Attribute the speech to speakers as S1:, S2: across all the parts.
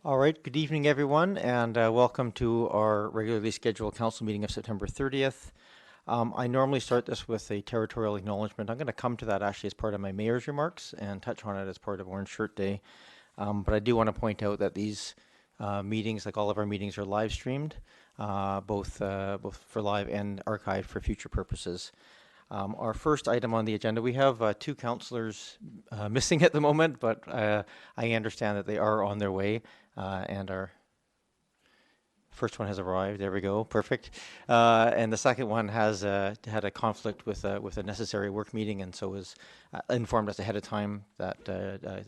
S1: All right, good evening, everyone, and welcome to our regularly scheduled council meeting of September 30th. I normally start this with a territorial acknowledgement. I'm going to come to that actually as part of my mayor's remarks and touch on it as part of Orange Shirt Day. But I do want to point out that these meetings, like all of our meetings, are live streamed, both for live and archived for future purposes. Our first item on the agenda, we have two councillors missing at the moment, but I understand that they are on their way, and our first one has arrived. There we go, perfect. And the second one has had a conflict with a necessary work meeting, and so was informed us ahead of time that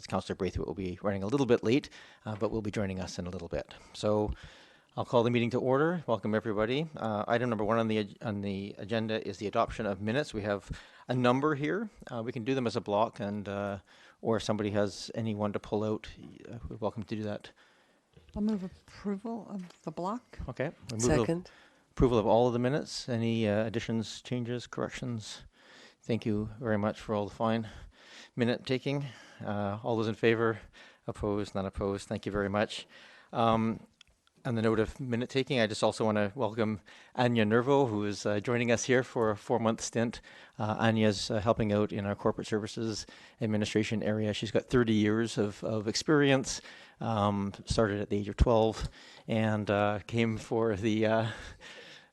S1: Councillor Braithwaite will be running a little bit late, but will be joining us in a little bit. So I'll call the meeting to order. Welcome, everybody. Item number one on the agenda is the adoption of minutes. We have a number here. We can do them as a block, and or if somebody has anyone to pull out, we're welcome to do that.
S2: I'll move approval of the block.
S1: Okay.
S3: Second.
S1: Approval of all of the minutes. Any additions, changes, corrections? Thank you very much for all the fine minute taking. All those in favor? Opposed? Not opposed? Thank you very much. On the note of minute taking, I just also want to welcome Anya Nervo, who is joining us here for a 4-month stint. Anya's helping out in our corporate services administration area. She's got 30 years of experience, started at the age of 12, and came for the,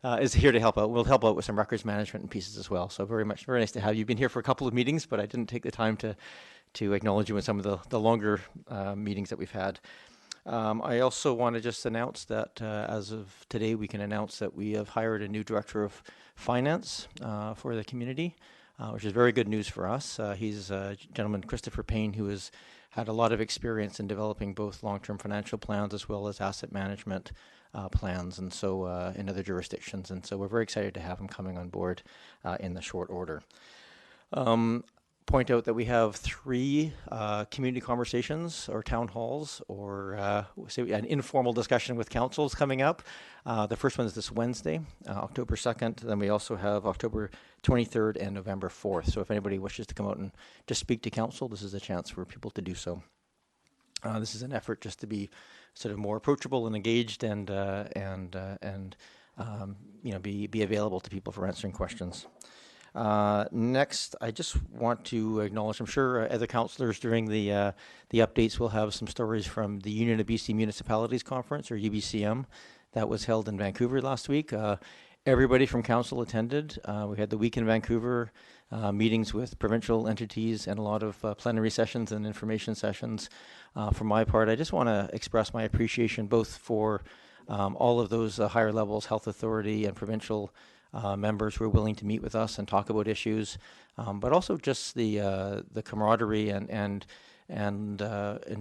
S1: is here to help out. We'll help out with some records management and pieces as well. So very nice to have you. You've been here for a couple of meetings, but I didn't take the time to acknowledge you in some of the longer meetings that we've had. I also want to just announce that as of today, we can announce that we have hired a new director of finance for the community, which is very good news for us. He's a gentleman, Christopher Payne, who has had a lot of experience in developing both long-term financial plans as well as asset management plans, and so in other jurisdictions. And so we're very excited to have him coming on board in the short order. Point out that we have 3 community conversations or town halls or say an informal discussion with councils coming up. The first one is this Wednesday, October 2nd. Then we also have October 23rd and November 4th. So if anybody wishes to come out and just speak to council, this is a chance for people to do so. This is an effort just to be sort of more approachable and engaged and you know, be available to people for answering questions. Next, I just want to acknowledge, I'm sure other councillors during the updates will have some stories from the Union of BC Municipalities Conference, or UBCM, that was held in Vancouver last week. Everybody from council attended. We had the week in Vancouver, meetings with provincial entities, and a lot of plenary sessions and information sessions. For my part, I just want to express my appreciation both for all of those higher levels, health authority and provincial members who are willing to meet with us and talk about issues, but also just the camaraderie and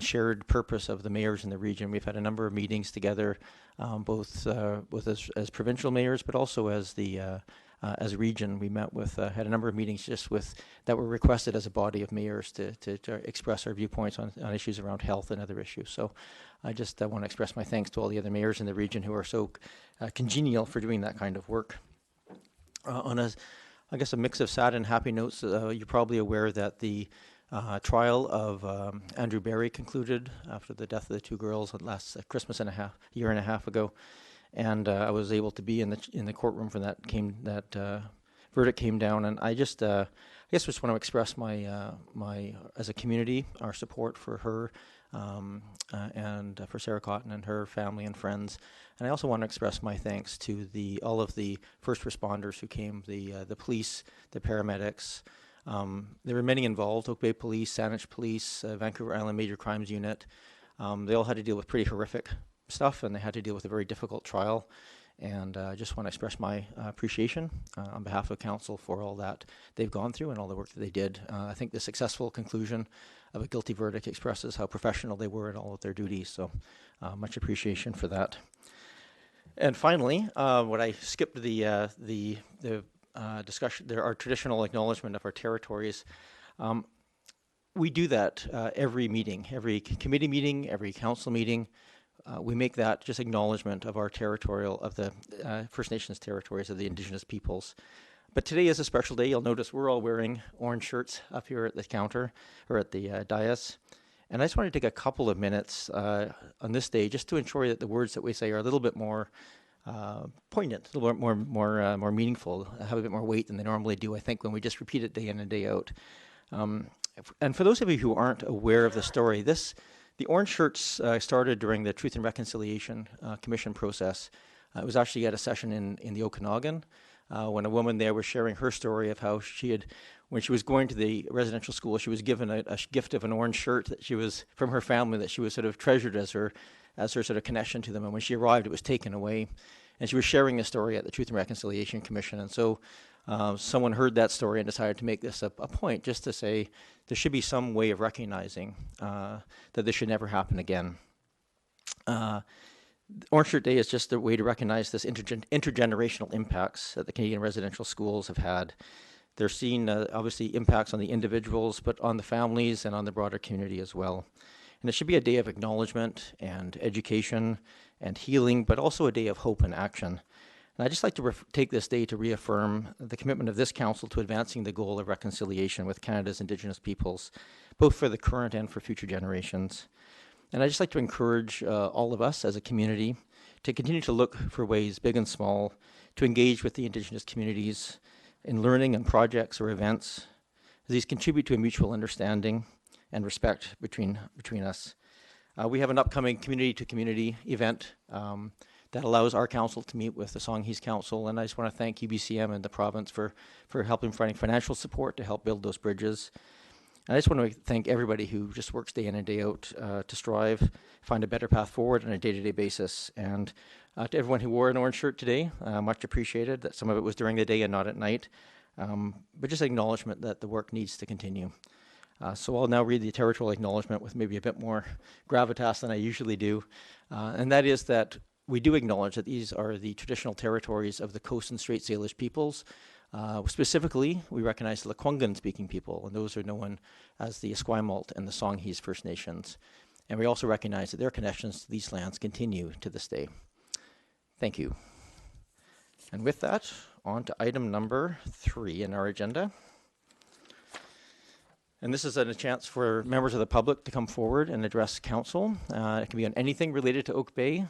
S1: shared purpose of the mayors in the region. We've had a number of meetings together, both with us as provincial mayors, but also as a region. We met with had a number of meetings just with that were requested as a body of mayors to express our viewpoints on issues around health and other issues. So I just want to express my thanks to all the other mayors in the region who are so congenial for doing that kind of work. On I guess a mix of sad and happy notes, you're probably aware that the trial of Andrew Barry concluded after the death of the 2 girls last Christmas and a year and a half ago, and I was able to be in the courtroom for that verdict came down, and I just I guess just want to express my as a community our support for her and for Sarah Cotton and her family and friends. And I also want to express my thanks to all of the first responders who came, the police, the paramedics. There were many involved: Oak Bay Police, Saanich Police, Vancouver Island Major Crimes Unit. They all had to deal with pretty horrific stuff, and they had to deal with a very difficult trial. And I just want to express my appreciation on behalf of council for all that they've gone through and all the work that they did. I think the successful conclusion of a guilty verdict expresses how professional they were in all of their duties. So much appreciation for that. And finally, what I skipped the discussion, there are traditional acknowledgement of our territories. We do that every meeting, every committee meeting, every council meeting. We make that just acknowledgement of our territorial, of the First Nations territories of the Indigenous peoples. But today is a special day. You'll notice we're all wearing orange shirts up here at the counter, or at the dais. And I just want to take a couple of minutes on this day just to ensure that the words that we say are a little bit more poignant, a little bit more meaningful, have a bit more weight than they normally do, I think, when we just repeat it day in and day out. And for those of you who aren't aware of the story, the Orange Shirts started during the Truth and Reconciliation Commission process. It was actually at a session in the Okanagan when a woman there was sharing her story of how when she was going to the residential school, she was given a gift of an orange shirt that she was from her family that she was sort of treasured as her sort of connection to them. And when she arrived, it was taken away. And she was sharing the story at the Truth and Reconciliation Commission. And so someone heard that story and decided to make this a point just to say there should be some way of recognizing that this should never happen again. Orange Shirt Day is just a way to recognize this intergenerational impacts that the Canadian residential schools have had. They're seeing obviously impacts on the individuals, but on the families and on the broader community as well. And it should be a day of acknowledgement and education and healing, but also a day of hope and action. And I'd just like to take this day to reaffirm the commitment of this council to advancing the goal of reconciliation with Canada's Indigenous peoples, both for the current and for future generations. And I'd just like to encourage all of us as a community to continue to look for ways, big and small, to engage with the Indigenous communities in learning and projects or events. These contribute to a mutual understanding and respect between us. We have an upcoming community-to-community event that allows our council to meet with the Songhees Council, and I just want to thank UBCM and the province for helping providing financial support to help build those bridges. And I just want to thank everybody who just works day in and day out to strive, find a better path forward on a day-to-day basis. And to everyone who wore an orange shirt today, much appreciated. That some of it was during the day and not at night. But just acknowledgement that the work needs to continue. So I'll now read the territorial acknowledgement with maybe a bit more gravitas than I usually do. And that is that we do acknowledge that these are the traditional territories of the Coast and Strait Salish peoples. Specifically, we recognize the Lekwungen-speaking people, and those are known as the Esquimalt and the Songhees First Nations. And we also recognize that their connections to these lands continue to this day. Thank you. And with that, on to item number 3 in our agenda. And this is a chance for members of the public to come forward and address council. It can be on anything related to Oak Bay.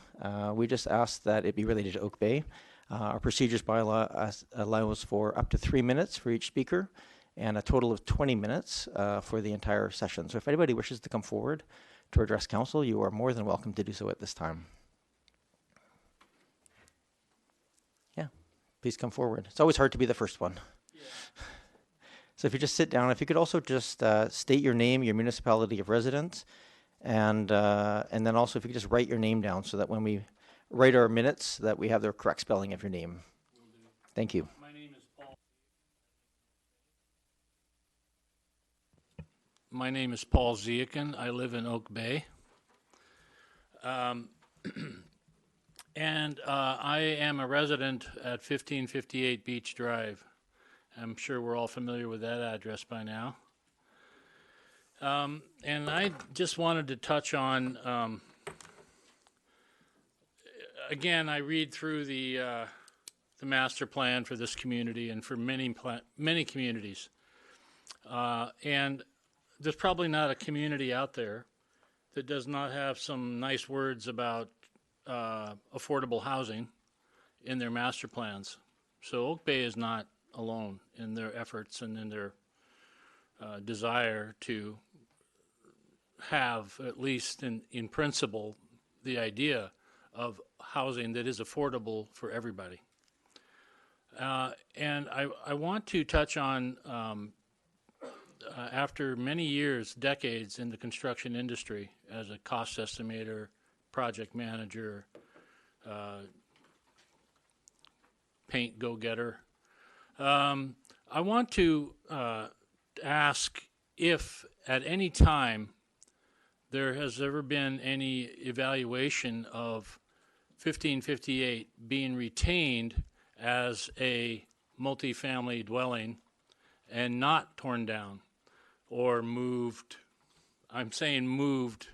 S1: We just ask that it be related to Oak Bay. Our procedures bylaw allows for up to 3 minutes for each speaker and a total of 20 minutes for the entire session. So if anybody wishes to come forward to address council, you are more than welcome to do so at this time. Yeah, please come forward. It's always hard to be the first one. Yeah. So if you just sit down, if you could also just state your name, your municipality of residence, and then also if you could just write your name down so that when we write our minutes that we have the correct spelling of your name. Will do. Thank you.
S3: My name is Paul. My name is Paul Ziakin. I live in Oak Bay. And I am a resident at 1558 Beach Drive. I'm sure we're all familiar with that address by now. And I just wanted to touch on again, I read through the master plan for this community and for many communities, and there's probably not a community out there that does not have some nice words about affordable housing in their master plans. So Oak Bay is not alone in their efforts and in their desire to have, at least in principle, the idea of housing that is affordable for everybody. And I want to touch on, after many years, decades in the construction industry as a cost estimator, project manager, paint go-getter, I want to ask if at any time there has ever been any evaluation of 1558 being retained as a multifamily dwelling and not torn down or moved. I'm saying moved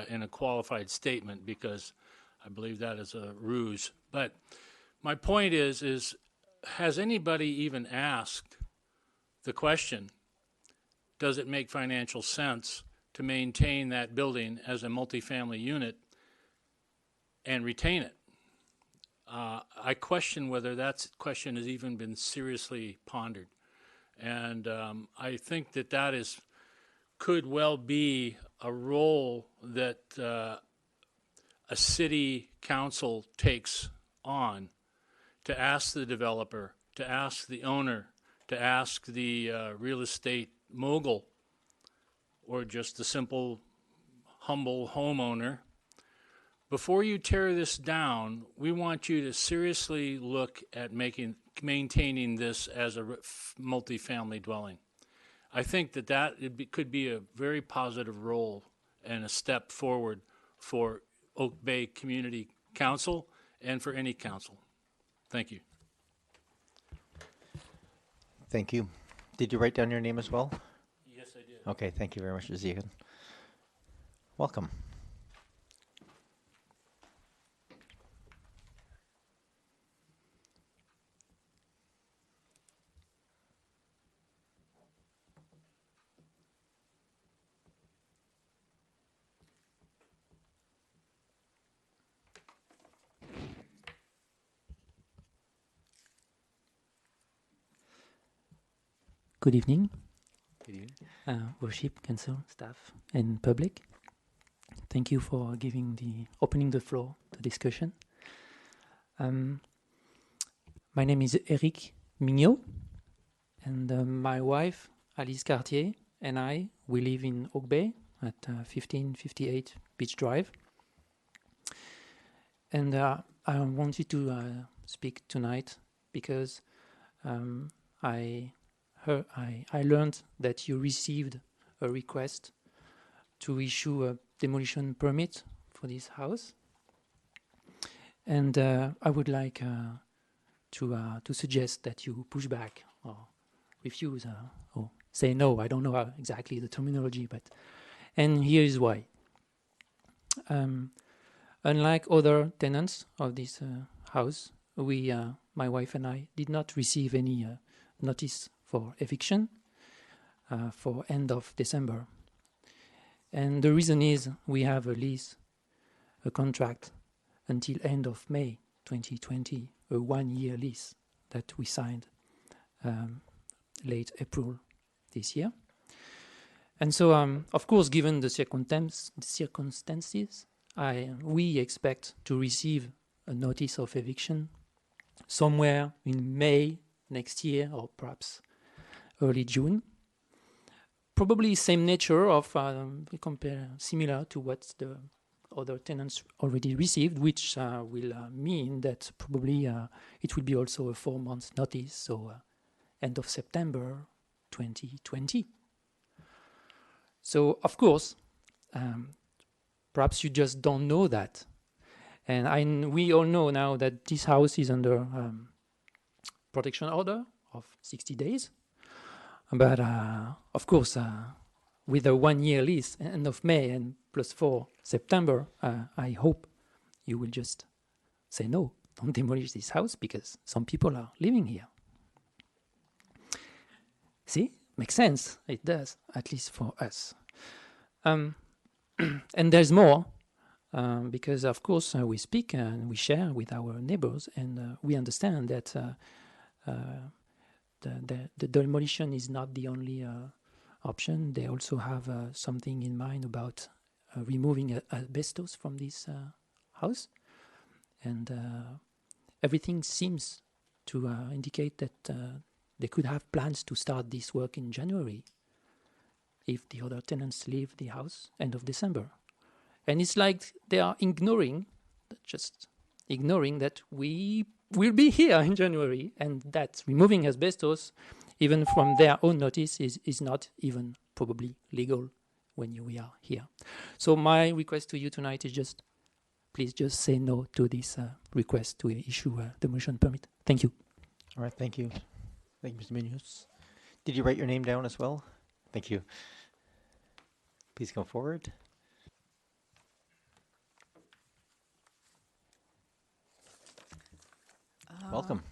S3: in a qualified statement because I believe that is a ruse. But my point is has anybody even asked the question, does it make financial sense to maintain that building as a multifamily unit and retain it. I question whether that question has even been seriously pondered. And I think that could well be a role that a city council takes on, to ask the developer, to ask the owner, to ask the real estate mogul, or just the simple, humble homeowner, before you tear this down, we want you to seriously look at maintaining this as a multifamily dwelling. I think that could be a very positive role and a step forward for Oak Bay Community Council and for any council. Thank you.
S1: Thank you. Did you write down your name as well?
S3: Yes, I did.
S1: Okay, thank you very much, Ezekiel. Welcome.
S4: Good evening,
S1: Good evening.
S4: worship, council, staff, and public. Thank you for opening the floor to discussion. My name is Eric Mignot, and my wife, Alice Cartier, and we live in Oak Bay at 1558 Beach Drive. And I wanted to speak tonight because I learned that you received a request to issue a demolition permit for this house, and I would like to suggest that you push back or refuse or say no. I don't know exactly the terminology, and here is why. Unlike other tenants of this house, my wife and I, did not receive any notice for eviction for end of December. And the reason is we have a contract until end of May 2020, a 1-year lease that we signed late April this year. And so, of course, given the circumstances, we expect to receive a notice of eviction somewhere in May next year, or perhaps early June. Probably same nature of similar to what the other tenants already received, which will mean that probably it will be also a 4-month notice, so end of September 2020. So of course, perhaps you just don't know that, and we all know now that this house is under protection order of 60 days. But of course, with a 1-year lease, end of May and +4 September, I hope you will just say no, don't demolish this house because some people are living here. See, makes sense. It does, at least for us. And there's more, because of course we speak and we share with our neighbors, and we understand that the demolition is not the only option. They also have something in mind about removing asbestos from this house. And everything seems to indicate that they could have plans to start this work in January if the other tenants leave the house end of December. And it's like they are just ignoring that we will be here in January, and that removing asbestos, even from their own notice, is not even probably legal when we are here. So my request to you tonight is please just say no to this request to issue a demolition permit. Thank you.
S1: All right, thank you. Thank you, Mr. Munoz. Did you write your name down as well? Thank you. Please come forward. Welcome.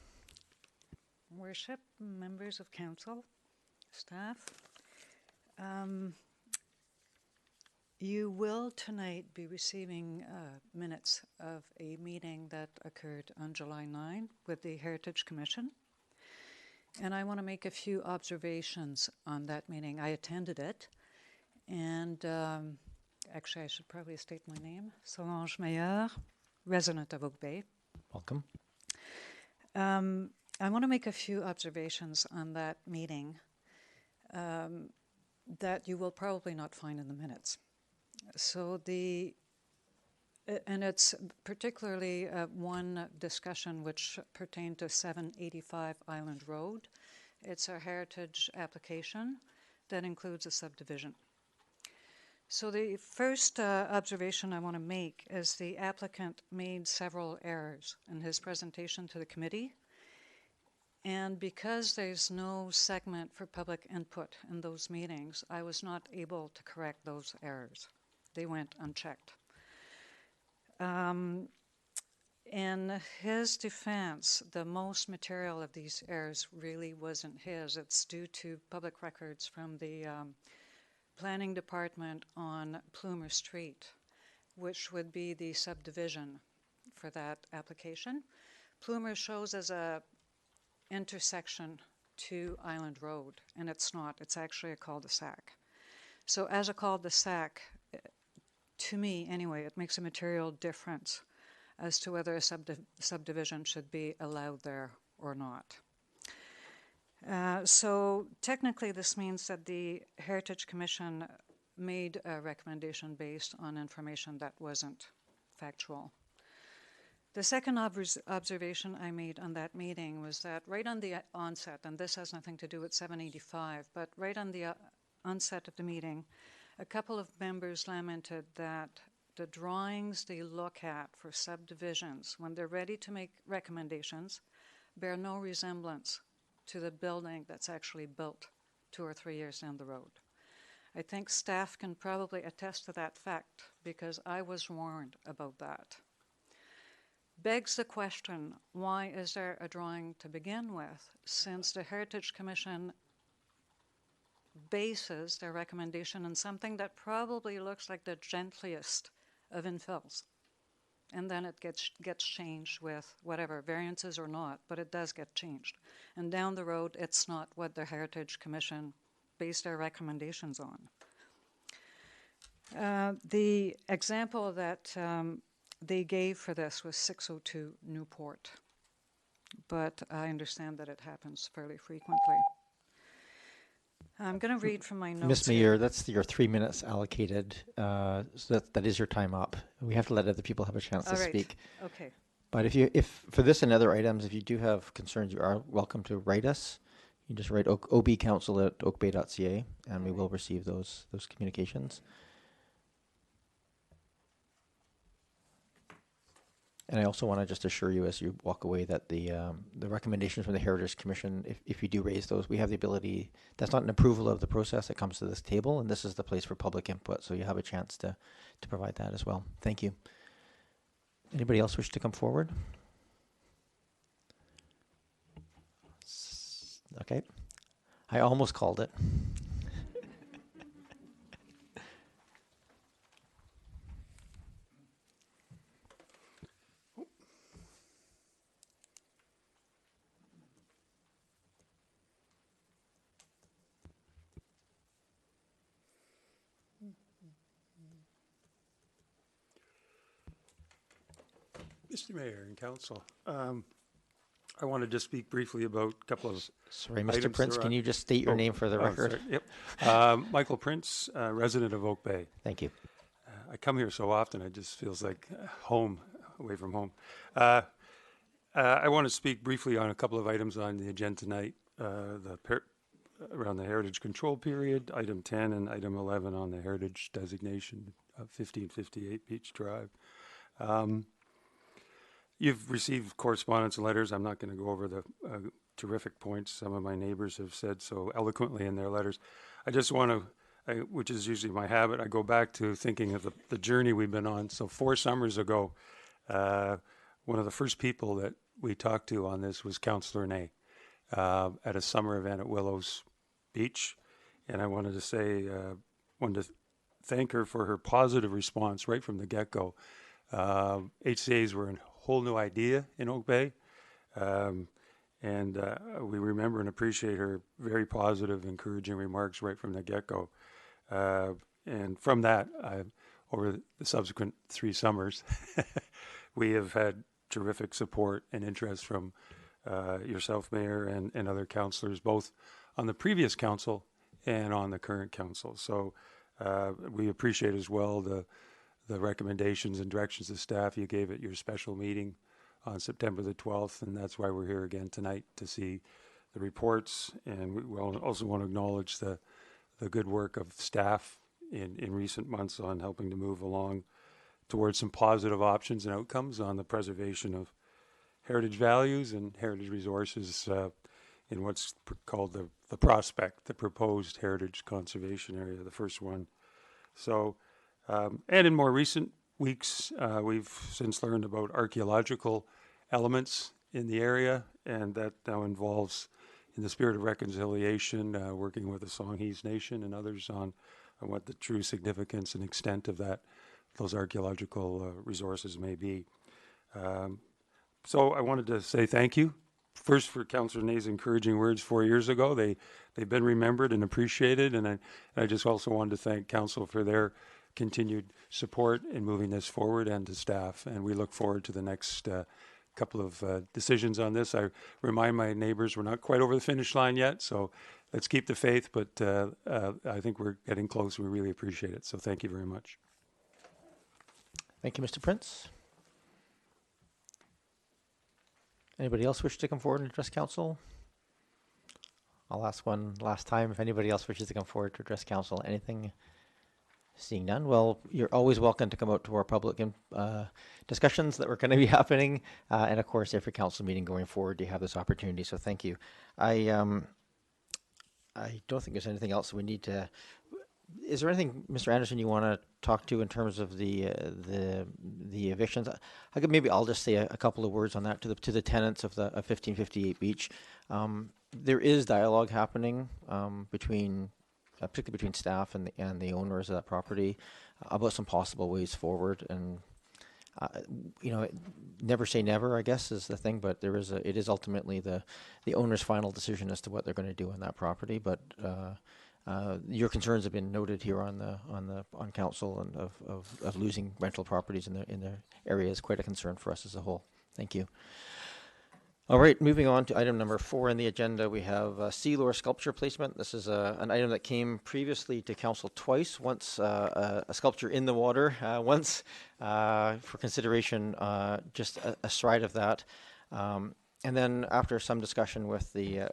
S2: Worship, members of council, staff. You will tonight be receiving minutes of a meeting that occurred on July 9 with the Heritage Commission. And I want to make a few observations on that meeting. I attended it, and actually I should probably state my name. Solange Meilleur, resident of Oak Bay.
S1: Welcome.
S2: I want to make a few observations on that meeting that you will probably not find in the minutes. So and it's particularly one discussion which pertained to 785 Island Road. It's a heritage application that includes a subdivision. So the first observation I want to make is the applicant made several errors in his presentation to the committee. And because there's no segment for public input in those meetings, I was not able to correct those errors. They went unchecked. In his defense, the most material of these errors really wasn't his. It's due to public records from the planning department on Plumer Street, which would be the subdivision for that application. Plumer shows as a intersection to Island Road, and it's not. It's actually a cul-de-sac. So as a cul-de-sac, to me anyway, it makes a material difference as to whether a subdivision should be allowed there or not. So technically this means that the Heritage Commission made a recommendation based on information that wasn't factual. The second observation I made on that meeting was that right on the onset, and this has nothing to do with 785, but right on the onset of the meeting, a couple of members lamented that the drawings they look at for subdivisions, when they're ready to make recommendations, bear no resemblance to the building that's actually built 2 or 3 years down the road. I think staff can probably attest to that fact because I was warned about that. Begs the question, why is there a drawing to begin with, since the Heritage Commission bases their recommendation on something that probably looks like the gentliest of infills. And then it gets changed with whatever, variances or not, but it does get changed. And down the road, it's not what the Heritage Commission based their recommendations on. The example that they gave for this was 602 Newport, but I understand that it happens fairly frequently. I'm going to read from my notes.
S1: Ms. Mayor, that's your 3 minutes allocated, so that is your time up. We have to let other people have a chance to speak.
S2: Okay.
S1: But if for this and other items, if you do have concerns, you are welcome to write us. You just write obcouncil@oakbay.ca, and we will receive those communications. And I also want to just assure you as you walk away that the recommendations from the Heritage Commission, if you do raise those, we have the ability, that's not an approval of the process that comes to this table, and this is the place for public input, so you have a chance to provide that as well. Thank you. Anybody else wish to come forward? Okay. I almost called it.
S5: Mr. Mayor and Council, I wanted to speak briefly about a couple of
S1: Sorry, Mr.
S5: items
S1: Prince, can you just state your name for the record?
S5: Sorry, yep. Michael Prince, resident of Oak Bay.
S1: Thank you.
S5: I come here so often, it just feels like home, away from home. I want to speak briefly on a couple of items on the agenda tonight, around the heritage control period, item 10 and item 11 on the heritage designation of 1558 Beach Drive. You've received correspondence and letters. I'm not going to go over the terrific points some of my neighbors have said so eloquently in their letters. I just want to, which is usually my habit, I go back to thinking of the journey we've been on. So 4 summers ago, one of the first people that we talked to on this was Councillor Ney at a summer event at Willows Beach. And I wanted to say, wanted to thank her for her positive response right from the get-go. HCAs were a whole new idea in Oak Bay. And we remember and appreciate her very positive, encouraging remarks right from the get-go. And from that, over the subsequent 3 summers, we have had terrific support and interest from yourself, Mayor, and other councillors, both on the previous council and on the current council. So we appreciate as well the recommendations and directions to staff you gave at your special meeting on September the 12th, and that's why we're here again tonight to see the reports. And we also want to acknowledge the good work of staff in recent months on helping to move along towards some positive options and outcomes on the preservation of heritage values and heritage resources in what's called the prospect, the proposed heritage conservation area, the first one. So, and in more recent weeks, we've since learned about archaeological elements in the area, and that now involves, in the spirit of reconciliation, working with the Songhees Nation and others on what the true significance and extent of those archaeological resources may be. So I wanted to say thank you. First, for Councillor Nay's encouraging words 4 years ago. They've been remembered and appreciated, and I just also wanted to thank Council for their continued support in moving this forward, and to staff. And we look forward to the next couple of decisions on this. I remind my neighbors we're not quite over the finish line yet, so let's keep the faith, but I think we're getting close. We really appreciate it. So thank you very much.
S1: Thank you, Mr. Prince. Anybody else wish to come forward and address council? I'll ask one last time if anybody else wishes to come forward to address council. Anything? Seeing none, well, you're always welcome to come out to our public discussions that are going to be happening. And of course, every council meeting going forward, you have this opportunity. So thank you. I don't think there's anything else we need to. Is there anything, Mr. Anderson, you want to talk to in terms of the evictions? I'll just say a couple of words on that to the tenants of 1558 Beach. There is dialogue happening between particularly between staff and the owners of that property about some possible ways forward. And never say never, I guess, is the thing. But it is ultimately the owner's final decision as to what they're going to do on that property. But your concerns have been noted here on council, and of losing rental properties in the area is quite a concern for us as a whole. Thank you. All right, moving on to item number 4 in the agenda, we have sea lure sculpture placement. This is an item that came previously to council twice. Once a sculpture in the water, once for consideration just astride of that, and then after some discussion with the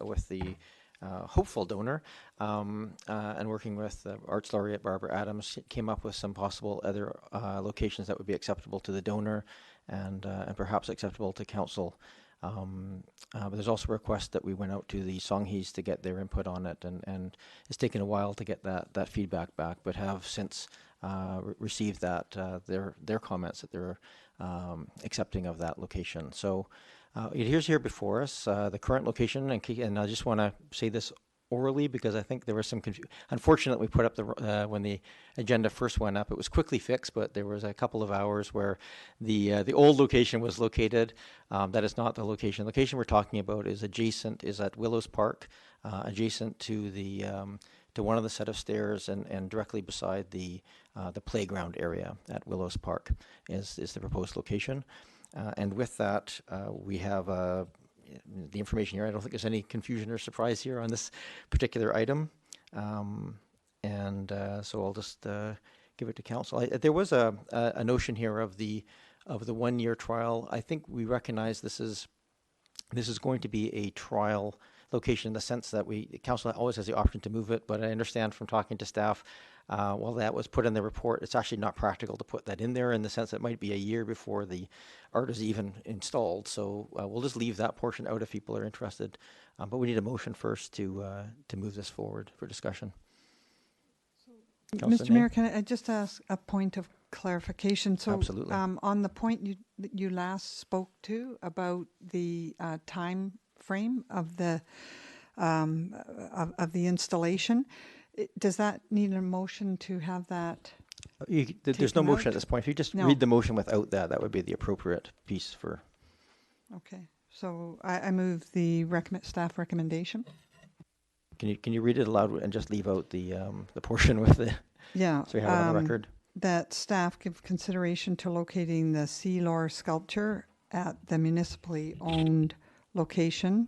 S1: hopeful donor and working with Arts Laureate Barbara Adams, came up with some possible other locations that would be acceptable to the donor and perhaps acceptable to council. But there's also a request that we went out to the Songhees to get their input on it, and it's taken a while to get that feedback back, but have since received that their comments that they're accepting of that location. So it is here before us, the current location, and I just want to say this orally because I think there was some confusion. Unfortunately, we put up when the agenda first went up, it was quickly fixed, but there was a couple of hours where the old location was located. That is not the location. The location we're talking about is at Willows Park, adjacent to to one of the set of stairs and directly beside the playground area at Willows Park is the proposed location. And with that, we have the information here. I don't think there's any confusion or surprise here on this particular item. So I'll just give it to council. There was a notion here of the 1-year trial. I think we recognize this is going to be a trial location in the sense that council always has the option to move it, but I understand from talking to staff, while that was put in the report, it's actually not practical to put that in there in the sense that it might be a year before the art is even installed. So we'll just leave that portion out if people are interested. But we need a motion first to move this forward for discussion.
S6: Mr. Mayor, can I just ask a point of clarification? So,
S1: absolutely.
S6: On the point you last spoke to about the time frame of the installation, does that need a motion to have that
S1: There's no
S6: them
S1: motion
S6: out?
S1: at this point. If you just
S6: No.
S1: read the motion without that, that would be the appropriate piece for.
S6: Okay, so I move the staff recommendation.
S1: Can you read it aloud and just leave out the portion with the,
S6: Yeah.
S1: so we have it on the record?
S6: That staff give consideration to locating the sea lore sculpture at the municipally owned location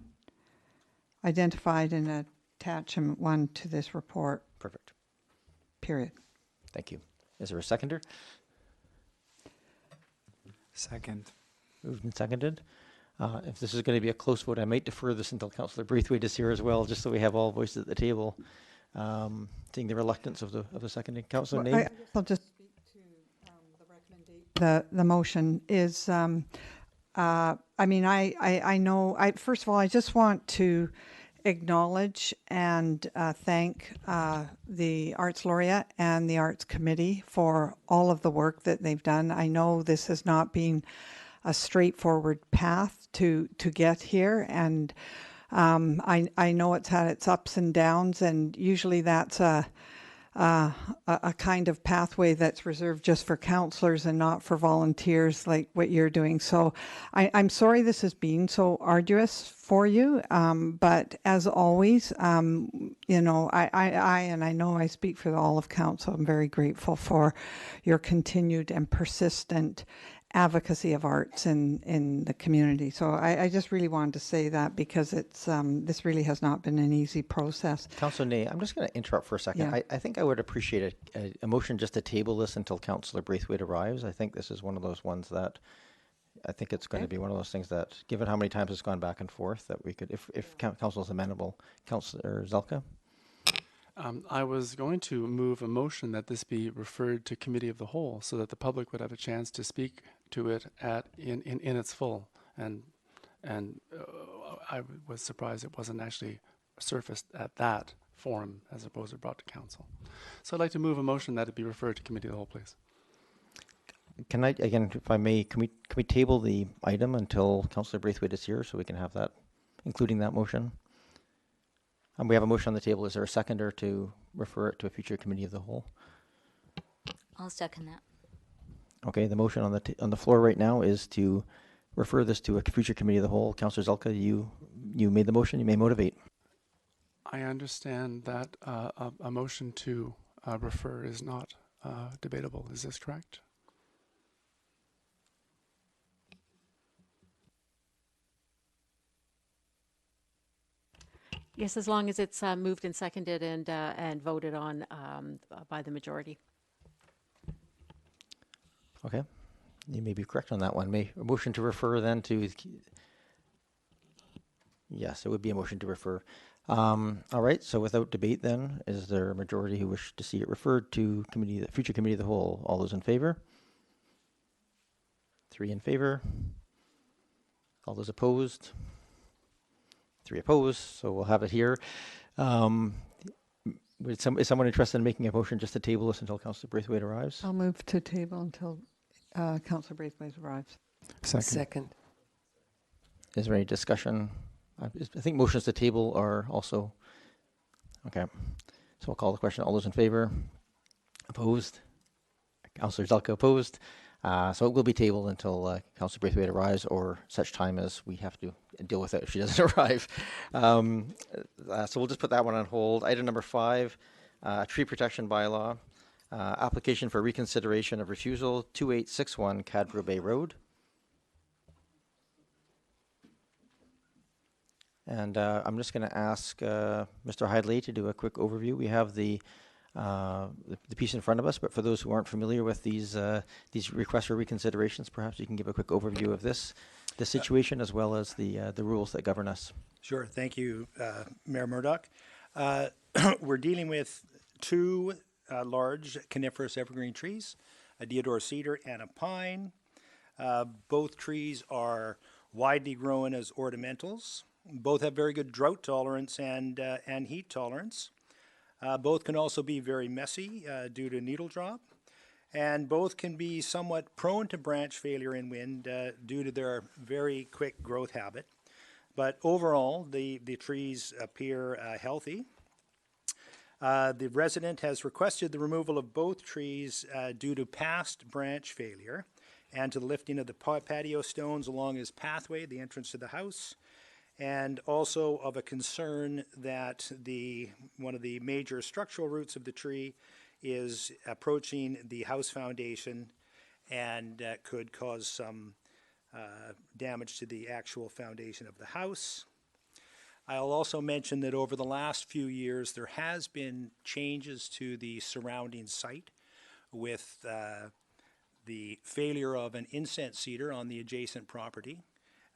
S6: identified in attachment 1 to this report,
S1: Perfect.
S6: period.
S1: Thank you. Is there a seconder?
S7: Second.
S1: Moved and seconded. If this is going to be a close vote, I might defer this until Councillor Braithwaite is here as well, just so we have all voices at the table. Seeing the reluctance of the seconding. Councillor Name?
S6: I'll just speak to the recommendation. The motion is, I mean, I know, first of all, I just want to acknowledge and thank the Arts Laureate and the Arts Committee for all of the work that they've done. I know this has not been a straightforward path to get here, and I know it's had its ups and downs, and usually that's a kind of pathway that's reserved just for councillors and not for volunteers like what you're doing. So I'm sorry this has been so arduous for you, but as always, you know, I know I speak for all of council. I'm very grateful for your continued and persistent advocacy of arts in the community. So I just really wanted to say that, because it's this really has not been an easy process.
S1: Councillor Ney, I'm just going to interrupt for a second.
S6: Yeah.
S1: I think I would appreciate a motion just to table this until Councillor Braithwaite arrives. I think this is one of those ones that I think it's going to be one of those things that, given how many times it's gone back and forth, that we could, if council is amenable. Councillor Zelka?
S7: I was going to move a motion that this be referred to committee of the whole, so that the public would have a chance to speak to it in its full. And I was surprised it wasn't actually surfaced at that forum as opposed to brought to council. So I'd like to move a motion that it be referred to committee of the whole, please.
S1: Can I, again, if I may, can we table the item until Councillor Braithwaite is here so we can have that, including that motion? We have a motion on the table. Is there a seconder to refer it to a future committee of the whole?
S8: I'll second that.
S1: Okay, the motion on the floor right now is to refer this to a future committee of the whole. Councillor Zelka, you made the motion. You may motivate.
S7: I understand that a motion to refer is not debatable. Is this correct?
S9: Yes, as long as it's moved and seconded and voted on by the majority.
S1: Okay, you may be correct on that one. A motion to refer then to, yes, it would be a motion to refer. All right, so without debate then, is there a majority who wish to see it referred to future committee of the whole? All those in favor? 3 in favor. All those opposed? 3 opposed, so we'll have it here. Is someone interested in making a motion just to table this until Councillor Braithwaite arrives?
S6: I'll move to table until Councillor Braithwaite arrives.
S7: Second.
S1: Is there any discussion? I think motions to table are also, okay. So I'll call the question. All those in favor? Opposed? Councillor Zelka opposed. So it will be tabled until Councillor Braithwaite arrives, or such time as we have to deal with it if she doesn't arrive. So we'll just put that one on hold. Item number 5, tree protection bylaw. Application for reconsideration of refusal, 2861 Cadboro Bay Road. And I'm just going to ask Mr. Hidley to do a quick overview. We have the piece in front of us, but for those who aren't familiar with these requests for reconsiderations, perhaps you can give a quick overview of the situation as well as the rules that govern us.
S10: Sure. Thank you, Mayor Murdoch. We're dealing with 2 large coniferous evergreen trees, a deodar cedar and a pine. Both trees are widely grown as ornamentals. Both have very good drought tolerance and heat tolerance. Both can also be very messy due to needle drop, and both can be somewhat prone to branch failure in wind due to their very quick growth habit. But overall, the trees appear healthy. The resident has requested the removal of both trees due to past branch failure and to the lifting of the patio stones along his pathway, the entrance to the house, and also of a concern that one of the major structural roots of the tree is approaching the house foundation and could cause some damage to the actual foundation of the house. I'll also mention that over the last few years, there has been changes to the surrounding site with the failure of an incense cedar on the adjacent property,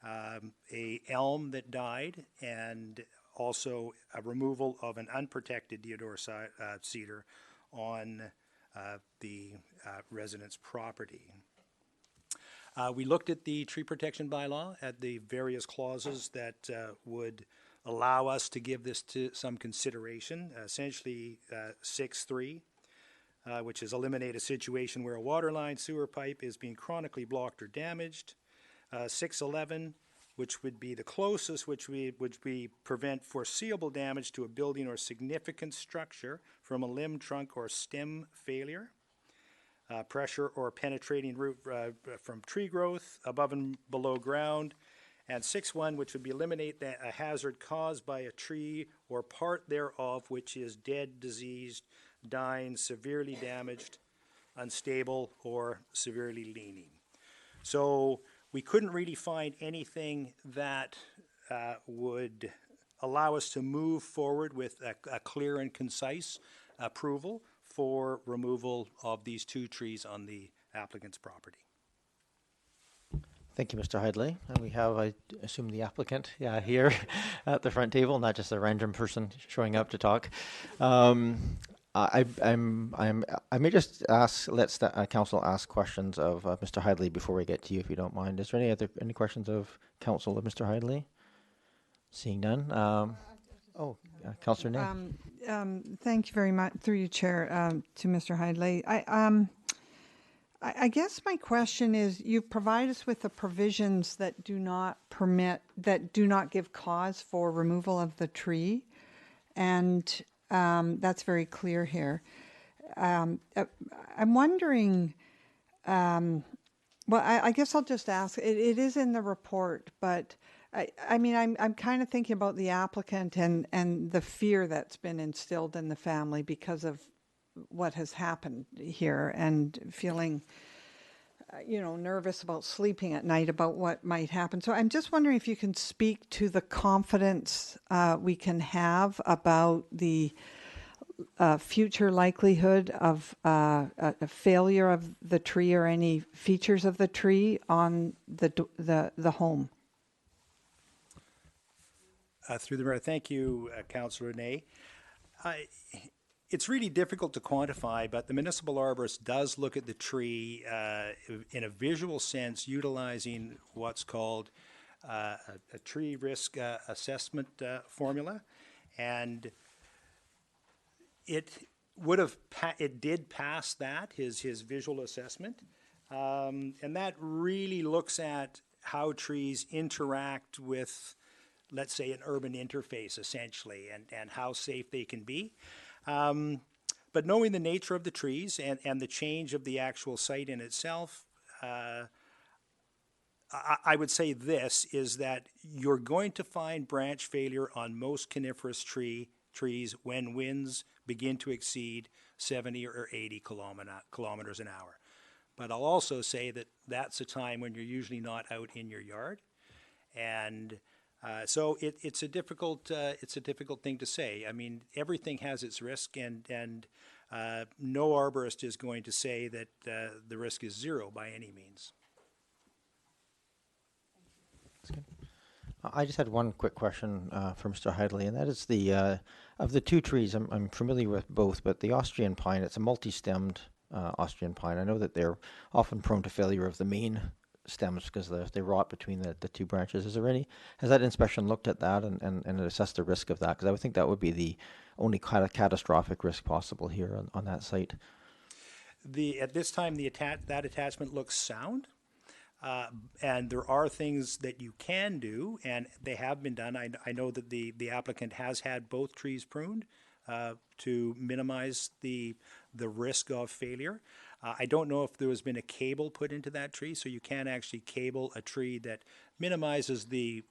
S10: a elm that died, and also a removal of an unprotected deodar cedar on the resident's property. We looked at the tree protection bylaw, at the various clauses that would allow us to give this to some consideration, essentially 6.3, which is eliminate a situation where a water line, sewer pipe is being chronically blocked or damaged. 6.11, which would be the closest, which we prevent foreseeable damage to a building or significant structure from a limb, trunk, or stem failure. Pressure or penetrating root from tree growth above and below ground. And 6.1, which would be eliminate a hazard caused by a tree or part thereof which is dead, diseased, dying, severely damaged, unstable, or severely leaning. So we couldn't really find anything that would allow us to move forward with a clear and concise approval for removal of these two trees on the applicant's property.
S1: Thank you, Mr. Hidley. And we have, I assume, the applicant here at the front table, not just a random person showing up to talk. I may just let council ask questions of Mr. Hidley before we get to you, if you don't mind. Is there any questions of council of Mr. Hidley? Seeing none. Councillor Ney.
S6: Thank you very much, through you, Chair, to Mr. Hidley. I guess my question is, you provide us with the provisions that do not give cause for removal of the tree, and that's very clear here. I'm wondering, I guess I'll just ask, it is in the report, but I mean, I'm kind of thinking about the applicant and the fear that's been instilled in the family because of what has happened here, and feeling, nervous about sleeping at night about what might happen. So I'm just wondering if you can speak to the confidence we can have about the future likelihood of a failure of the tree or any features of the tree on the home.
S10: Through the mayor, thank you, Councillor Ney. It's really difficult to quantify, but the municipal arborist does look at the tree in a visual sense, utilizing what's called a tree risk assessment formula, and it did pass that, his visual assessment, and that really looks at how trees interact with, let's say, an urban interface, essentially, and how safe they can be. But knowing the nature of the trees and the change of the actual site in itself, I would say this, is that you're going to find branch failure on most coniferous trees when winds begin to exceed 70 or 80 kilometers an hour. But I'll also say that that's a time when you're usually not out in your yard, and so it's a difficult thing to say. I mean, everything has its risk, and no arborist is going to say that the risk is zero by any means.
S1: I just had one quick question for Mr. Hidley, and that is of the two trees. I'm familiar with both, but the Austrian pine, it's a multi-stemmed Austrian pine. I know that they're often prone to failure of the main stems because they rot between the two branches. Has that inspection looked at that and assessed the risk of that? Because I would think that would be the only kind of catastrophic risk possible here on that site.
S10: At this time, that attachment looks sound, and there are things that you can do, and they have been done. I know that the applicant has had both trees pruned to minimize the risk of failure. I don't know if there has been a cable put into that tree, so you can actually cable a tree that minimizes the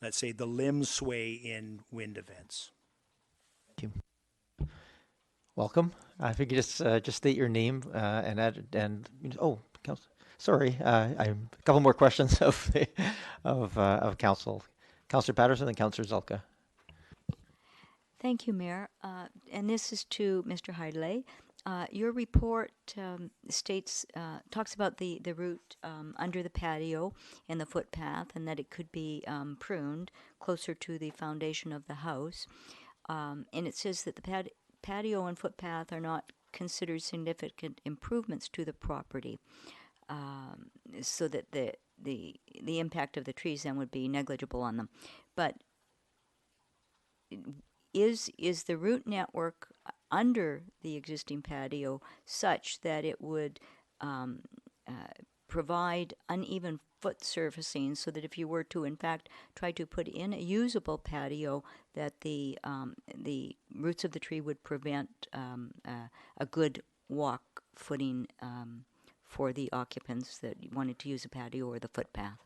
S10: let's say, the limb sway in wind events.
S1: Thank you. Welcome. If you could just state your name sorry, a couple more questions of council. Councillor Patterson and Councillor Zelka.
S8: Thank you, Mayor. And this is to Mr. Hidley. Your report talks about the route under the patio and the footpath, and that it could be pruned closer to the foundation of the house. And it says that the patio and footpath are not considered significant improvements to the property, so that the impact of the trees then would be negligible on them. But is the route network under the existing patio such that it would provide uneven foot surfacing, so that if you were to in fact try to put in a usable patio, that the roots of the tree would prevent a good walk footing for the occupants that wanted to use a patio or the footpath?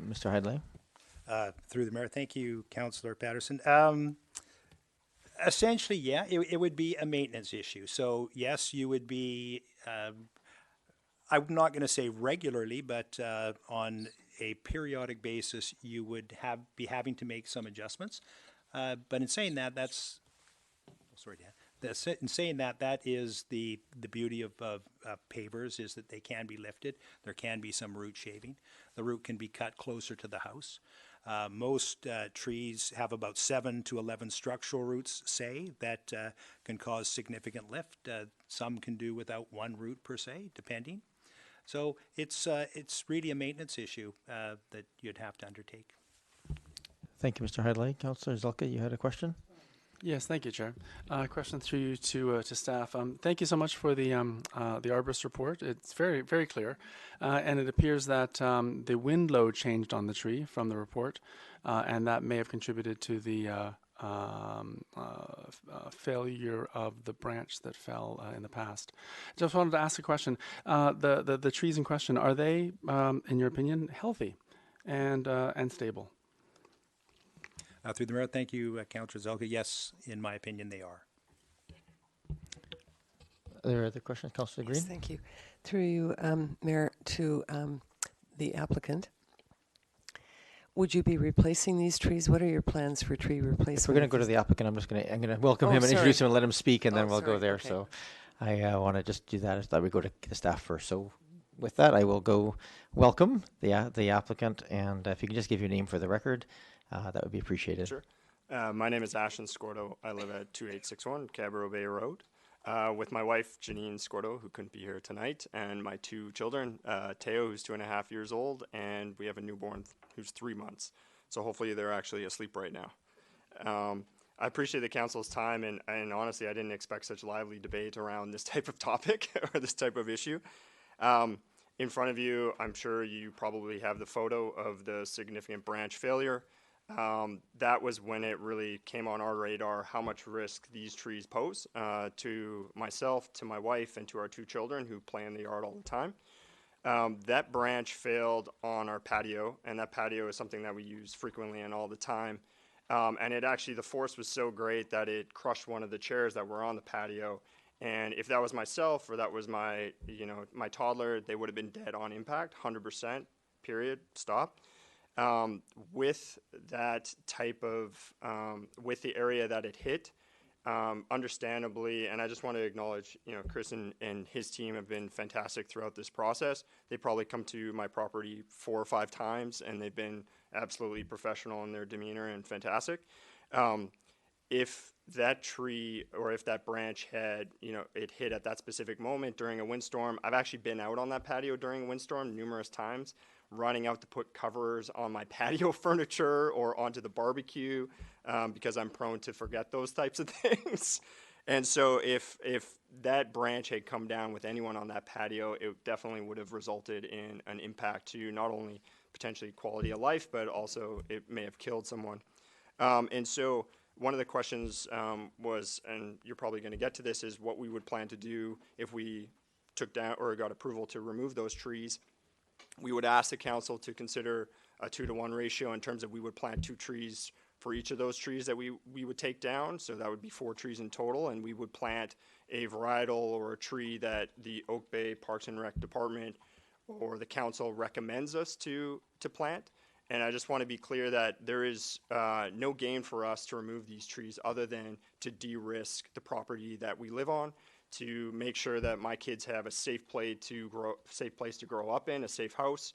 S1: Mr. Hidley.
S10: Through the mayor, thank you, Councillor Patterson. Essentially, yeah, it would be a maintenance issue. So yes, you would be, I'm not going to say regularly, but on a periodic basis, you would be having to make some adjustments. But in saying that, in saying that, that is the beauty of pavers, is that they can be lifted. There can be some root shaving. The root can be cut closer to the house. Most trees have about 7 to 11 structural roots, that can cause significant lift. Some can do without one root per se, depending. So it's really a maintenance issue that you'd have to undertake.
S1: Thank you, Mr. Hidley. Councillor Zelka, you had a question?
S7: Yes, thank you, Chair. Question through you to staff. Thank you so much for the arborist report. It's very, very clear, and it appears that the wind load changed on the tree from the report, and that may have contributed to the failure of the branch that fell in the past. Just wanted to ask a question. The trees in question, are they, in your opinion, healthy and stable?
S10: Through the mayor, thank you, Councillor Zelka. Yes, in my opinion, they are.
S1: Are there other questions? Councillor Green?
S11: Yes, thank you. Through you, Mayor, to the applicant. Would you be replacing these trees? What are your plans for tree replacement?
S1: If we're going to go to the applicant, I'm going to welcome him and introduce him and let him speak, and then we'll go there. Okay. So I want to just do that. I thought we'd go to the staff first. So with that, I will go welcome the applicant, and if you can just give your name for the record, that would be appreciated.
S12: Sure. My name is Ashton Scordo. I live at 2861 Cadboro Bay Road with my wife, Janine Scordo, who couldn't be here tonight, and my 2 children, Teo, who's 2.5 years old, and we have a newborn who's 3 months. So hopefully they're actually asleep right now. I appreciate the council's time, and honestly, I didn't expect such lively debate around this type of topic or this type of issue. In front of you, I'm sure you probably have the photo of the significant branch failure. That was when it really came on our radar how much risk these trees pose to myself, to my wife, and to our 2 children who play in the yard all the time. That branch failed on our patio, and that patio is something that we use frequently and all the time. And it actually, the force was so great that it crushed one of the chairs that were on the patio. And if that was myself or that was my toddler, they would have been dead on impact, 100%, period, stop. With that type of, with the area that it hit, understandably, and I just want to acknowledge, Chris and his team have been fantastic throughout this process. They probably come to my property 4 or 5 times, and they've been absolutely professional in their demeanor and fantastic. If that tree or if that branch had, it hit at that specific moment during a windstorm, I've actually been out on that patio during a windstorm numerous times, running out to put covers on my patio furniture or onto the barbecue because I'm prone to forget those types of things. And so if that branch had come down with anyone on that patio, it definitely would have resulted in an impact to not only potentially quality of life, but also it may have killed someone. And so one of the questions was, and you're probably going to get to this, is what we would plan to do if we took down or got approval to remove those trees. We would ask the council to consider a 2-to-1 ratio in terms of we would plant 2 trees for each of those trees that we would take down. So that would be 4 trees in total, and we would plant a varietal or a tree that the Oak Bay Parks and Rec Department or the council recommends us to plant. And I just want to be clear that there is no gain for us to remove these trees other than to de-risk the property that we live on, to make sure that my kids have a safe place to grow up in, a safe house.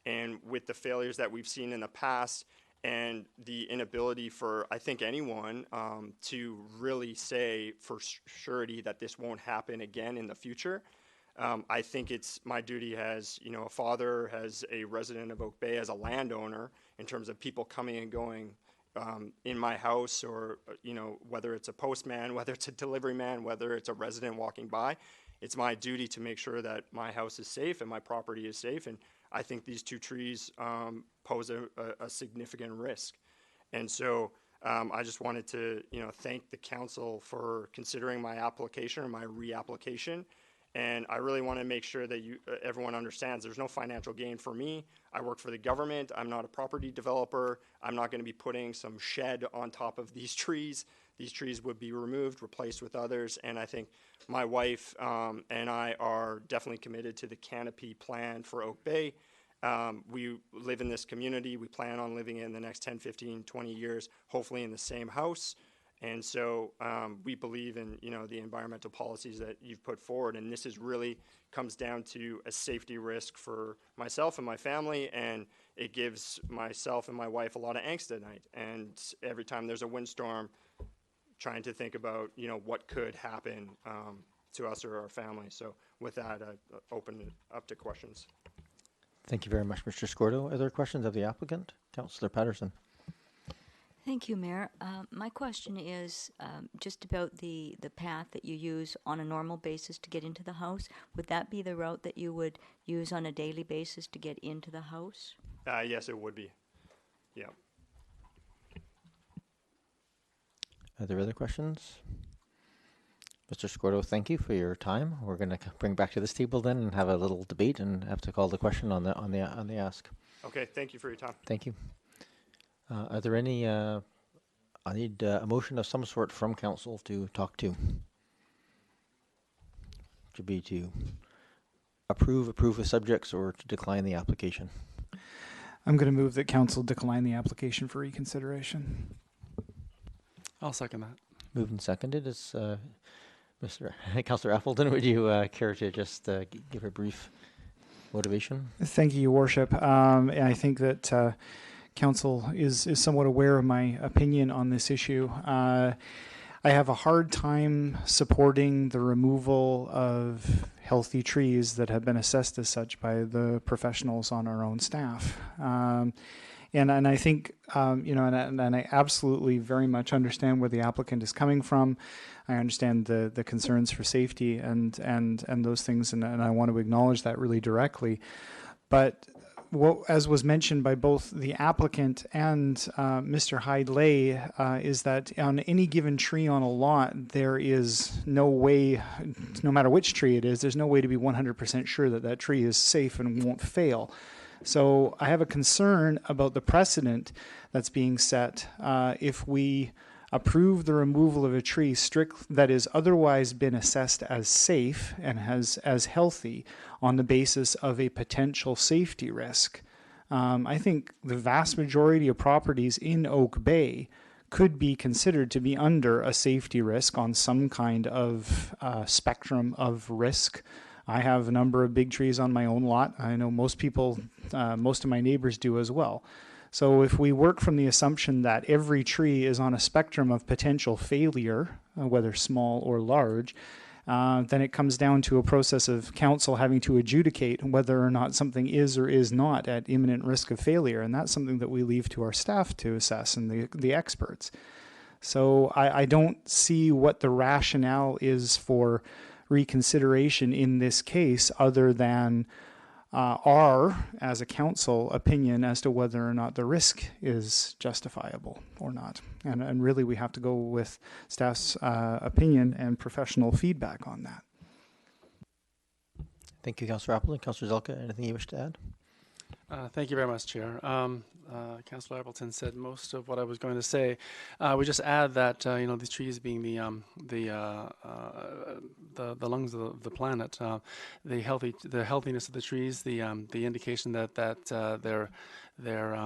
S12: And with the failures that we've seen in the past and the inability for, I think, anyone to really say for surety that this won't happen again in the future, I think it's my duty as, a father, as a resident of Oak Bay, as a landowner, in terms of people coming and going in my house, or, whether it's a postman, whether it's a delivery man, whether it's a resident walking by, it's my duty to make sure that my house is safe and my property is safe. And I think these 2 trees pose a significant risk. And so I just wanted to, thank the council for considering my application or my reapplication. And I really want to make sure that everyone understands there's no financial gain for me. I work for the government. I'm not a property developer. I'm not going to be putting some shed on top of these trees. These trees would be removed, replaced with others. And I think my wife and I are definitely committed to the canopy plan for Oak Bay. We live in this community. We plan on living in the next 10, 15, 20 years, hopefully in the same house. And so we believe in, the environmental policies that you've put forward. And this is really comes down to a safety risk for myself and my family. And it gives myself and my wife a lot of angst at night. And every time there's a windstorm, trying to think about, what could happen to us or our family. So with that, I open it up to questions.
S1: Thank you very much, Mr. Scordo. Are there questions of the applicant? Councillor Patterson.
S8: Thank you, Mayor. My question is just about the path that you use on a normal basis to get into the house. Would that be the route that you would use on a daily basis to get into the house?
S12: Yes, it would be. Yeah.
S1: Are there other questions? Mr. Scordo, thank you for your time. We're going to bring back to this table then and have a little debate and have to call the question on the ask.
S12: Okay, thank you for your time.
S1: Thank you. Are there any, I need a motion of some sort from council to talk to. To be to approve with subjects, or to decline the application.
S13: I'm going to move that council decline the application for reconsideration.
S7: I'll second that.
S1: Moved and seconded. Is Councillor Appleton, would you care to just give a brief motivation?
S13: Thank you, Your Worship. I think that council is somewhat aware of my opinion on this issue. I have a hard time supporting the removal of healthy trees that have been assessed as such by the professionals on our own staff. And I think, and I absolutely very much understand where the applicant is coming from. I understand the concerns for safety and those things, and I want to acknowledge that really directly. But as was mentioned by both the applicant and Mr. Hyde-Lay, is that on any given tree on a lot, there is no way, no matter which tree it is, there's no way to be 100% sure that that tree is safe and won't fail. So I have a concern about the precedent that's being set if we approve the removal of a tree that has otherwise been assessed as safe and as healthy on the basis of a potential safety risk. I think the vast majority of properties in Oak Bay could be considered to be under a safety risk on some kind of spectrum of risk. I have a number of big trees on my own lot. I know most people, most of my neighbors do as well. So if we work from the assumption that every tree is on a spectrum of potential failure, whether small or large, then it comes down to a process of council having to adjudicate whether or not something is or is not at imminent risk of failure. And that's something that we leave to our staff to assess and the experts. So I don't see what the rationale is for reconsideration in this case, other than our, as a council, opinion as to whether or not the risk is justifiable or not. And really we have to go with staff's opinion and professional feedback on that.
S1: Thank you, Councillor Appleton. Councillor Zelka, anything you wish to add?
S7: Thank you very much, Chair. Councillor Appleton said most of what I was going to say. We just add that these trees being the lungs of the planet, the healthiness of the trees, the indication that they're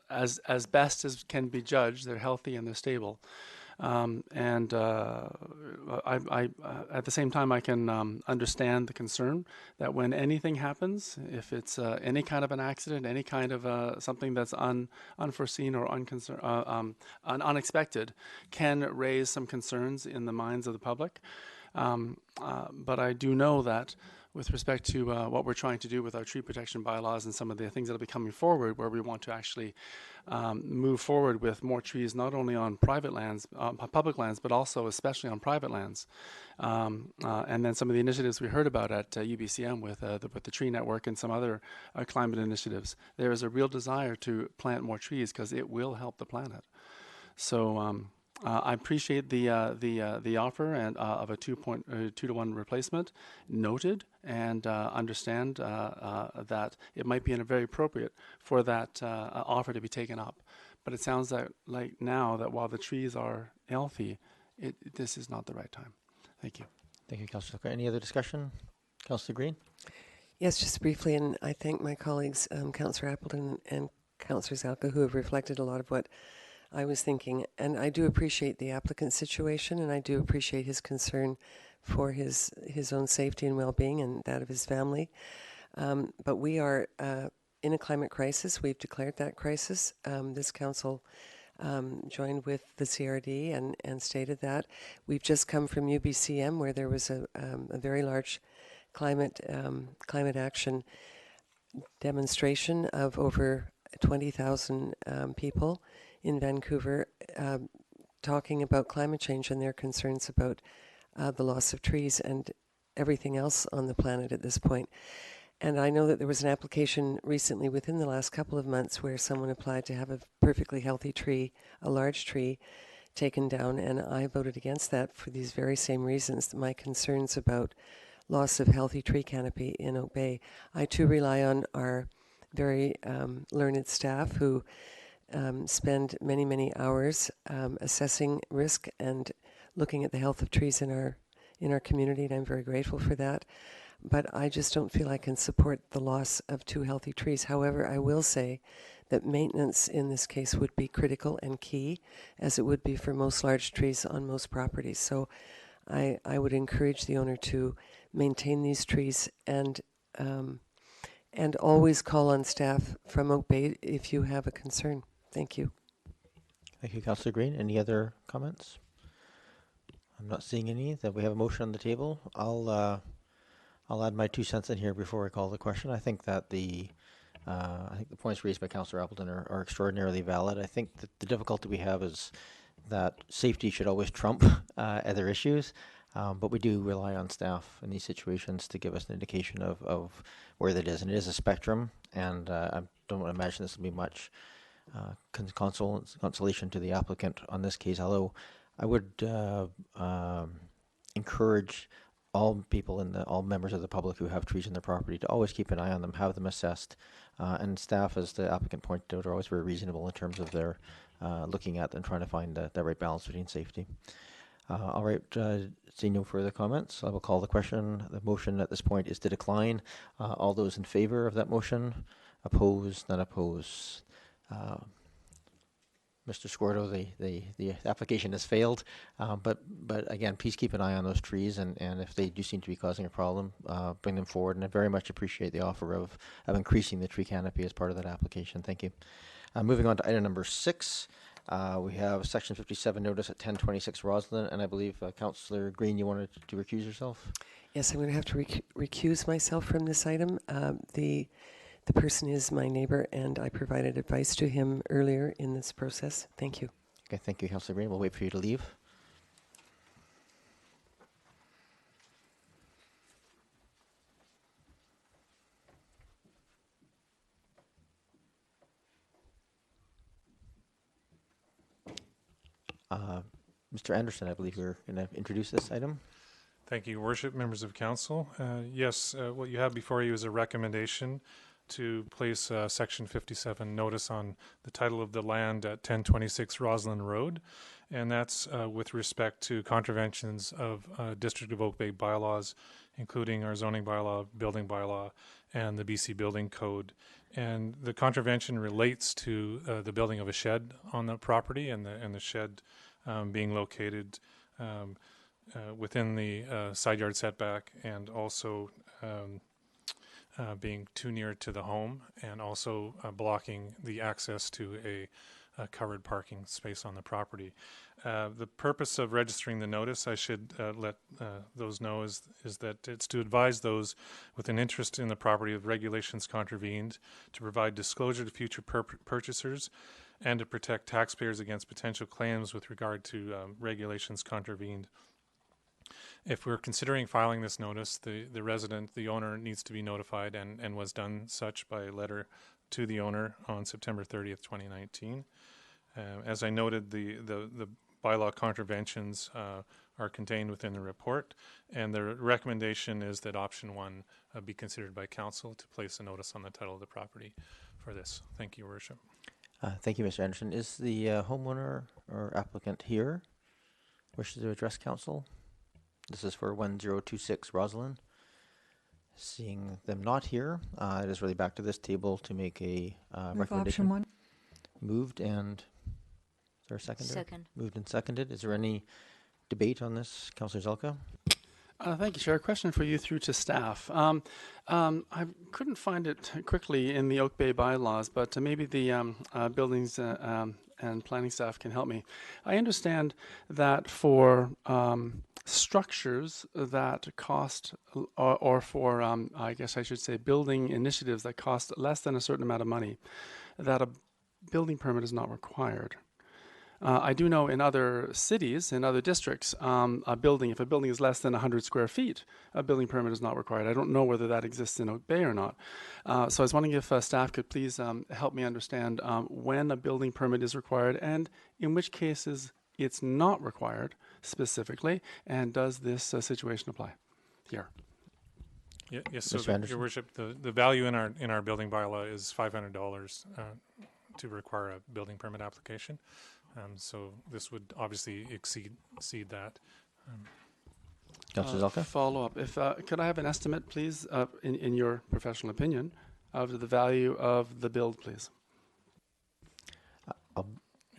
S7: as best as can be judged, they're healthy and they're stable. I at the same time, I can understand the concern that when anything happens, if it's any kind of an accident, any kind of something that's unforeseen or unexpected, can raise some concerns in the minds of the public. But I do know that with respect to what we're trying to do with our tree protection bylaws and some of the things that will be coming forward, where we want to actually move forward with more trees, not only on private lands, public lands, but also especially on private lands. And then some of the initiatives we heard about at UBCM with the tree network and some other climate initiatives. There is a real desire to plant more trees because it will help the planet. So I appreciate the offer and of a 2-to-1 replacement, noted, and understand that it might be very appropriate for that offer to be taken up. But it sounds like now that while the trees are healthy, this is not the right time. Thank you.
S1: Thank you, Councillor Zelka. Any other discussion? Councillor Green?
S11: Yes, just briefly, and I thank my colleagues, Councillor Appleton and Councillor Zelka, who have reflected a lot of what I was thinking, and I do appreciate the applicant's situation, and I do appreciate his concern for his own safety and well-being and that of his family. But we are in a climate crisis. We've declared that crisis. This council joined with the CRD and stated that. We've just come from UBCM, where there was a very large climate action demonstration of over 20,000 people in Vancouver, talking about climate change and their concerns about the loss of trees and everything else on the planet at this point. And I know that there was an application recently within the last couple of months where someone applied to have a perfectly healthy tree, a large tree, taken down, and I voted against that for these very same reasons, my concerns about loss of healthy tree canopy in Oak Bay. I too rely on our very learned staff who spend many, many hours assessing risk and looking at the health of trees in our community, and I'm very grateful for that. But I just don't feel I can support the loss of 2 healthy trees. However, I will say that maintenance in this case would be critical and key, as it would be for most large trees on most properties. So I would encourage the owner to maintain these trees and always call on staff from Oak Bay if you have a concern. Thank you.
S1: Thank you, Councillor Green. Any other comments? I'm not seeing any. That we have a motion on the table. I'll add my 2 cents in here before I call the question. I think that the points raised by Councillor Appleton are extraordinarily valid. I think that the difficulty we have is that safety should always trump other issues, but we do rely on staff in these situations to give us an indication of where that is. And it is a spectrum, and I don't imagine this will be much consolation to the applicant on this case, although I would encourage all people all members of the public who have trees in their property to always keep an eye on them, have them assessed, and staff, as the applicant pointed out, are always very reasonable in terms of their looking at and trying to find the right balance between safety. All right, seeing no further comments, I will call the question. The motion at this point is to decline. All those in favor of that motion? Opposed? None opposed. Mr. Scordo, the application has failed, but again, please keep an eye on those trees, and if they do seem to be causing a problem, bring them forward. And I very much appreciate the offer of increasing the tree canopy as part of that application. Thank you. Moving on to item number 6, we have Section 57 notice at 1026 Roslyn, and I believe Councillor Green, you wanted to recuse yourself?
S11: Yes, I'm going to have to recuse myself from this item. The person is my neighbor, and I provided advice to him earlier in this process. Thank you.
S1: Okay, thank you, Councillor Green. We'll wait for you to leave. Mr. Anderson, I believe you're going to introduce this item.
S14: Thank you, Your Worship, members of council. Yes, what you have before you is a recommendation to place Section 57 notice on the title of the land at 1026 Roslyn Road, and that's with respect to contraventions of District of Oak Bay bylaws, including our zoning bylaw, building bylaw, and the BC Building Code. And the contravention relates to the building of a shed on the property, and the shed being located within the side yard setback, and also being too near to the home, and also blocking the access to a covered parking space on the property. The purpose of registering the notice, I should let those know, is that it's to advise those with an interest in the property of regulations contravened, to provide disclosure to future purchasers, and to protect taxpayers against potential claims with regard to regulations contravened. If we're considering filing this notice, the resident, the owner, needs to be notified, and was done such by letter to the owner on September 30th, 2019. As I noted, the bylaw contraventions are contained within the report, and the recommendation is that option 1 be considered by council to place a notice on the title of the property for this. Thank you, Your Worship.
S1: Thank you, Mr. Anderson. Is the homeowner or applicant here? Wishes to address council? This is for 1026 Roslyn. Seeing them not here, it is really back to this table to make a recommendation.
S6: Option 1.
S1: Moved, and is there a seconder?
S8: Second.
S1: Moved and seconded. Is there any debate on this, Councillor Zelka?
S7: Thank you, Chair. A question for you through to staff. I couldn't find it quickly in the Oak Bay bylaws, but maybe the buildings and planning staff can help me. I understand that for structures that cost, or for, I guess I should say, building initiatives that cost less than a certain amount of money, that a building permit is not required. I do know in other cities, in other districts, if a building is less than 100 square feet, a building permit is not required. I don't know whether that exists in Oak Bay or not. So I was wondering if staff could please help me understand when a building permit is required, and in which cases it's not required specifically, and does this situation apply here?
S14: Yes, so
S1: Mr. Anderson?
S14: Your Worship, the value in our building bylaw is $500 to require a building permit application. So this would obviously exceed that.
S1: Councillor Zelka?
S7: Follow up. If could I have an estimate, please, in your professional opinion, of the value of the build, please?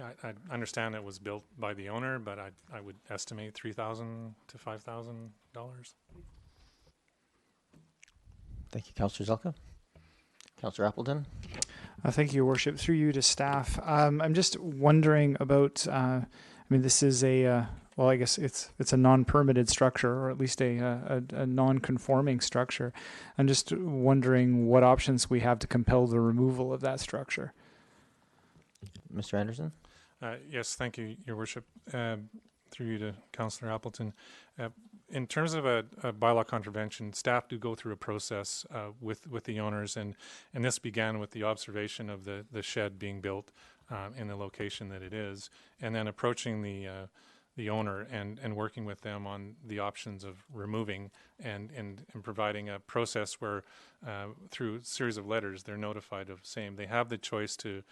S14: I understand it was built by the owner, but I would estimate $3,000 to $5,000.
S1: Thank you, Councillor Zelka. Councillor Appleton?
S13: Thank you, Your Worship. Through you to staff. I'm just wondering about, this is a, well, I guess it's a non-permitted structure, or at least a non-conforming structure. I'm just wondering what options we have to compel the removal of that structure.
S1: Mr. Anderson?
S14: Yes, thank you, Your Worship. Through you to Councillor Appleton. In terms of a bylaw contravention, staff do go through a process with the owners, and this began with the observation of the shed being built in the location that it is, and then approaching the owner and working with them on the options of removing and providing a process where through a series of letters they're notified of same. They have the choice to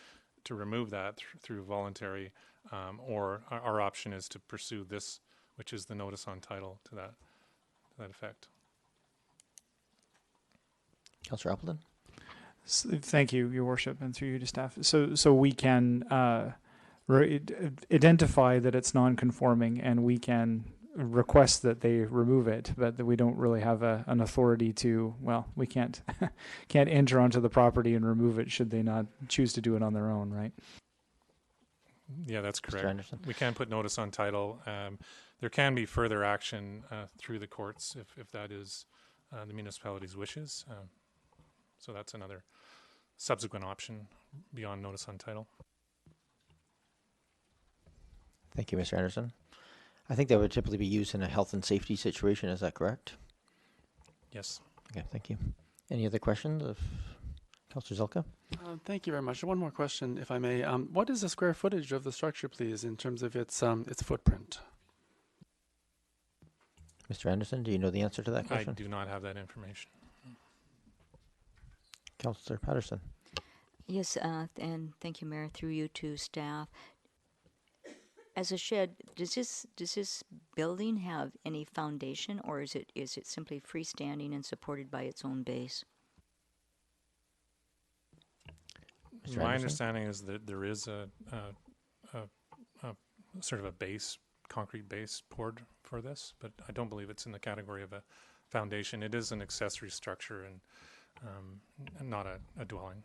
S14: remove that through voluntary, or our option is to pursue this, which is the notice on title to that effect.
S1: Councillor Appleton?
S13: Thank you, Your Worship, and through you to staff. So we can identify that it's non-conforming, and we can request that they remove it, but that we don't really have an authority to. Well, we can't enter onto the property and remove it should they not choose to do it on their own, right?
S14: Yeah, that's
S1: Mr.
S14: correct.
S1: Anderson?
S14: We can put notice on title. There can be further action through the courts if that is the municipality's wishes. So that's another subsequent option beyond notice on title.
S1: Thank you, Mr. Anderson. I think that would typically be used in a health and safety situation. Is that correct?
S14: Yes.
S1: Okay, thank you. Any other questions of Councillor Zelka?
S7: Thank you very much. One more question, if I may. What is the square footage of the structure, please, in terms of its footprint?
S1: Mr. Anderson, do you know the answer to that
S14: I
S1: question?
S14: do not have that information.
S1: Councillor Patterson?
S8: Yes, and thank you, Mayor, through you to staff. As a shed, does this building have any foundation, or is it simply freestanding and supported by its own base?
S1: Mr.
S14: My
S1: Anderson?
S14: understanding is that there is a sort of a base, concrete base poured for this, but I don't believe it's in the category of a foundation. It is an accessory structure and not a dwelling.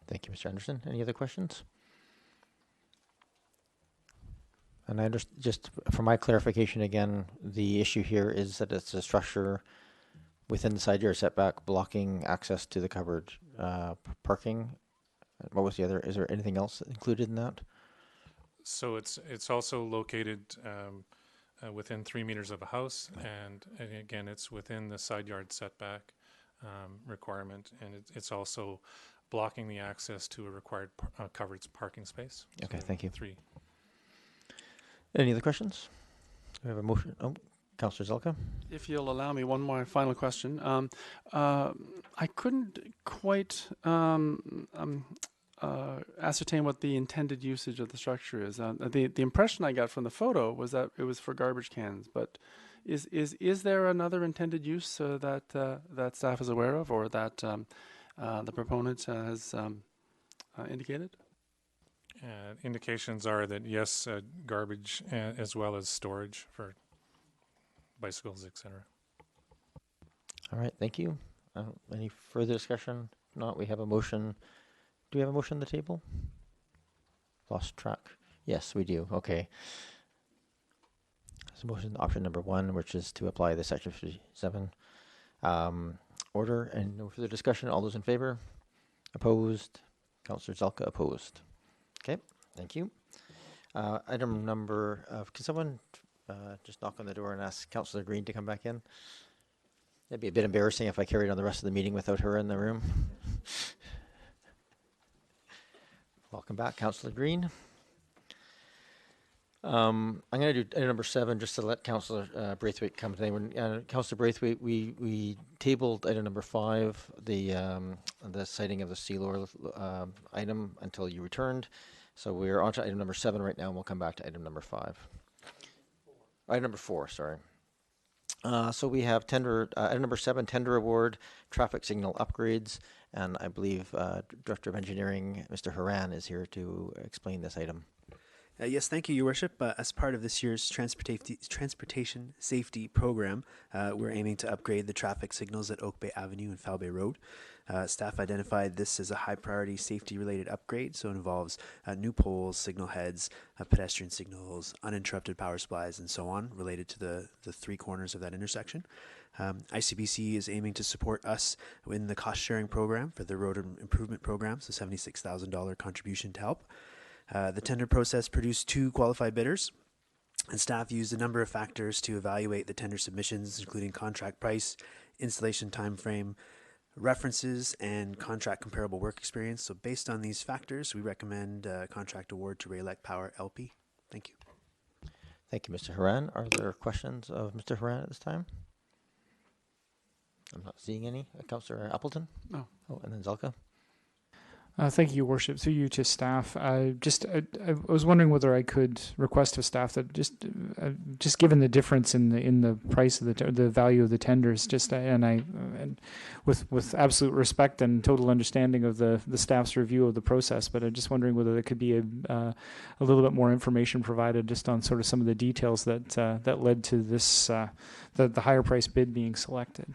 S1: Thank you, Mr. Anderson. Any other questions? And I understand, just for my clarification again, the issue here is that it's a structure within the side yard setback blocking access to the covered parking. What was the other? Is there anything else included in that?
S14: So it's also located within 3 meters of a house, and again, it's within the side yard setback requirement, and it's also blocking the access to a required covered parking space.
S1: Okay,
S14: So
S1: thank you.
S14: 3.
S1: Any other questions? We have a motion. Oh, Councillor Zelka?
S7: If you'll allow me one more final question. I couldn't quite ascertain what the intended usage of the structure is. The impression I got from the photo was that it was for garbage cans, but is there another intended use that staff is aware of, or that the proponent has indicated?
S14: Indications are that yes, garbage as well as storage for bicycles, etc.
S1: All right, thank you. Any further discussion? If not, we have a motion. Do we have a motion on the table? Lost track. Yes, we do. Okay. So motion option number 1, which is to apply the section 57 order, and no further discussion. All those in favor? Opposed? Councillor Zelka opposed. Okay, thank you. Item number, can someone just knock on the door and ask Councillor Green to come back in? It'd be a bit embarrassing if I carried on the rest of the meeting without her in the room. Welcome back, Councillor Green. I'm going to do item number 7 just to let Councillor Braithwaite come today. When Councillor Braithwaite, we tabled item number 5, the citing of the seal oil item until you returned. So we're on to item number 7 right now, and we'll come back to item number 5. Item number 4, sorry. So we have item number 7, tender award, traffic signal upgrades, and I believe Director of Engineering, Mr. Haran, is here to explain this item.
S15: Yes, thank you, Your Worship. As part of this year's transportation safety program, we're aiming to upgrade the traffic signals at Oak Bay Avenue and Foul Bay Road. Staff identified this as a high-priority safety-related upgrade, so it involves new poles, signal heads, pedestrian signals, uninterrupted power supplies, and so on, related to the 3 corners of that intersection. ICBC is aiming to support us in the cost-sharing program for the road improvement program, so $76,000 contribution to help. The tender process produced 2 qualified bidders, and staff used a number of factors to evaluate the tender submissions, including contract price, installation time frame, references, and contract comparable work experience. So based on these factors, we recommend contract award to Raylec Power LP. Thank you.
S1: Thank you, Mr. Haran. Are there questions of Mr. Haran at this time? I'm not seeing any. Councillor Appleton?
S7: No.
S1: Oh, and then Zelka?
S13: Thank you, Your Worship. Through you to staff. I was wondering whether I could request of staff that just given the difference in the price of the value of the tenders, and with absolute respect and total understanding of the staff's review of the process, but I'm just wondering whether there could be a little bit more information provided just on sort of some of the details that led to this the higher price bid being selected.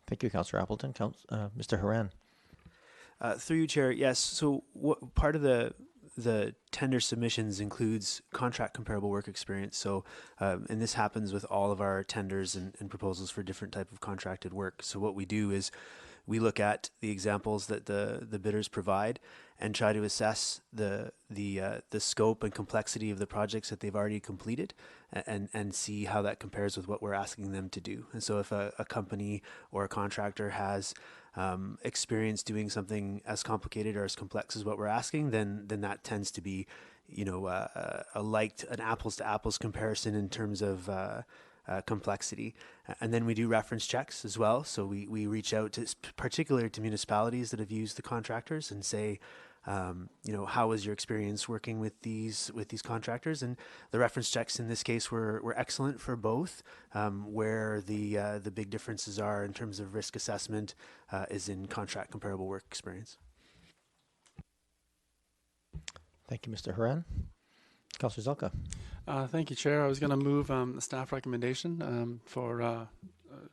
S1: Thank you, Councillor Appleton. Mr. Haran.
S15: Through you, Chair, yes. So part of the tender submissions includes contract comparable work experience. So, and this happens with all of our tenders and proposals for different type of contracted work. So what we do is we look at the examples that the bidders provide, and try to assess the scope and complexity of the projects that they've already completed, and see how that compares with what we're asking them to do. And so if a company or a contractor has experience doing something as complicated or as complex as what we're asking, then that tends to be, an apples to apples comparison in terms of complexity. And then we do reference checks as well. So we reach out to, particularly to municipalities that have used the contractors, and say, how was your experience working with these contractors? And the reference checks in this case were excellent for both. Where the big differences are in terms of risk assessment is in contract comparable work experience.
S1: Thank you, Mr. Haran. Councillor Zelka.
S7: Thank you, Chair. I was going to move the staff recommendation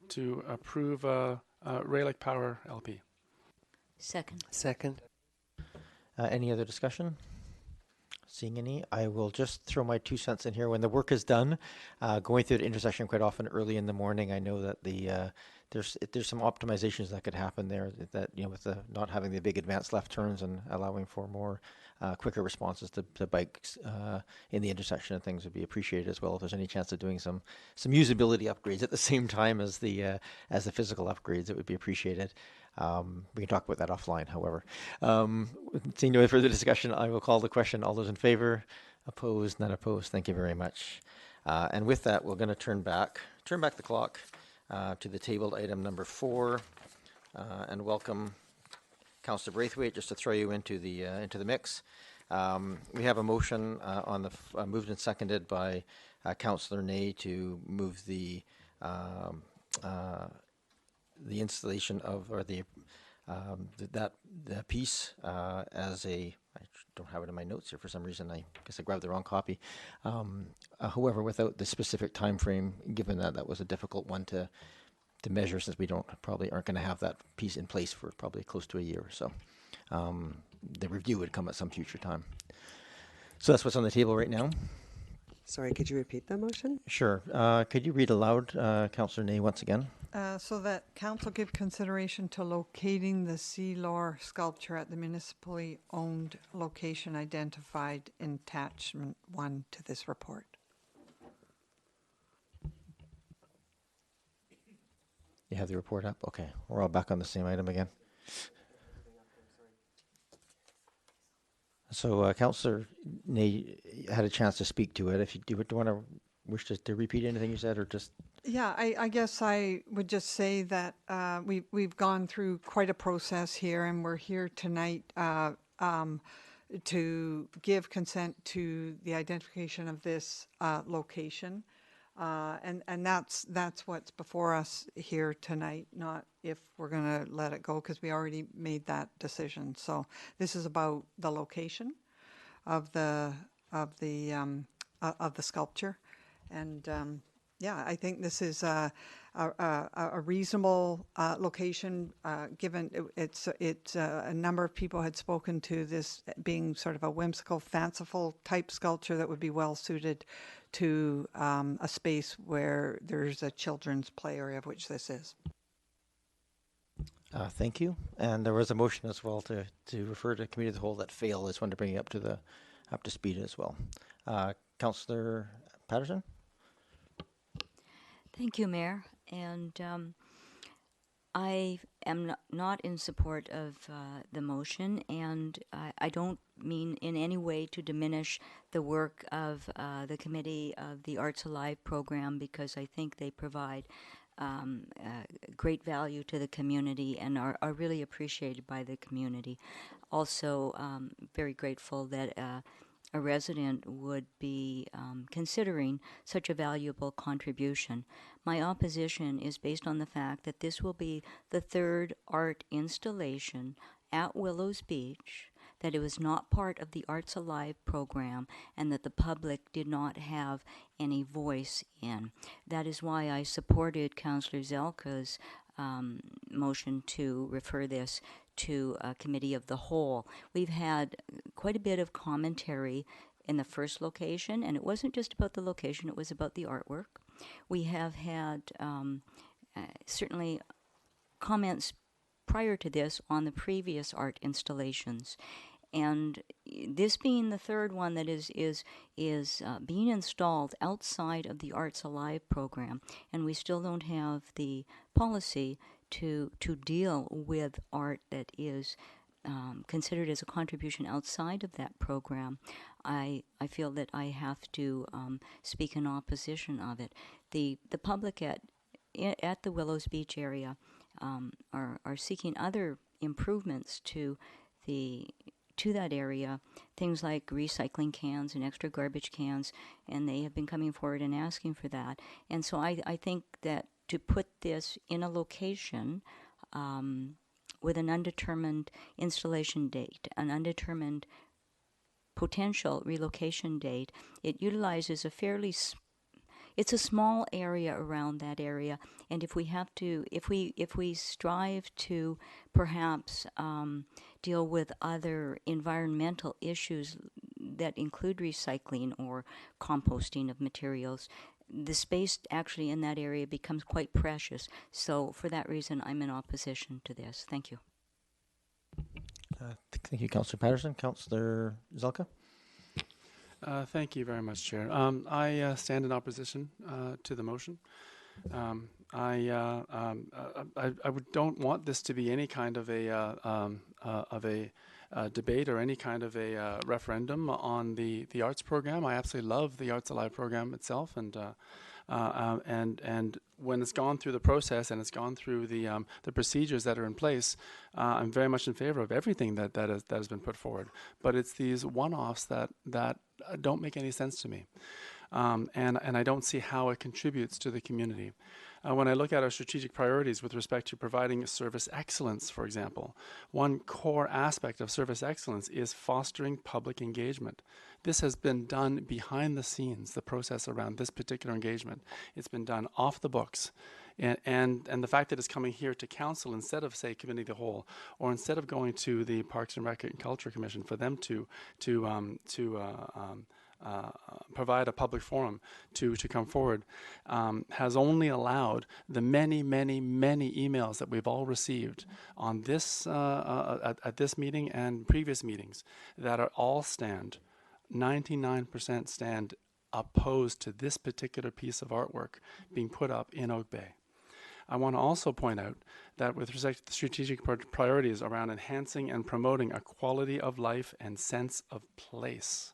S7: to approve Raylick Power LP.
S11: Second.
S1: Any other discussion? Seeing any, I will just throw my 2 cents in here. When the work is done, going through the intersection quite often early in the morning, I know that there's some optimizations that could happen there. That with the not having the big advanced left turns and allowing for more quicker responses to bikes in the intersection and things would be appreciated as well. If there's any chance of doing some usability upgrades at the same time as the physical upgrades, it would be appreciated. We can talk about that offline, however. Seeing no further discussion, I will call the question. All those in favor? Opposed? None opposed. Thank you very much. And with that, we're going to turn back the clock to the tabled item number 4, and welcome Councillor Braithwaite, just to throw you into the mix. We have a motion on the moved and seconded by Councillor Ney to move the installation of, or that piece as a, I don't have it in my notes here for some reason. I guess I grabbed the wrong copy. However, without the specific time frame, given that was a difficult one to measure, since we probably aren't going to have that piece in place for probably close to a year or so. The review would come at some future time. So that's what's on the table right now.
S11: Sorry, could you repeat that motion?
S1: Sure. Could you read aloud, Councillor Ney, once again?
S6: So that council give consideration to locating the sea lore sculpture at the municipally owned location identified in attachment 1 to this report.
S1: You have the report up? Okay. We're all back on the same item again. So Councillor Ney had a chance to speak to it. If you do want to wish to repeat anything you said, or just...
S6: Yeah, I guess I would just say that we've gone through quite a process here, and we're here tonight to give consent to the identification of this location. And that's what's before us here tonight, not if we're going to let it go, because we already made that decision. So this is about the location of the sculpture, and yeah, I think this is a reasonable location, given it's a number of people had spoken to this being sort of a whimsical, fanciful type sculpture that would be well suited to a space where there's a children's play area, of which this is.
S1: Thank you. And there was a motion as well to refer to committee of the whole that failed. I just wanted to bring you up to speed as well. Councillor Patterson?
S8: Thank you, Mayor. And I am not in support of the motion, and I don't mean in any way to diminish the work of the Committee of the Arts Alive program, because I think they provide great value to the community and are really appreciated by the community. Also, very grateful that a resident would be considering such a valuable contribution. My opposition is based on the fact that this will be the third art installation at Willows Beach, that it was not part of the Arts Alive program, and that the public did not have any voice in. That is why I supported Councillor Zelka's motion to refer this to a committee of the whole. We've had quite a bit of commentary in the first location, and it wasn't just about the location, it was about the artwork. We have had certainly comments prior to this on the previous art installations. And this being the third one that is being installed outside of the Arts Alive program, and we still don't have the policy to deal with art that is considered as a contribution outside of that program, I feel that I have to speak in opposition of it. The public at the Willows Beach area are seeking other improvements to that area, things like recycling cans and extra garbage cans, and they have been coming forward and asking for that. And so I think that to put this in a location with an undetermined installation date, an undetermined potential relocation date, it utilizes a fairly it's a small area around that area, and if we strive to perhaps deal with other environmental issues that include recycling or composting of materials, the space actually in that area becomes quite precious. So for that reason, I'm in opposition to this. Thank you.
S1: Thank you, Councillor Patterson. Councillor Zelka?
S7: Thank you very much, Chair. I stand in opposition to the motion. I don't want this to be any kind of a debate or any kind of a referendum on the arts program. I absolutely love the Arts Alive program itself, and when it's gone through the process and it's gone through the procedures that are in place, I'm very much in favor of everything that has been put forward. But it's these one-offs that don't make any sense to me, and I don't see how it contributes to the community. When I look at our strategic priorities with respect to providing service excellence, for example, one core aspect of service excellence is fostering public engagement. This has been done behind the scenes, the process around this particular engagement. It's been done off the books. And the fact that it's coming here to council instead of, say, committee of the whole, or instead of going to the Parks and Rec and Culture Commission for them to provide a public forum to come forward, has only allowed the many emails that we've all received on this at this meeting and previous meetings that are all 99% stand opposed to this particular piece of artwork being put up in Oak Bay. I want to also point out that with respect to the strategic priorities around enhancing and promoting a quality of life and sense of place,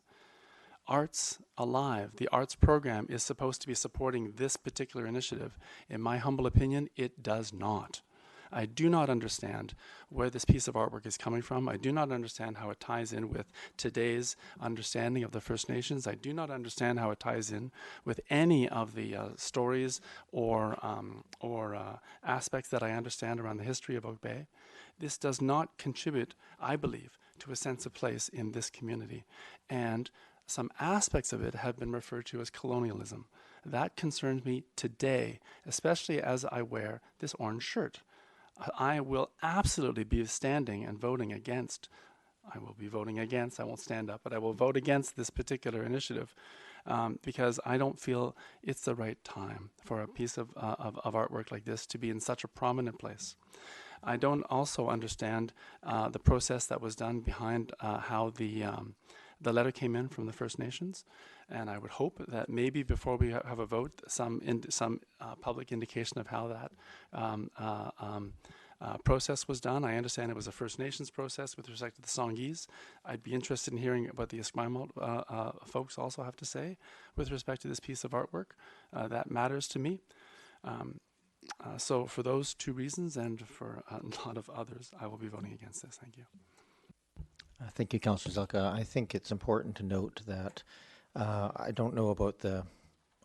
S7: Arts Alive, the arts program, is supposed to be supporting this particular initiative. In my humble opinion, it does not. I do not understand where this piece of artwork is coming from. I do not understand how it ties in with today's understanding of the First Nations. I do not understand how it ties in with any of the stories or aspects that I understand around the history of Oak Bay. This does not contribute, I believe, to a sense of place in this community. And some aspects of it have been referred to as colonialism. That concerns me today, especially as I wear this orange shirt. I will absolutely be standing and voting against. I will be voting against. I won't stand up, but I will vote against this particular initiative because I don't feel it's the right time for a piece of artwork like this to be in such a prominent place. I don't also understand the process that was done behind how the letter came in from the First Nations, and I would hope that maybe before we have a vote, some public indication of how that process was done. I understand it was a First Nations process with respect to the Songhees. I'd be interested in hearing what the Esquimalt folks also have to say with respect to this piece of artwork. That matters to me. So for those two reasons and for a lot of others, I will be voting against this. Thank you.
S1: Thank you, Councillor Zelka. I think it's important to note that I don't know about the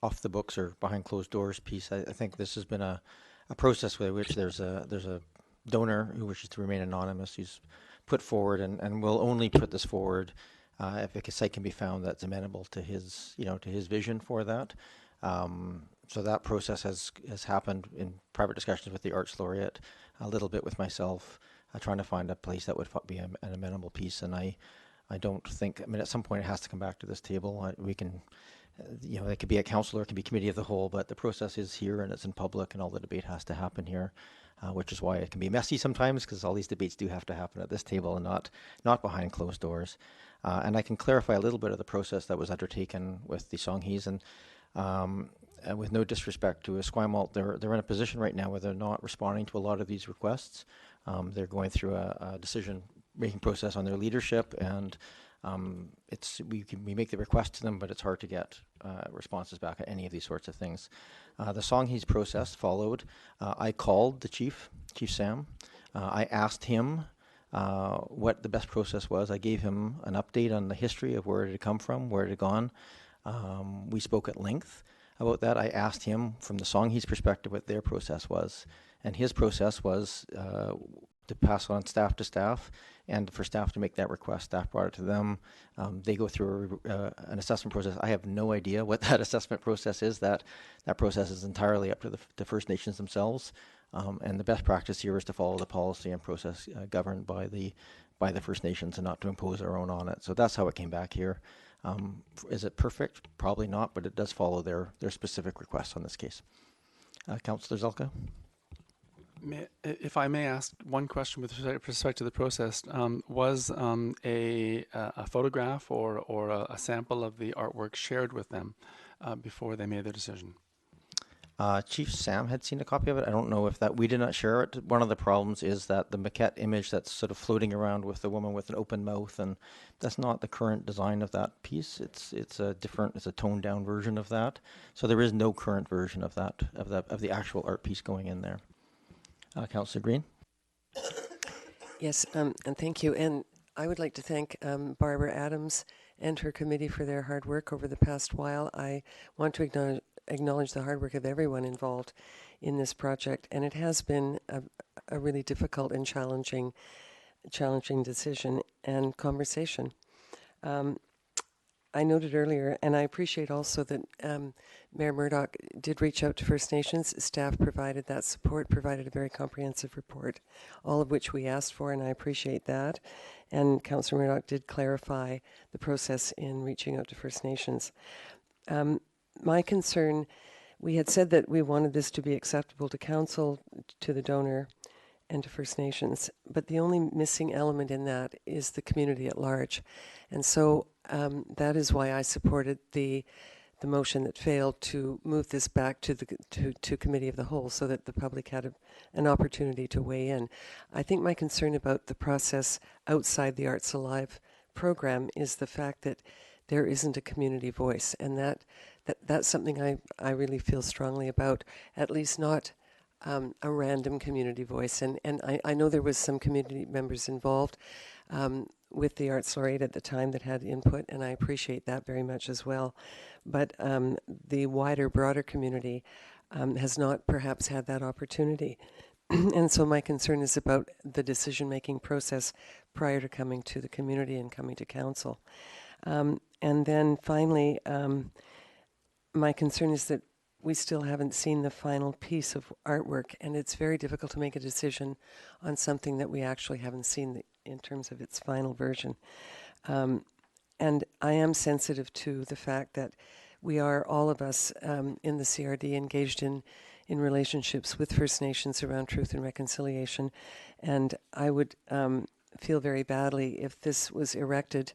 S1: off the books or behind closed doors piece. I think this has been a process with which there's a donor who wishes to remain anonymous who's put forward and will only put this forward if a site can be found that's amenable to his vision for that. So that process has happened in private discussions with the Arts Laureate, a little bit with myself, trying to find a place that would be an amenable piece. And I don't think, at some point it has to come back to this table. We can, it could be a council or it can be committee of the whole, but the process is here and it's in public and all the debate has to happen here. which is why it can be messy sometimes, because all these debates do have to happen at this table and not behind closed doors. And I can clarify a little bit of the process that was undertaken with the Songhees, and with no disrespect to Esquimalt, they're in a position right now where they're not responding to a lot of these requests. They're going through a decision-making process on their leadership, and we make the request to them, but it's hard to get responses back at any of these sorts of things. The Songhees process followed. I called the Chief Sam. I asked him what the best process was. I gave him an update on the history of where it had come from, where it had gone. We spoke at length about that. I asked him from the Songhees perspective what their process was, and his process was to pass on staff to staff, and for staff to make that request. Staff brought it to them. They go through an assessment process. I have no idea what that assessment process is. That process is entirely up to the First Nations themselves, and the best practice here is to follow the policy and process governed by the First Nations, and not to impose our own on it. So that's how it came back here. Is it perfect? Probably not, but it does follow their specific requests on this case. Councillor Zelka?
S7: If I may ask one question with respect to the process, was a photograph or a sample of the artwork shared with them before they made their decision?
S1: Chief Sam had seen a copy of it. I don't know if we did not share it. One of the problems is that the maquette image that's sort of floating around with the woman with an open mouth, and that's not the current design of that piece. It's a toned down version of that. So there is no current version of the actual art piece going in there. Councillor Green?
S11: Yes, and thank you. And I would like to thank Barbara Adams and her committee for their hard work over the past while. I want to acknowledge the hard work of everyone involved in this project, and it has been a really difficult and challenging decision and conversation. I noted earlier, and I appreciate also that Mayor Murdoch did reach out to First Nations. Staff provided that support, provided a very comprehensive report, all of which we asked for, and I appreciate that. And Councillor Murdoch did clarify the process in reaching out to First Nations. My concern, we had said that we wanted this to be acceptable to Council, to the donor, and to First Nations, but the only missing element in that is the community at large. And so that is why I supported the motion that failed to move this back to Committee of the Whole, so that the public had an opportunity to weigh in. I think my concern about the process outside the Arts Alive program is the fact that there isn't a community voice, and that's something I really feel strongly about, at least not a random community voice. And I know there was some community members involved with the Arts Laureate at the time that had input, and I appreciate that very much as well. But the wider, broader community has not perhaps had that opportunity. And so my concern is about the decision-making process prior to coming to the community and coming to Council. And then finally, my concern is that we still haven't seen the final piece of artwork, and it's very difficult to make a decision on something that we actually haven't seen in terms of its final version. And I am sensitive to the fact that we are, all of us in the CRD, engaged in relationships with First Nations around truth and reconciliation, and I would feel very badly if this was erected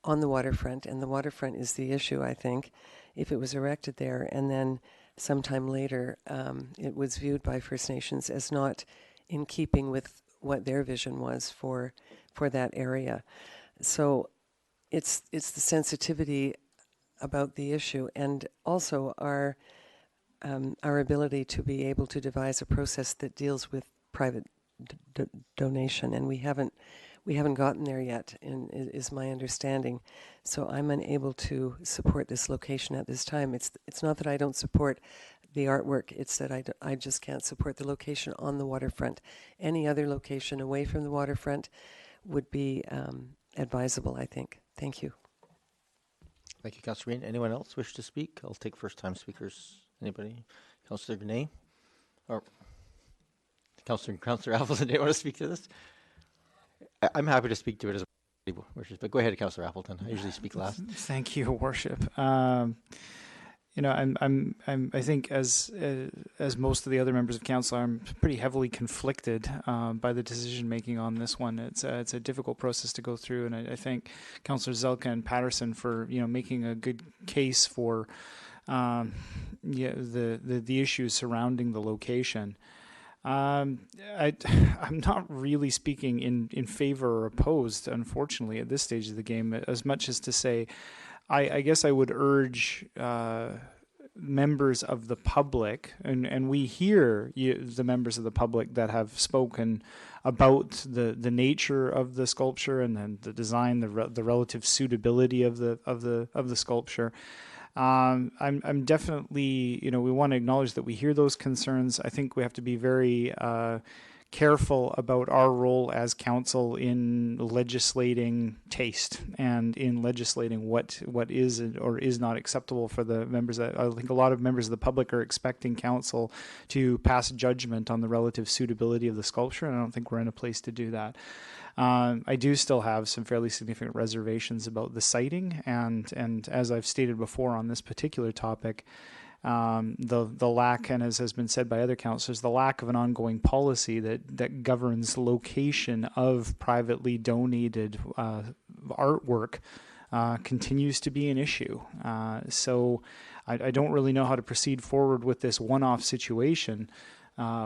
S11: on the waterfront, and the waterfront is the issue, I think, if it was erected there and then sometime later it was viewed by First Nations as not in keeping with what their vision was for that area. So it's the sensitivity about the issue, and also our ability to be able to devise a process that deals with private donation, and we haven't gotten there yet, is my understanding. So I'm unable to support this location at this time. It's not that I don't support the artwork, it's that I just can't support the location on the waterfront. Any other location away from the waterfront would be advisable, I think. Thank you.
S1: Thank you, Councillor Green. Anyone else wish to speak? I'll take first-time speakers. Anybody? Councillor Grenay? Or Councillor Appleton, do you want to speak to this? I'm happy to speak to it as well, but go ahead, Councillor Appleton. I usually speak last.
S13: Thank you, Worship. I think as most of the other members of council, I'm pretty heavily conflicted by the decision making on this one. It's a difficult process to go through, and I thank Councillors Zelka and Patterson for making a good case for the issues surrounding the location. I'm not really speaking in favor or opposed, unfortunately, at this stage of the game, as much as to say, I guess I would urge members of the public, and we hear the members of the public that have spoken about the nature of the sculpture and then the design, the relative suitability of the sculpture. I'm definitely, we want to acknowledge that we hear those concerns. I think we have to be very careful about our role as council in legislating taste and in legislating what is or is not acceptable for the members. I think a lot of members of the public are expecting council to pass judgment on the relative suitability of the sculpture, and I don't think we're in a place to do that. I do still have some fairly significant reservations about the siting, and as I've stated before on this particular topic, the lack, and as has been said by other councillors, the lack of an ongoing policy that governs location of privately donated artwork continues to be an issue. So I don't really know how to proceed forward with this one-off situation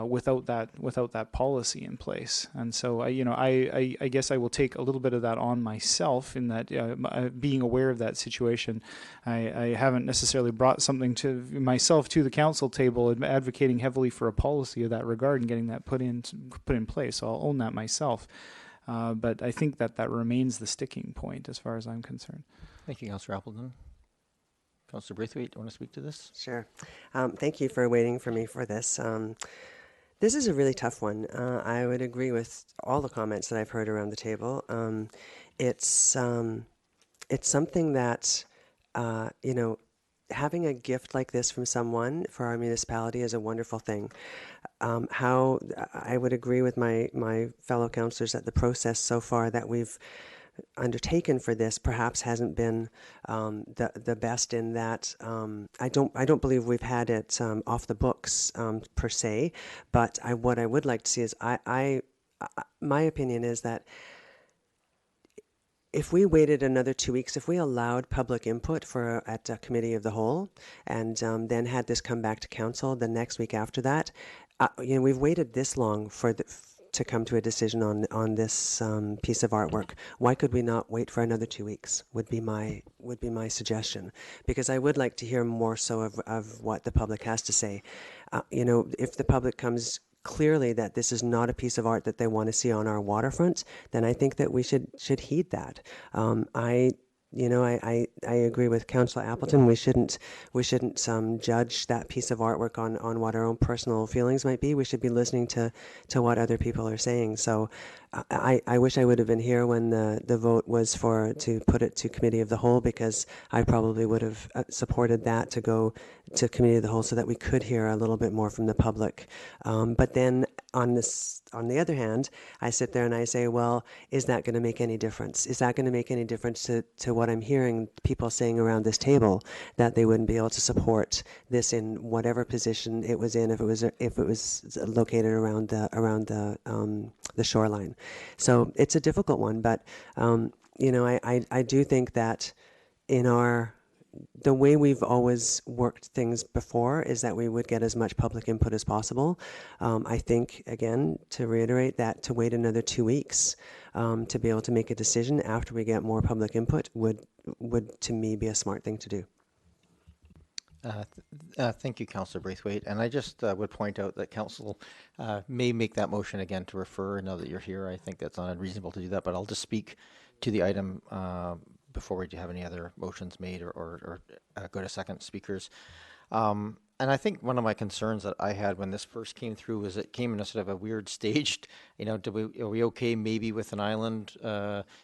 S13: without that policy in place. And so I guess I will take a little bit of that on myself in that being aware of that situation. I haven't necessarily brought something to myself to the council table advocating heavily for a policy of that regard and getting that put in place. So I'll own that myself. But I think that remains the sticking point as far as I'm concerned.
S1: Thank you, Councillor Appleton. Councillor Braithwaite, do you want to speak to this?
S11: Sure. Thank you for waiting for me for this. This is a really tough one. I would agree with all the comments that I've heard around the table. It's something that, having a gift like this from someone for our municipality is a wonderful thing. How I would agree with my fellow councillors that the process so far that we've undertaken for this perhaps hasn't been the best in that I don't believe we've had it off the books per se, but what I would like to see is my opinion is that if we waited another 2 weeks, if we allowed public input at a committee of the whole, and then had this come back to council the next week after that, we've waited this long to come to a decision on this piece of artwork. Why could we not wait for another 2 weeks? Would be my suggestion, because I would like to hear more so of what the public has to say. If the public comes clearly that this is not a piece of art that they want to see on our waterfront, then I think that we should heed that. I agree with Councillor Appleton. We shouldn't judge that piece of artwork on what our own personal feelings might be. We should be listening to what other people are saying. So I wish I would have been here when the vote was to put it to committee of the whole, because I probably would have supported that to go to committee of the whole so that we could hear a little bit more from the public. But then on the other hand, I sit there and I say, well, is that going to make any difference? Is that going to make any difference to what I'm hearing people saying around this table, that they wouldn't be able to support this in whatever position it was in if it was located around the shoreline? So it's a difficult one, but I do think that the way we've always worked things before is that we would get as much public input as possible. I think, again, to reiterate, that to wait another 2 weeks to be able to make a decision after we get more public input would to me be a smart thing to do.
S1: Thank you, Councillor Braithwaite. And I just would point out that Council may make that motion again to refer. Now that you're here, I think that's not unreasonable to do that, but I'll just speak to the item before we have any other motions made or go to second speakers. And I think one of my concerns that I had when this first came through was it came in a sort of a weird staged, are we okay maybe with an island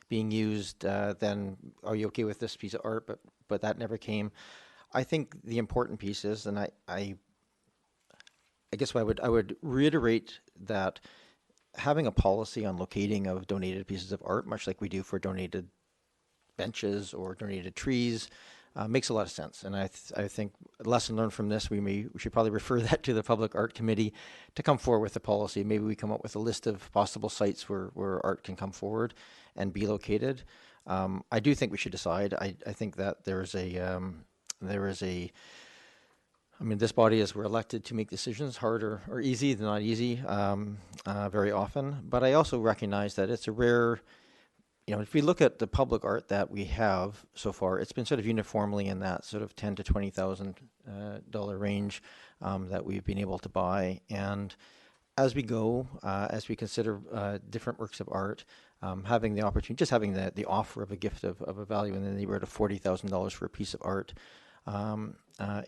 S1: being used, then are you okay with this piece of art, but that never came. I think the important piece is, and I guess I would reiterate that having a policy on locating of donated pieces of art, much like we do for donated benches or donated trees, makes a lot of sense. And I think a lesson learned from this, we should probably refer that to the Public Art Committee to come forward with the policy. Maybe we come up with a list of possible sites where art can come forward and be located. I do think we should decide. I think that there is a, I mean, this body is, we're elected to make decisions, hard or easy, they're not easy very often. But I also recognize that it's a rare, if we look at the public art that we have so far, it's been sort of uniformly in that sort of $10,000 to $20,000 range that we've been able to buy. And as we go, as we consider different works of art, having the opportunity, just having the offer of a gift of a value in the neighborhood of $40,000 for a piece of art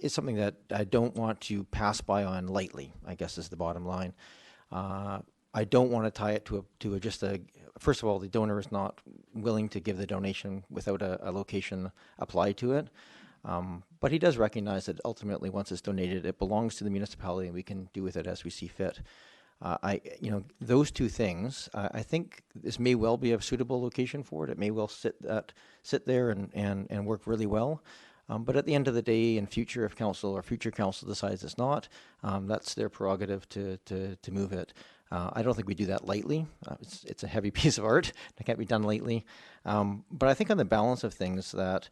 S1: is something that I don't want to pass by on lightly, I guess is the bottom line. I don't want to tie it to first of all, the donor is not willing to give the donation without a location applied to it. But he does recognize that ultimately, once it's donated, it belongs to the municipality and we can do with it as we see fit. Those two things, I think this may well be a suitable location for it. It may well sit there and work really well. But at the end of the day, in future, if council or future council decides it's not, that's their prerogative to move it. I don't think we do that lightly. It's a heavy piece of art. It can't be done lightly. But I think on the balance of things that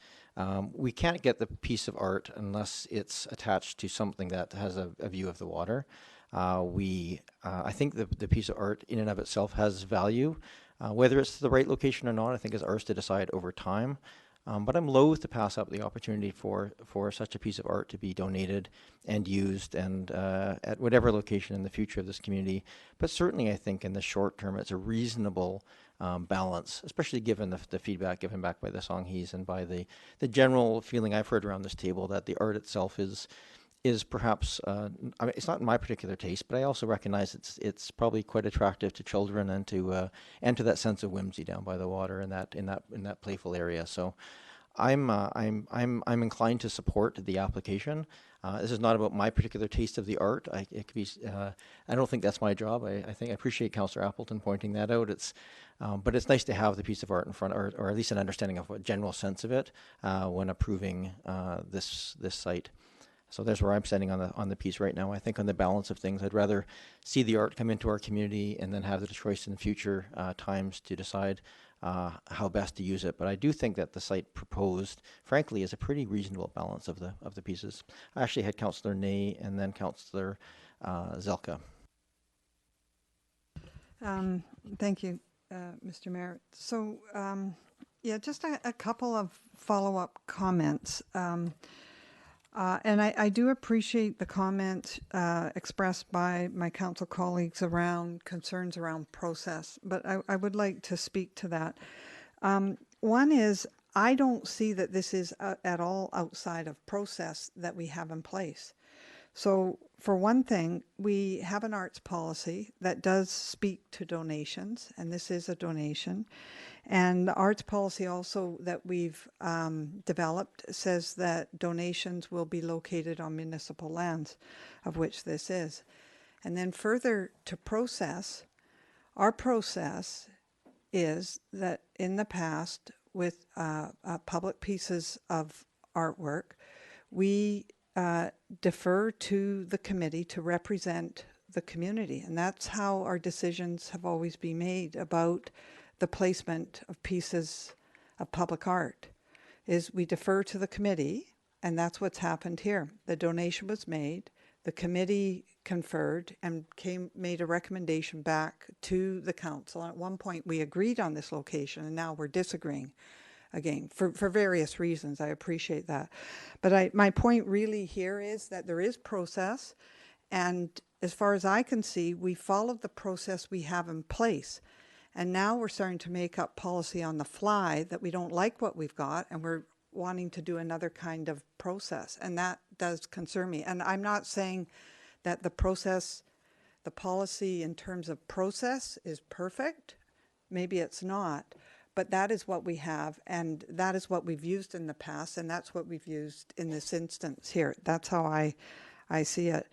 S1: we can't get the piece of art unless it's attached to something that has a view of the water. I think the piece of art in and of itself has value. Whether it's the right location or not, I think is ours to decide over time. But I'm loath to pass up the opportunity for such a piece of art to be donated and used and at whatever location in the future of this community. But certainly I think in the short term it's a reasonable balance, especially given the feedback given back by the Songhees and by the general feeling I've heard around this table that the art itself is perhaps, it's not in my particular taste, but I also recognize it's probably quite attractive to children and to that sense of whimsy down by the water in that playful area. So I'm inclined to support the application. This is not about my particular taste of the art. It could be. I don't think that's my job. I think I appreciate Councillor Appleton pointing that out. But it's nice to have the piece of art in front, or at least an understanding of a general sense of it when approving this site. So there's where I'm standing on the piece right now. I think on the balance of things, I'd rather see the art come into our community and then have the choice in future times to decide how best to use it. But I do think that the site proposed, frankly, is a pretty reasonable balance of the pieces. I actually had Councillor Ney and then Councillor Zelka.
S6: Thank you, Mr. Mayor. So, just a couple of follow-up comments. And I do appreciate the comment expressed by my council colleagues around concerns around process, but I would like to speak to that. One is, I don't see that this is at all outside of process that we have in place. So for one thing, we have an arts policy that does speak to donations, and this is a donation. And the arts policy also that we've developed says that donations will be located on municipal lands, of which this is. And then further to process, our process is that in the past with public pieces of artwork, we defer to the committee to represent the community. And that's how our decisions have always been made about the placement of pieces of public art, is we defer to the committee, and that's what's happened here. The donation was made, the committee conferred and made a recommendation back to the council. And at one point we agreed on this location, and now we're disagreeing again for various reasons. I appreciate that. But my point really here is that there is process, and as far as I can see, we followed the process we have in place. And now we're starting to make up policy on the fly that we don't like what we've got, and we're wanting to do another kind of process. And that does concern me. And I'm not saying that the policy in terms of process is perfect. Maybe it's not. But that is what we have, and that is what we've used in the past, and that's what we've used in this instance here. That's how I see it.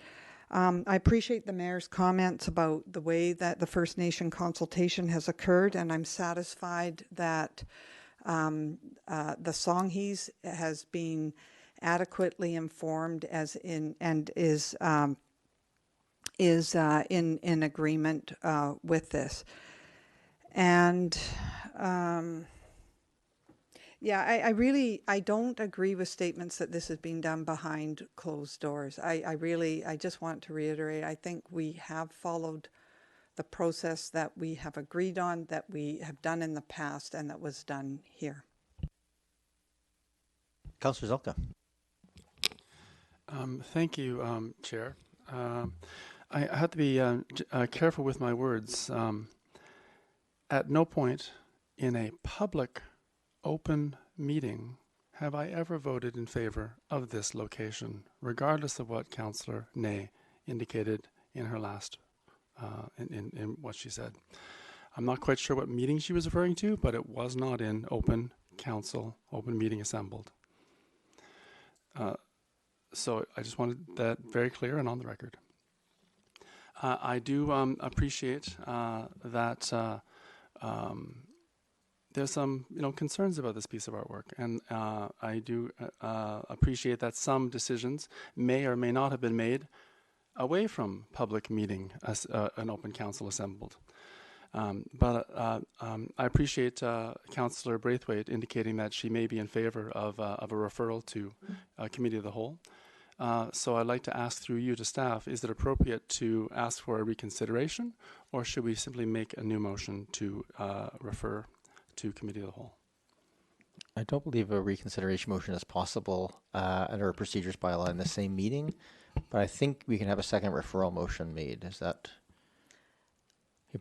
S6: I appreciate the Mayor's comments about the way that the First Nation consultation has occurred, and I'm satisfied that The Songhees has been adequately informed as in and is in agreement with this. And yeah, I don't agree with statements that this is being done behind closed doors. I just want to reiterate, I think we have followed the process that we have agreed on, that we have done in the past, and that was done here.
S1: Councillor Zelka.
S7: Thank you, Chair. I have to be careful with my words. At no point in a public open meeting have I ever voted in favor of this location, regardless of what Councillor Ney indicated in her last, in what she said. I'm not quite sure what meeting she was referring to, but it was not in open council, open meeting assembled. So I just wanted that very clear and on the record. I do appreciate that there's some concerns about this piece of artwork, and I do appreciate that some decisions may or may not have been made away from public meeting as an open council assembled. But I appreciate Councillor Braithwaite indicating that she may be in favor of a referral to Committee of the Whole. So I'd like to ask through you to staff, is it appropriate to ask for a reconsideration, or should we simply make a new motion to refer to Committee of the Whole?
S1: I don't believe a reconsideration motion is possible under a procedures bylaw in the same meeting, but I think we can have a second referral motion made. Is that?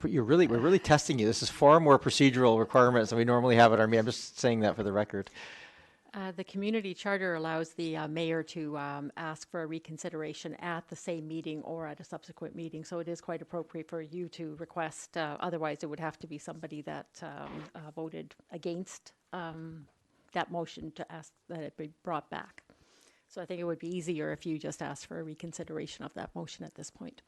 S1: We're really testing you. This is far more procedural requirements than we normally have at our meeting. I'm just saying that for the record.
S9: The community charter allows the mayor to ask for a reconsideration at the same meeting or at a subsequent meeting, so it is quite appropriate for you to request. Otherwise, it would have to be somebody that voted against that motion to ask that it be brought back. So I think it would be easier if you just asked for a reconsideration of that motion at this point.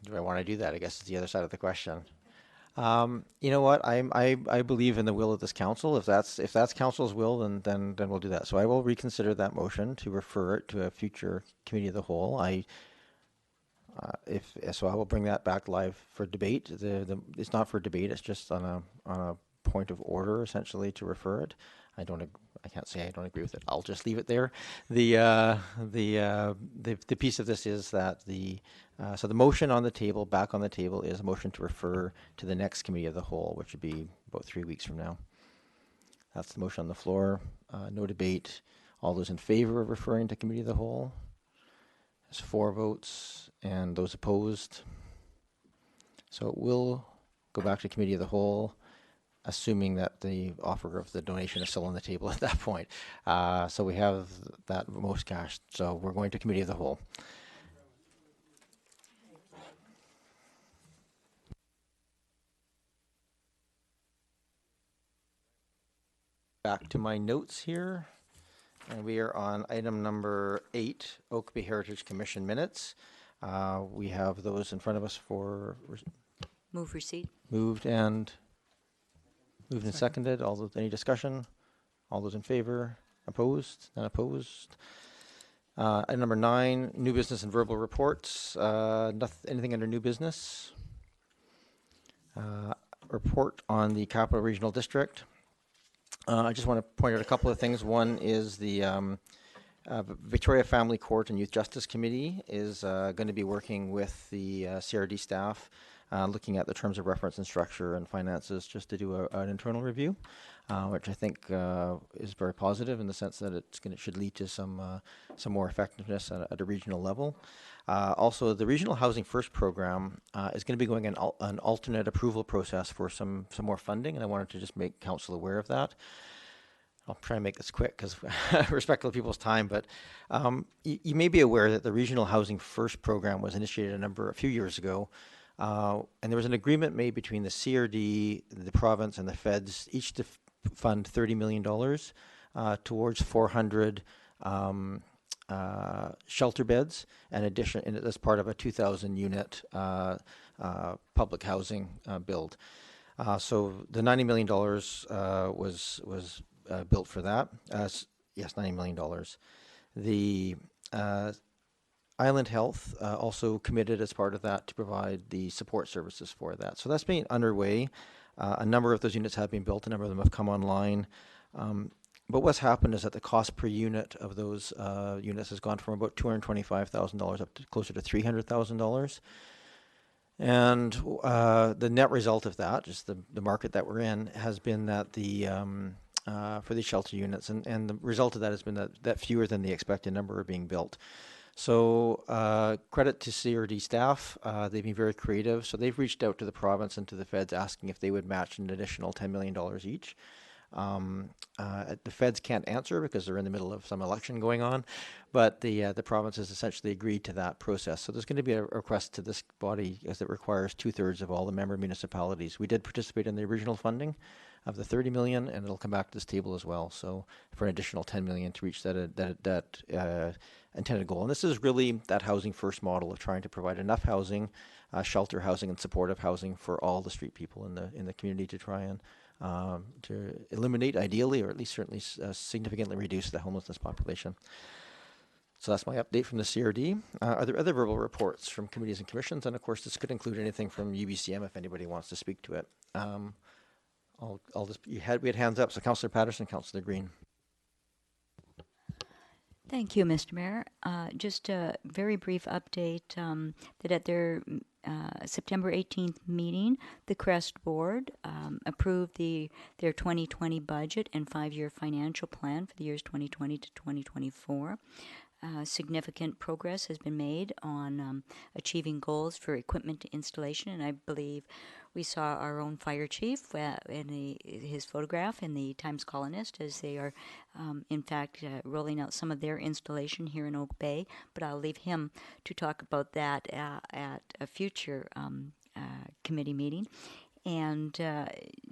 S1: Do I want to do that? I guess it's the other side of the question. You know what? I believe in the will of this council. If that's council's will, then we'll do that. So I will reconsider that motion to refer it to a future committee of the whole. So I will bring that back live for debate. It's not for debate. It's just on a point of order, essentially, to refer it. I can't say I don't agree with it. I'll just leave it there. The piece of this is that so the motion on the table, back on the table, is a motion to refer to the next committee of the whole, which would be about 3 weeks from now. That's the motion on the floor. No debate. All those in favor of referring to committee of the whole? There's 4 votes, and those opposed. So it will go back to committee of the whole, assuming that the offer of the donation is still on the table at that point. So we have that most cash. So we're going to committee of the whole. Back to my notes here. And we are on item number 8, Oak Bay Heritage Commission minutes. We have those in front of us for...
S8: Move receipt.
S1: Moved and seconded. Any discussion? All those in favor? Opposed? None opposed. Item number 9, new business and verbal reports. Anything under new business? Report on the Capital Regional District. I just want to point out a couple of things. One is the Victoria Family Court and Youth Justice Committee is going to be working with the CRD staff, looking at the terms of reference and structure and finances, just to do an internal review, which I think is very positive in the sense that it should lead to some more effectiveness at a regional level. Also, the Regional Housing First program is going to be going an alternate approval process for some more funding, and I wanted to just make council aware of that. I'll try and make this quick because respectful of people's time, but you may be aware that the Regional Housing First program was initiated a few years ago, and there was an agreement made between the CRD, the province, and the feds, each to fund $30 million towards 400 shelter beds, and addition, and as part of a 2,000 unit public housing build. So the $90 million was built for that. Yes, $90 million. The Island Health also committed as part of that to provide the support services for that. So that's been underway. A number of those units have been built. A number of them have come online. But what's happened is that the cost per unit of those units has gone from about $225,000 up to closer to $300,000. And the net result of that, just the market that we're in, has been that for these shelter units, and the result of that has been that fewer than the expected number are being built. So credit to CRD staff. They've been very creative. So they've reached out to the province and to the feds asking if they would match an additional $10 million each. The feds can't answer because they're in the middle of some election going on, but the province has essentially agreed to that process. So there's going to be a request to this body as it requires 2/3 of all the member municipalities. We did participate in the original funding of the 30 million, and it'll come back to this table as well. So for an additional 10 million to reach that intended goal. And this is really that housing first model of trying to provide enough housing, shelter housing and supportive housing for all the street people in the community to try and to eliminate, ideally, or at least certainly significantly reduce the homelessness population. So that's my update from the CRD. Are there other verbal reports from committees and commissions? And of course, this could include anything from UBCM if anybody wants to speak to it. We had hands up. So Councillor Patterson, Councillor Green.
S8: Thank you, Mr. Mayor. Just a very brief update that at their September 18th meeting, the CREST board approved their 2020 budget and 5-year financial plan for the years 2020 to 2024. Significant progress has been made on achieving goals for equipment installation, and I believe we saw our own fire chief in his photograph in the Times Colonist as they are, in fact, rolling out some of their installation here in Oak Bay. But I'll leave him to talk about that at a future committee meeting. And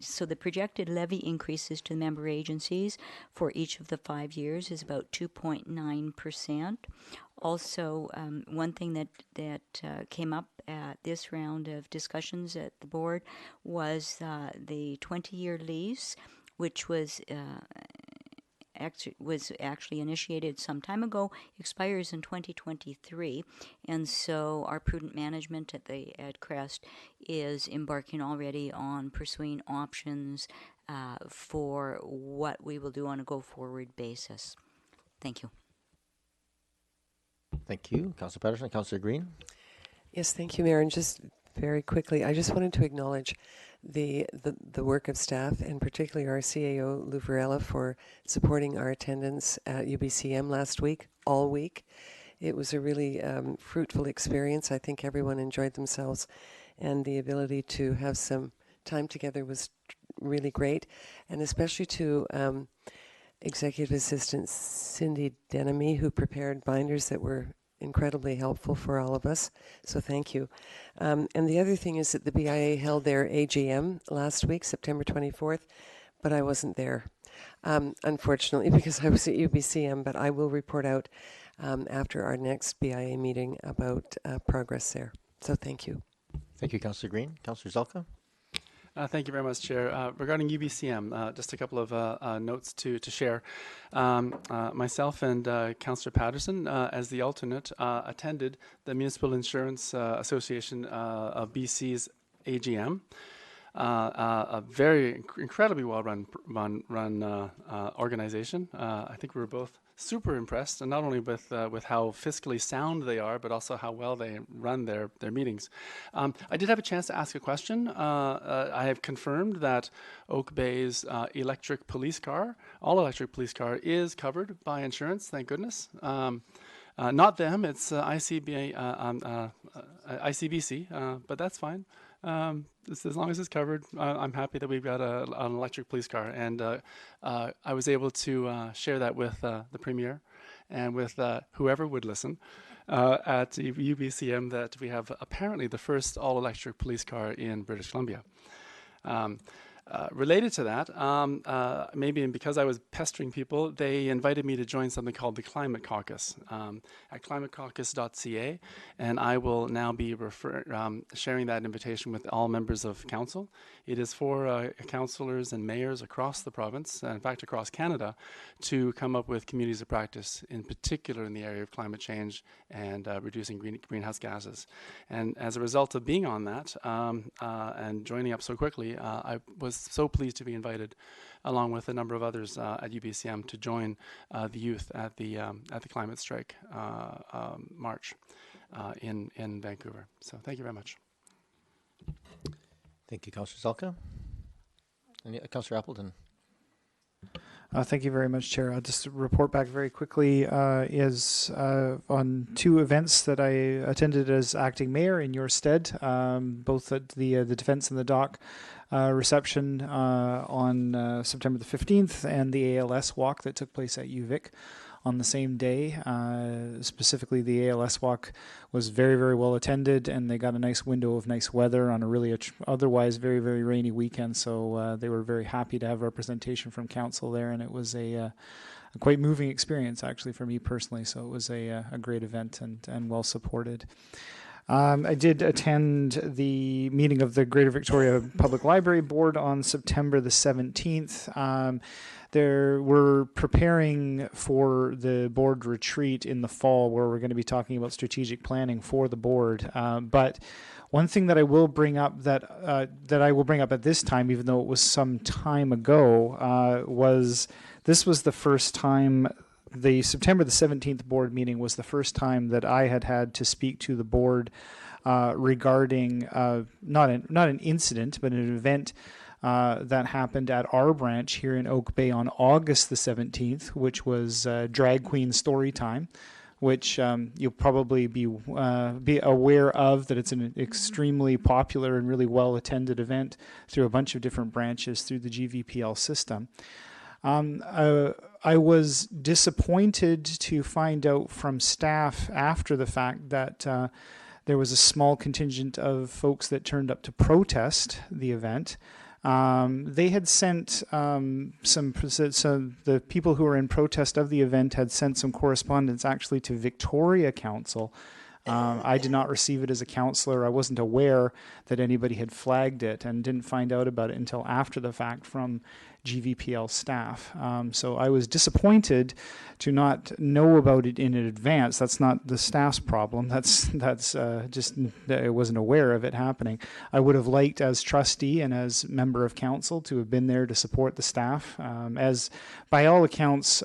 S8: so the projected levy increases to the member agencies for each of the 5 years is about 2.9%. Also, one thing that came up at this round of discussions at the board was the 20-year lease, which was actually initiated some time ago, expires in 2023, and so our prudent management at CREST is embarking already on pursuing options for what we will do on a go-forward basis. Thank you.
S1: Thank you, Councillor Patterson. Councillor Green.
S11: Yes, thank you, Mayor. And just very quickly, I just wanted to acknowledge the work of staff, and particularly our CAO, Lou Varela, for supporting our attendance at UBCM last week, all week. It was a really fruitful experience. I think everyone enjoyed themselves, and the ability to have some time together was really great, and especially to Executive Assistant Cindy Denemy, who prepared binders that were incredibly helpful for all of us. So thank you. And the other thing is that the BIA held their AGM last week, September 24th, but I wasn't there, unfortunately, because I was at UBCM, but I will report out after our next BIA meeting about progress there. So thank you.
S1: Thank you, Councillor Green. Councillor Zelka.
S7: Thank you very much, Chair. Regarding UBCM, just a couple of notes to share. Myself and Councillor Patterson, as the alternate, attended the Municipal Insurance Association of BC's AGM. A very incredibly well-run organization. I think we were both super impressed, and not only with how fiscally sound they are, but also how well they run their meetings. I did have a chance to ask a question. I have confirmed that Oak Bay's electric police car, all electric police car, is covered by insurance. Thank goodness. Not them. It's ICBC, but that's fine. As long as it's covered, I'm happy that we've got an electric police car. And I was able to share that with the Premier and with whoever would listen at UBCM that we have apparently the first all-electric police car in British Columbia. Related to that, maybe and because I was pestering people, they invited me to join something called the Climate Caucus at climatecaucus.ca, and I will now be sharing that invitation with all members of council. It is for councillors and mayors across the province, in fact across Canada, to come up with communities of practice, in particular in the area of climate change and reducing greenhouse gases. And as a result of being on that and joining up so quickly, I was so pleased to be invited, along with a number of others at UBCM, to join the youth at the Climate Strike March in Vancouver. So thank you very much.
S1: Thank you, Councillor Zelka. Councillor Appleton.
S13: Thank you very much, Chair. I'll just report back very quickly is on two events that I attended as acting mayor in your stead, both at the Defence and the Dock reception on September the 15th and the ALS walk that took place at UVic on the same day. Specifically, the ALS walk was very, very well attended, and they got a nice window of nice weather on a really otherwise very, very rainy weekend. So they were very happy to have representation from council there, and it was a quite moving experience actually for me personally. So it was a great event and well supported. I did attend the meeting of the Greater Victoria Public Library Board on September the 17th. We're preparing for the board retreat in the fall where we're going to be talking about strategic planning for the board. But one thing that I will bring up that I will bring up at this time, even though it was some time ago, was this was the first time. The September the 17th board meeting was the first time that I had to speak to the board regarding not an incident, but an event that happened at our branch here in Oak Bay on August the 17th, which was Drag Queen Story Time, which you'll probably be aware of, that it's an extremely popular and really well-attended event through a bunch of different branches through the GVPL system. I was disappointed to find out from staff after the fact that there was a small contingent of folks that turned up to protest the event. They had sent the people who were in protest of the event had sent some correspondence actually to Victoria Council. I did not receive it as a councillor. I wasn't aware that anybody had flagged it and didn't find out about it until after the fact from GVPL staff. So I was disappointed to not know about it in advance. That's not the staff's problem. That's just I wasn't aware of it happening. I would have liked, as trustee and as member of council, to have been there to support the staff. As by all accounts,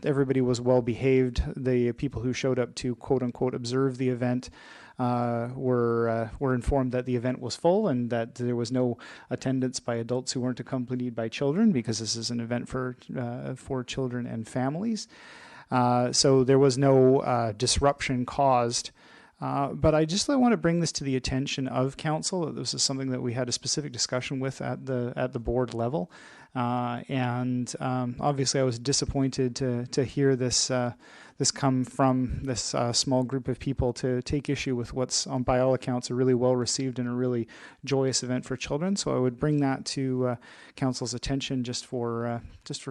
S13: everybody was well behaved. The people who showed up to quote unquote observe the event were informed that the event was full and that there was no attendance by adults who weren't accompanied by children, because this is an event for children and families. So there was no disruption caused. But I just want to bring this to the attention of council, that this is something that we had a specific discussion with at the board level. And obviously I was disappointed to hear this come from this small group of people to take issue with what's, by all accounts, a really well-received and a really joyous event for children. So I would bring that to council's attention just for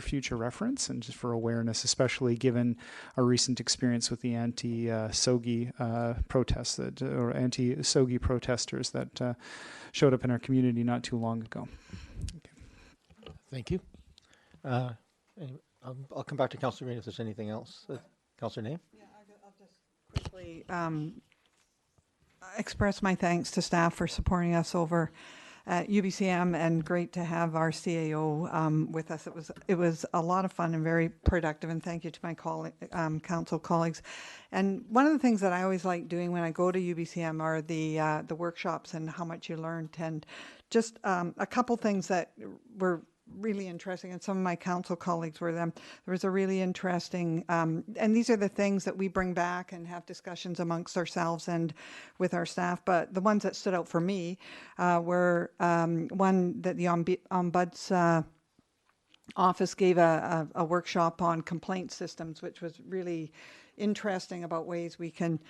S13: future reference and just for awareness, especially given our recent experience with the anti-SOGI protests or anti-SOGI protesters that showed up in our community not too long ago. Okay.
S1: Thank you. I'll come back to Councillor Green if there's anything else. Councillor Name?
S6: Yeah, I'll just quickly express my thanks to staff for supporting us over at UBCM, and great to have our CAO with us. It was a lot of fun and very productive, and thank you to my council colleagues. And one of the things that I always like doing when I go to UBCM are the workshops and how much you learned, and just a couple things that were really interesting, and some of my council colleagues were them. There was a really interesting, and these are the things that we bring back and have discussions amongst ourselves and with our staff, but the ones that stood out for me were one that the Ombuds office gave a workshop on complaint systems, which was really interesting, about ways we can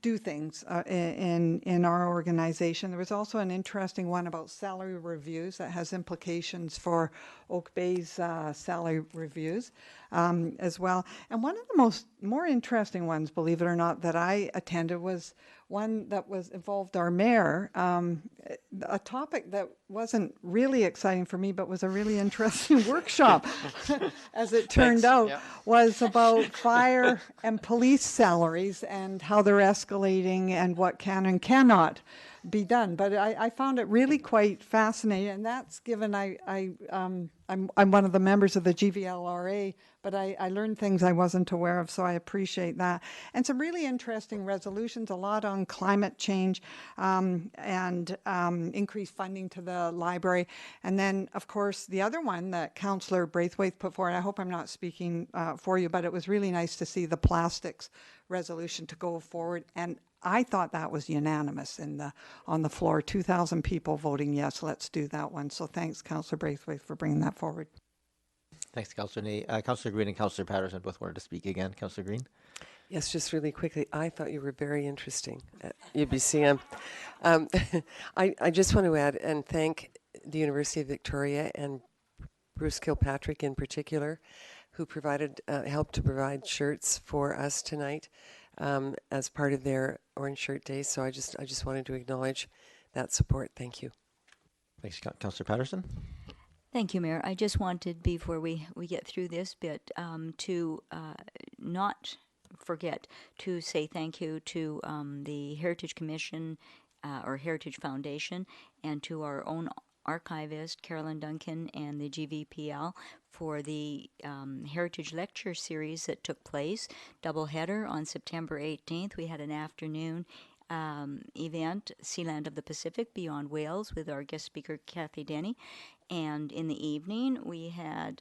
S6: do things in our organization. There was also an interesting one about salary reviews that has implications for Oak Bay's salary reviews as well. And one of the more interesting ones, believe it or not, that I attended was one that involved our mayor, a topic that wasn't really exciting for me, but was a really interesting workshop, as it turned out, was about fire and police salaries and how they're escalating and what can and cannot be done. But I found it really quite fascinating, and that's given I'm one of the members of the GVLRA, but I learned things I wasn't aware of, so I appreciate that. And some really interesting resolutions, a lot on climate change and increased funding to the library. And then, of course, the other one that Councillor Braithwaite put forward, I hope I'm not speaking for you, but it was really nice to see the plastics resolution to go forward. And I thought that was unanimous on the floor. 2,000 people voting yes, let's do that one. So thanks, Councillor Braithwaite, for bringing that forward.
S1: Thanks, Councillor Ney. Councillor Green and Councillor Patterson both wanted to speak again. Councillor Green?
S11: Yes, just really quickly, I thought you were very interesting at UBCM. I just want to add and thank the University of Victoria and Bruce Kilpatrick in particular, who helped to provide shirts for us tonight as part of their Orange Shirt Day. So I just wanted to acknowledge that support. Thank you.
S1: Thanks, Councillor Patterson.
S8: Thank you, Mayor. I just wanted, before we get through this bit, to not forget to say thank you to the Heritage Commission or Heritage Foundation and to our own archivist, Carolyn Duncan, and the GVPL for the Heritage Lecture Series that took place. Doubleheader on September 18th. We had an afternoon event, Sealand of the Pacific, Beyond Wales, with our guest speaker, Kathy Denny. And in the evening, we had,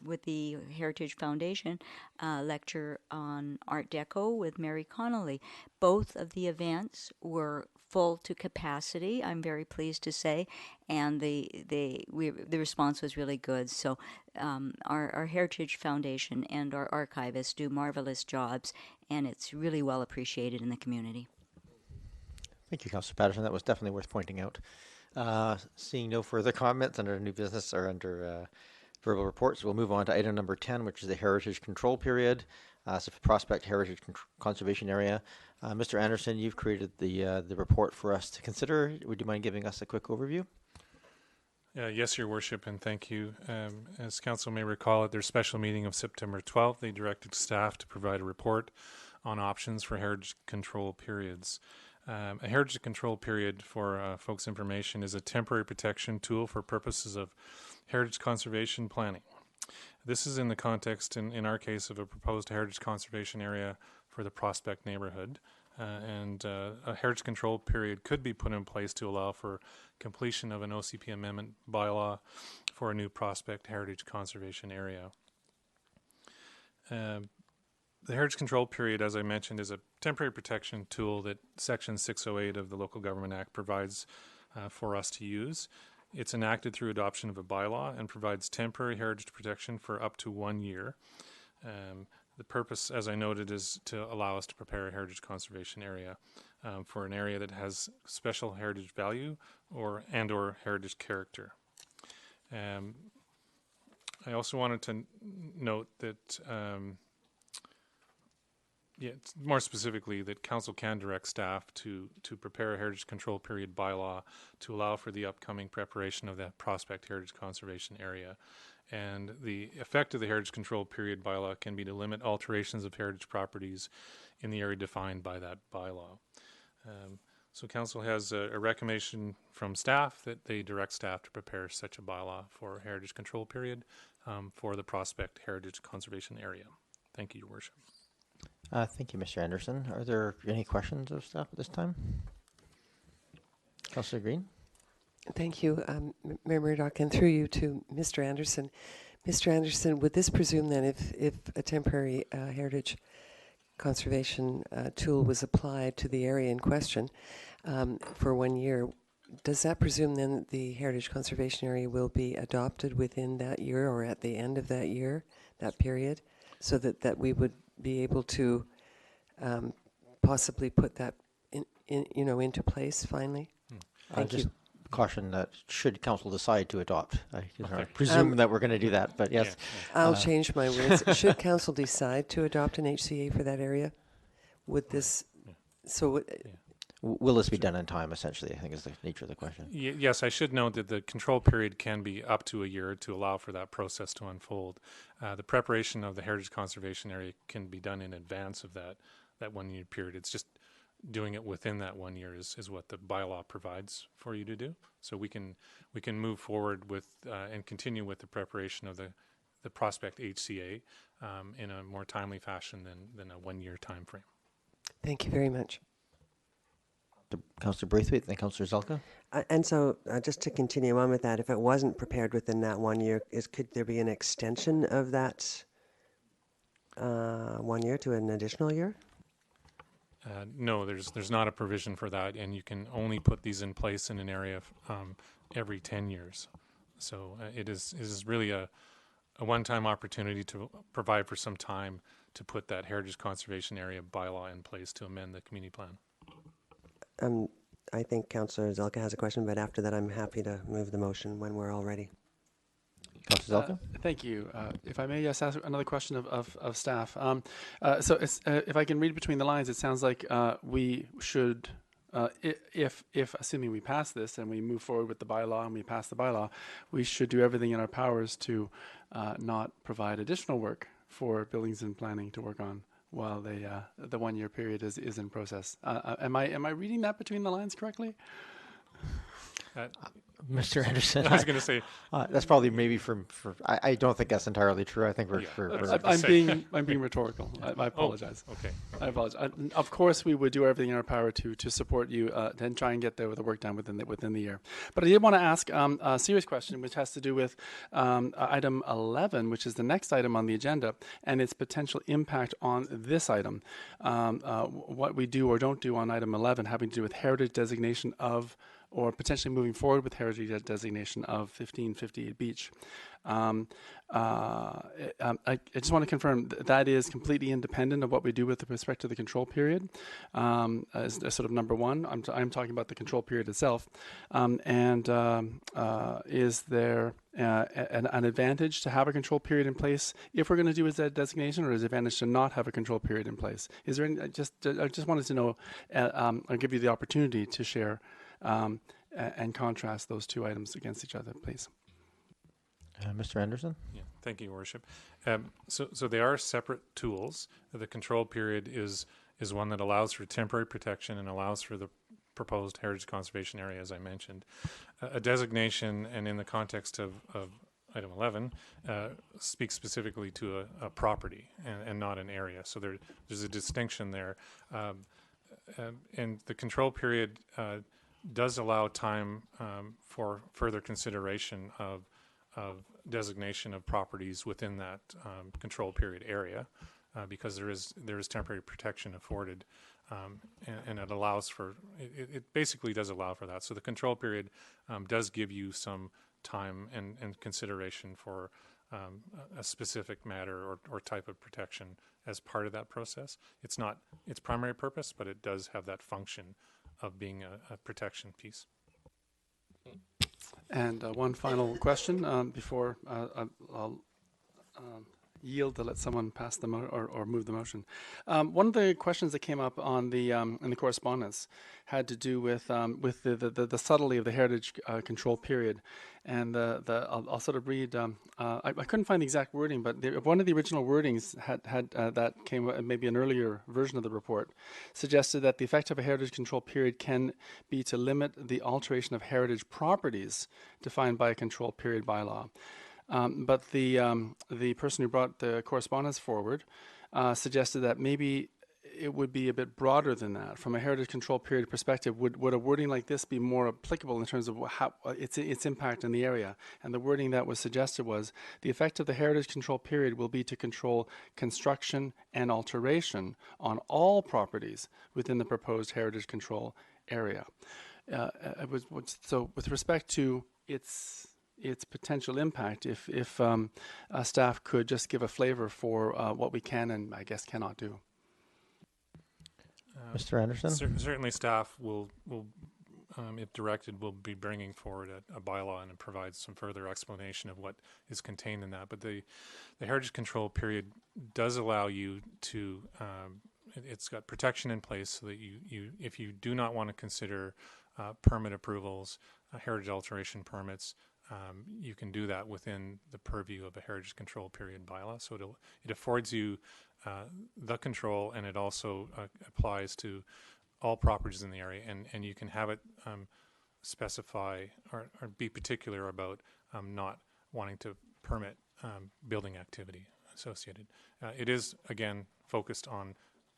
S8: with the Heritage Foundation, a lecture on Art Deco with Mary Connolly. Both of the events were full to capacity, I'm very pleased to say, and the response was really good. So our Heritage Foundation and our archivists do marvelous jobs, and it's really well appreciated in the community.
S1: Thank you, Councillor Patterson. That was definitely worth pointing out. Seeing no further comments under new business or under verbal reports, we'll move on to item number 10, which is the Heritage Control Period. So for Prospect Heritage Conservation Area. Mr. Anderson, you've created the report for us to consider. Would you mind giving us a quick overview?
S14: Yes, Your Worship, and thank you. As Council may recall, at their special meeting of September 12th, they directed staff to provide a report on options for heritage control periods. A heritage control period, for folks' information, is a temporary protection tool for purposes of heritage conservation planning. This is in the context, in our case, of a proposed heritage conservation area for the Prospect neighborhood. And a heritage control period could be put in place to allow for completion of an OCP amendment bylaw for a new Prospect heritage conservation area. The heritage control period, as I mentioned, is a temporary protection tool that Section 608 of the Local Government Act provides for us to use. It's enacted through adoption of a bylaw and provides temporary heritage protection for up to 1 year. The purpose, as I noted, is to allow us to prepare a heritage conservation area for an area that has special heritage value or heritage character. I also wanted to note that more specifically, that Council can direct staff to prepare a heritage control period bylaw to allow for the upcoming preparation of that Prospect Heritage Conservation Area. And the effect of the heritage control period bylaw can be to limit alterations of heritage properties in the area defined by that bylaw. So Council has a recommendation from staff that they direct staff to prepare such a bylaw for a heritage control period for the Prospect Heritage Conservation Area. Thank you, Your Worship.
S1: Thank you, Mr. Anderson. Are there any questions of staff at this time? Councillor Green?
S11: Thank you, Mayor Murdoch, and through you to Mr. Anderson. Mr. Anderson, would this presume then if a temporary heritage conservation tool was applied to the area in question for 1 year, does that presume then the heritage conservation area will be adopted within that year or at the end of that year, that period, so that we would be able to possibly put that into place finally? Thank
S1: just
S11: you.
S1: caution that should council decide to adopt, I presume that we're going to do that, but yes.
S11: I'll change my words. Should council decide to adopt an HCA for that area, would this,
S1: Will this be done in time, essentially, I think is the nature of the question.
S14: Yes, I should note that the control period can be up to a year to allow for that process to unfold. The preparation of the heritage conservation area can be done in advance of that 1 year period. It's just doing it within that 1 year is what the bylaw provides for you to do. So we can move forward with and continue with the preparation of the prospect HCA in a more timely fashion than a 1 year time frame.
S11: Thank you very much.
S1: Councillor Braithwaite and Councillor Zelka.
S11: And so, just to continue on with that, if it wasn't prepared within that 1 year, could there be an extension of that 1 year to an additional year?
S14: No, there's not a provision for that, and you can only put these in place in an area every 10 years. So it is really a one-time opportunity to provide for some time to put that heritage conservation area bylaw in place to amend the community plan.
S11: I think Councillor Zelka has a question, but after that I'm happy to move the motion when we're all ready.
S1: Councillor Zelka?
S7: Thank you. If I may just ask another question of staff. So it's, if I can read between the lines, it sounds like we should, if assuming we pass this and we move forward with the bylaw and we pass the bylaw, we should do everything in our powers to not provide additional work for buildings and planning to work on while the 1 year period is in process. Am I reading that between the lines correctly?
S1: Mr. Anderson,
S14: I was going to say
S1: that's probably maybe I don't think that's entirely true. I think
S7: I'm being rhetorical. I apologize.
S14: Oh, okay.
S7: I apologize. Of course, we would do everything in our power to support you and try and get the work done within the year. But I did want to ask a serious question, which has to do with item 11, which is the next item on the agenda, and its potential impact on this item. What we do or don't do on item 11, having to do with heritage designation of, or potentially moving forward with heritage designation of 1558 Beach. I just want to confirm that is completely independent of what we do with respect to the control period. As sort of number one, I'm talking about the control period itself. Is there an advantage to have a control period in place if we're going to do a designation, or is there an advantage to not have a control period in place? Is there any, I just wanted to know, I'll give you the opportunity to share and contrast those two items against each other, please.
S1: Mr. Anderson?
S14: Yeah, thank you, Your Worship. So they are separate tools. The control period is one that allows for temporary protection and allows for the proposed heritage conservation area, as I mentioned. A designation, and in the context of item 11, speaks specifically to a property and not an area. So there's a distinction there. And the control period does allow time for further consideration of designation of properties within that control period area, because there is temporary protection afforded, and it allows for it basically does allow for that. So the control period does give you some time and consideration for a specific matter or type of protection as part of that process. It's not its primary purpose, but it does have that function of being a protection piece.
S7: And one final question before I'll yield to let someone pass the or move the motion. One of the questions that came up on the in the correspondence had to do with the subtlety of the heritage control period, and I'll sort of read. I couldn't find the exact wording, but one of the original wordings had that came maybe an earlier version of the report suggested that the effect of a heritage control period can be to limit the alteration of heritage properties defined by a control period bylaw. But the person who brought the correspondence forward suggested that maybe it would be a bit broader than that. From a heritage control period perspective, would a wording like this be more applicable in terms of how its impact in the area? And the wording that was suggested was, the effect of the heritage control period will be to control construction and alteration on all properties within the proposed heritage control area. So with respect to its potential impact, if staff could just give a flavor for what we can and I guess cannot do.
S1: Mr. Anderson?
S14: Certainly staff will if directed, will be bringing forward a bylaw and provide some further explanation of what is contained in that. But the heritage control period does allow you to, it's got protection in place so that you if you do not want to consider permit approvals, heritage alteration permits, you can do that within the purview of a heritage control period bylaw. So it affords you the control, and it also applies to all properties in the area, and you can have it specify or be particular about not wanting to permit building activity associated. It is, again, focused on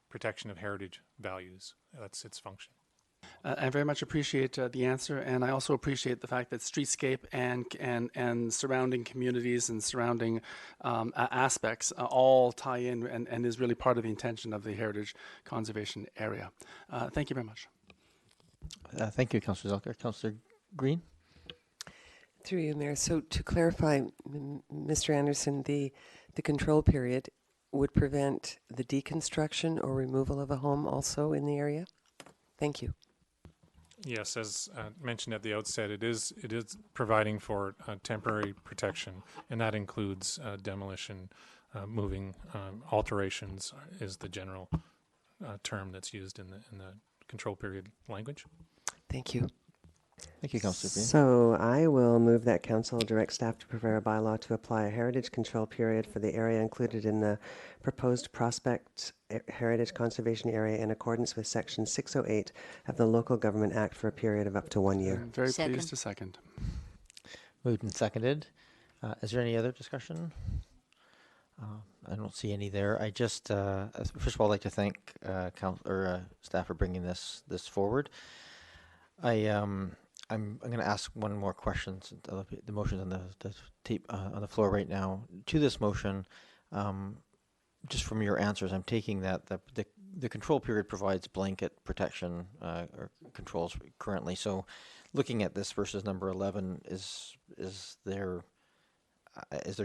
S14: protection of heritage values. That's its function.
S7: I very much appreciate the answer, and I also appreciate the fact that streetscape and surrounding communities and surrounding aspects all tie in and is really part of the intention of the heritage conservation area. Thank you very much.
S1: Thank you, Councillor Zelker. Councillor Green?
S11: Through you, Mayor. So to clarify, Mr. Anderson, the control period would prevent the deconstruction or removal of a home also in the area? Thank you.
S14: Yes, as mentioned at the outset, it is providing for temporary protection, and that includes demolition, moving, alterations is the general term that's used in the control period language.
S11: Thank you.
S1: Thank you, Councillor Green.
S16: So I will move that Council direct staff to prepare a bylaw to apply a heritage control period for the area included in the proposed prospect heritage conservation area in accordance with Section 608 of the Local Government Act for a period of up to 1 year.
S7: I'm very pleased to second.
S1: Moved and seconded. Is there any other discussion? I don't see any there. I just, first of all, I'd like to thank staff for bringing this forward. I'm going to ask one more question. The motion's on the tape on the floor right now. To this motion, just from your answers, I'm taking that the control period provides blanket protection or controls currently. So, looking at this versus number 11, is there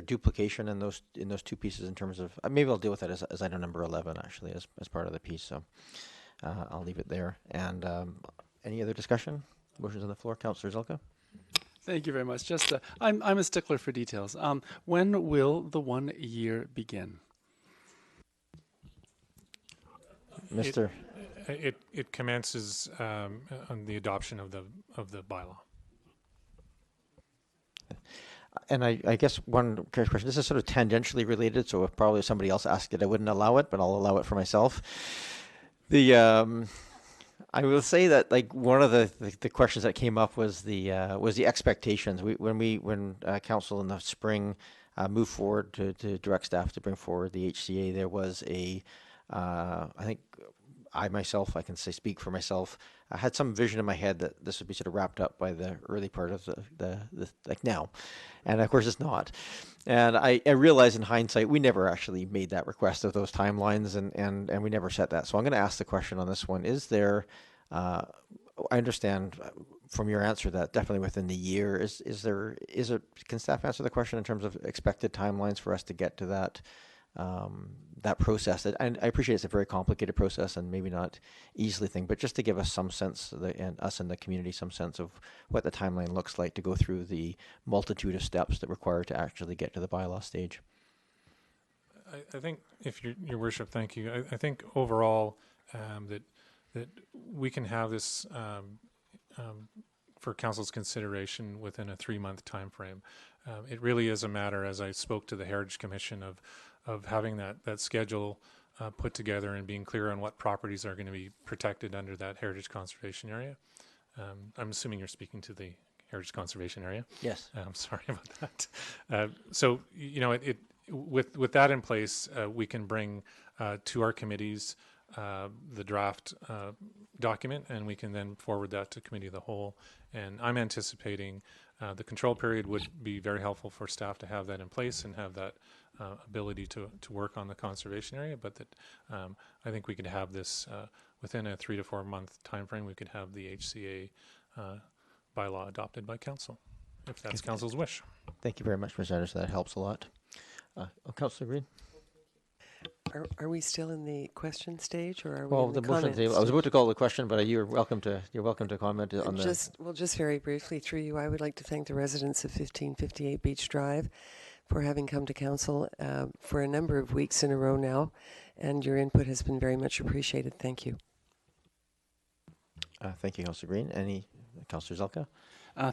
S1: duplication in those two pieces in terms of maybe I'll deal with that as item number 11 actually as part of the piece. So I'll leave it there. And any other discussion? Motions on the floor. Councillor Zelka.
S7: Thank you very much. Just I'm a stickler for details. When will the 1 year begin?
S1: Mr.
S14: It commences on the adoption of the bylaw.
S1: And I guess one question, this is sort of tangentially related, so if probably somebody else asked it, I wouldn't allow it, but I'll allow it for myself. I will say that like one of the questions that came up was the expectations. When council in the spring moved forward to direct staff to bring forward the HCA, there was I think I can speak for myself. I had some vision in my head that this would be sort of wrapped up by the early part of the like now, and of course it's not. And I realize in hindsight we never actually made that request of those timelines, and we never set that. So I'm going to ask the question on this one: is there? I understand from your answer that definitely within the year. Is there? Can staff answer the question in terms of expected timelines for us to get to that? That process. And I appreciate it's a very complicated process and maybe not easily thing, but just to give us some sense, and us in the community, some sense of what the timeline looks like to go through the multitude of steps that require to actually get to the bylaw stage.
S14: I think, if your worship, thank you. I think overall that we can have this for council's consideration within a 3-month time frame. It really is a matter, as I spoke to the Heritage Commission, of having that schedule put together and being clear on what properties are going to be protected under that heritage conservation area. I'm assuming you're speaking to the heritage conservation area.
S1: Yes.
S14: I'm sorry about that. So with that in place, we can bring to our committees the draft document, and we can then forward that to committee of the whole. And I'm anticipating the control period would be very helpful for staff to have that in place and have that ability to work on the conservation area, but that I think we could have this within a 3 to 4 month time frame. We could have the HCA bylaw adopted by council, if that's council's wish.
S1: Thank you very much, Mr. Anderson. That helps a lot. Councillor Green.
S11: Are we still in the question stage, or are we
S1: Well,
S11: in
S1: the
S11: the
S1: motion
S11: comment
S1: table, I was
S11: stage?
S1: about to call the question, but you're welcome to comment on the.
S11: Just very briefly through you, I would like to thank the residents of 1558 Beach Drive for having come to council for a number of weeks in a row now, and your input has been very much appreciated. Thank you.
S1: Thank you, Councillor Green. Councillor Zelka?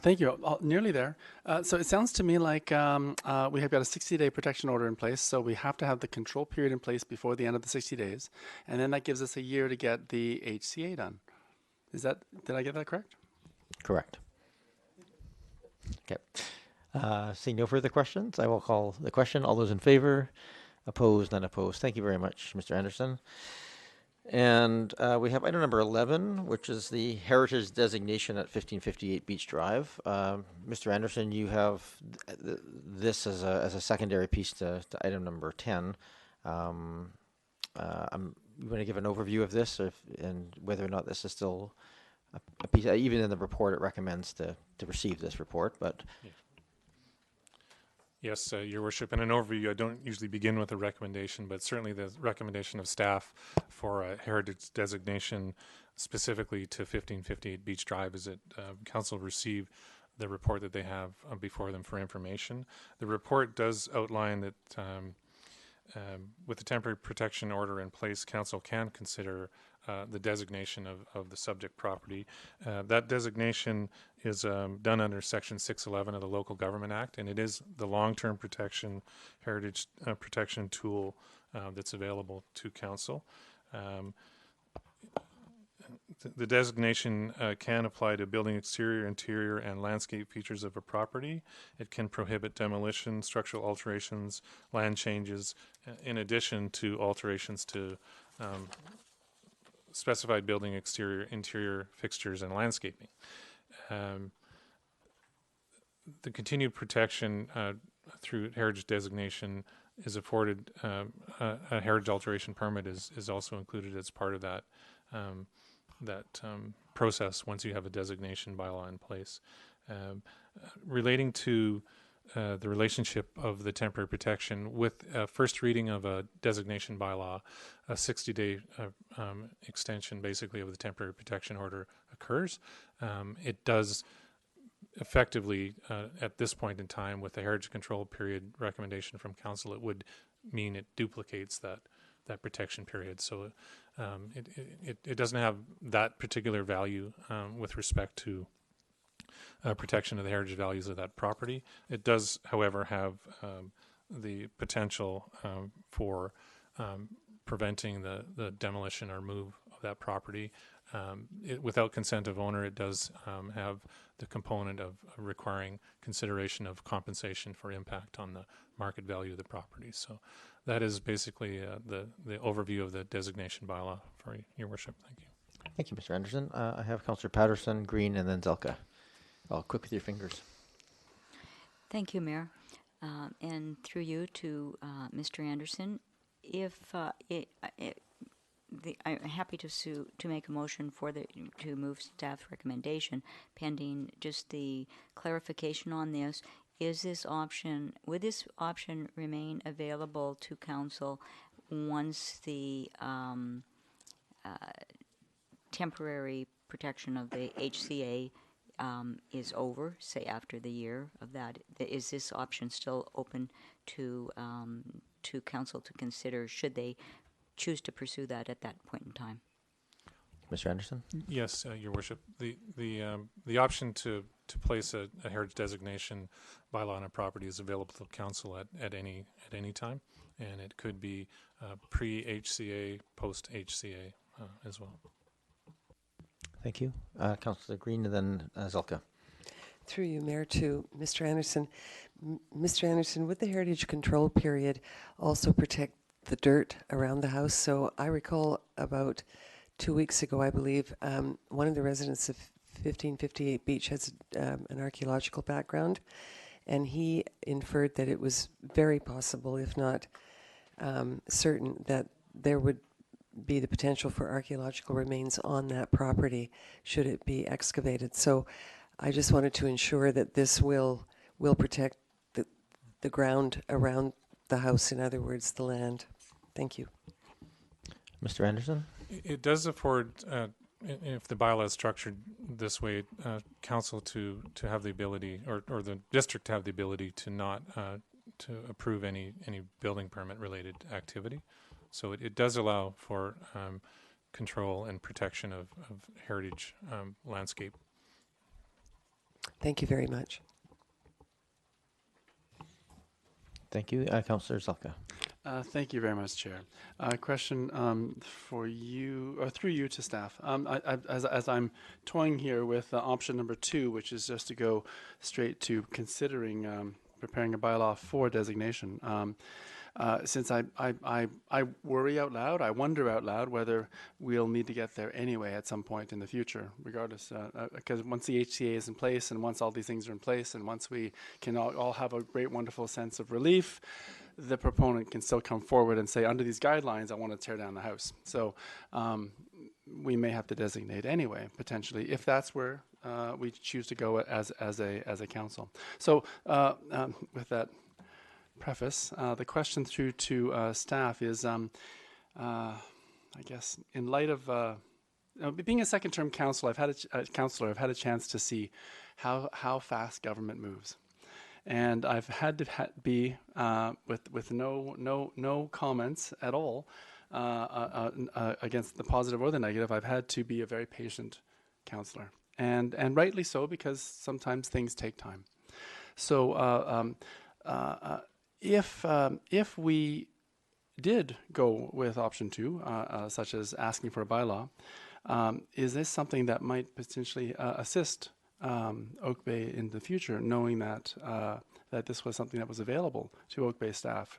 S7: Thank you. Nearly there. So it sounds to me like we have got a 60-day protection order in place, so we have to have the control period in place before the end of the 60 days, and then that gives us a year to get the HCA done. Did I get that correct?
S1: Correct. Okay. Seeing no further questions, I will call the question. All those in favor? Opposed? None opposed. Thank you very much, Mr. Anderson. And we have item number 11, which is the heritage designation at 1558 Beach Drive. Mr. Anderson, you have this as a secondary piece to item number 10. You want to give an overview of this, and whether or not this is still a piece? Even in the report, it recommends to receive this report, but.
S14: Yeah. Yes, Your Worship. In an overview, I don't usually begin with a recommendation, but certainly the recommendation of staff for a heritage designation specifically to 1558 Beach Drive is that Council receive the report that they have before them for information. The report does outline that with the temporary protection order in place, Council can consider the designation of the subject property. That designation is done under Section 611 of the Local Government Act, and it is the long-term protection, heritage protection tool that's available to Council. The designation can apply to building exterior, interior, and landscape features of a property. It can prohibit demolition, structural alterations, land changes, in addition to alterations to specified building exterior, interior fixtures, and landscaping. The continued protection through heritage designation is afforded. A heritage alteration permit is also included as part of that process once you have a designation bylaw in place. Relating to the relationship of the temporary protection with first reading of a designation bylaw, a 60-day extension basically of the temporary protection order occurs. It does effectively at this point in time with the heritage control period recommendation from Council, it would mean it duplicates that protection period. So it doesn't have that particular value with respect to protection of the heritage values of that property. It does, however, have the potential for preventing the demolition or move of that property. Without consent of owner, it does have the component of requiring consideration of compensation for impact on the market value of the property. So that is basically the overview of the designation bylaw for Your Worship. Thank you.
S1: Thank you, Mr. Anderson. I have Councillor Patterson, Green, and then Zelka. Oh, quick with your fingers.
S8: Thank you, Mayor. And through you to Mr. Anderson, I'm happy to make a motion to move staff recommendation pending just the clarification on this. Would this option remain available to Council once the temporary protection of the HCA is over, say after the year of that? Is this option still open to Council to consider should they choose to pursue that at that point in time?
S1: Mr. Anderson?
S14: Yes, Your Worship. The option to place a heritage designation bylaw on a property is available to Council at any time, and it could be pre-HCA, post-HCA as well.
S1: Thank you. Councillor Green and then Zelka.
S11: Through you, Mayor, to Mr. Anderson. Mr. Anderson, would the heritage control period also protect the dirt around the house? So I recall about 2 weeks ago, I believe, one of the residents of 1558 Beach has an archaeological background, and he inferred that it was very possible, if not certain, that there would be the potential for archaeological remains on that property should it be excavated. So I just wanted to ensure that this will protect the ground around the house, in other words, the land.
S16: Thank you.
S1: Mr. Anderson?
S14: It does afford, if the bylaw is structured this way, council to have the ability, or the district to have the ability to not to approve any building permit related activity. So it does allow for control and protection of heritage landscape.
S16: Thank you very much.
S1: Thank you. Councillor Zelka.
S7: Thank you very much, Chair. Question for you, or through you to staff. As I'm toying here with option number 2, which is just to go straight to considering preparing a bylaw for designation. Since I worry out loud, I wonder out loud whether we'll need to get there anyway at some point in the future, regardless, because once the HCA is in place and once all these things are in place and once we can all have a great, wonderful sense of relief, the proponent can still come forward and say, under these guidelines, I want to tear down the house. So we may have to designate anyway, potentially, if that's where we choose to go as a council. So with that preface, the question through to staff is, I guess, in light of being a second-term council, I've had I've had a chance to see how fast government moves, and I've had to be with no comments at all against the positive or the negative. I've had to be a very patient councillor, and rightly so, because sometimes things take time. So. If we did go with option 2, such as asking for a bylaw, is this something that might potentially assist Oak Bay in the future, knowing that that this was something that was available to Oak Bay staff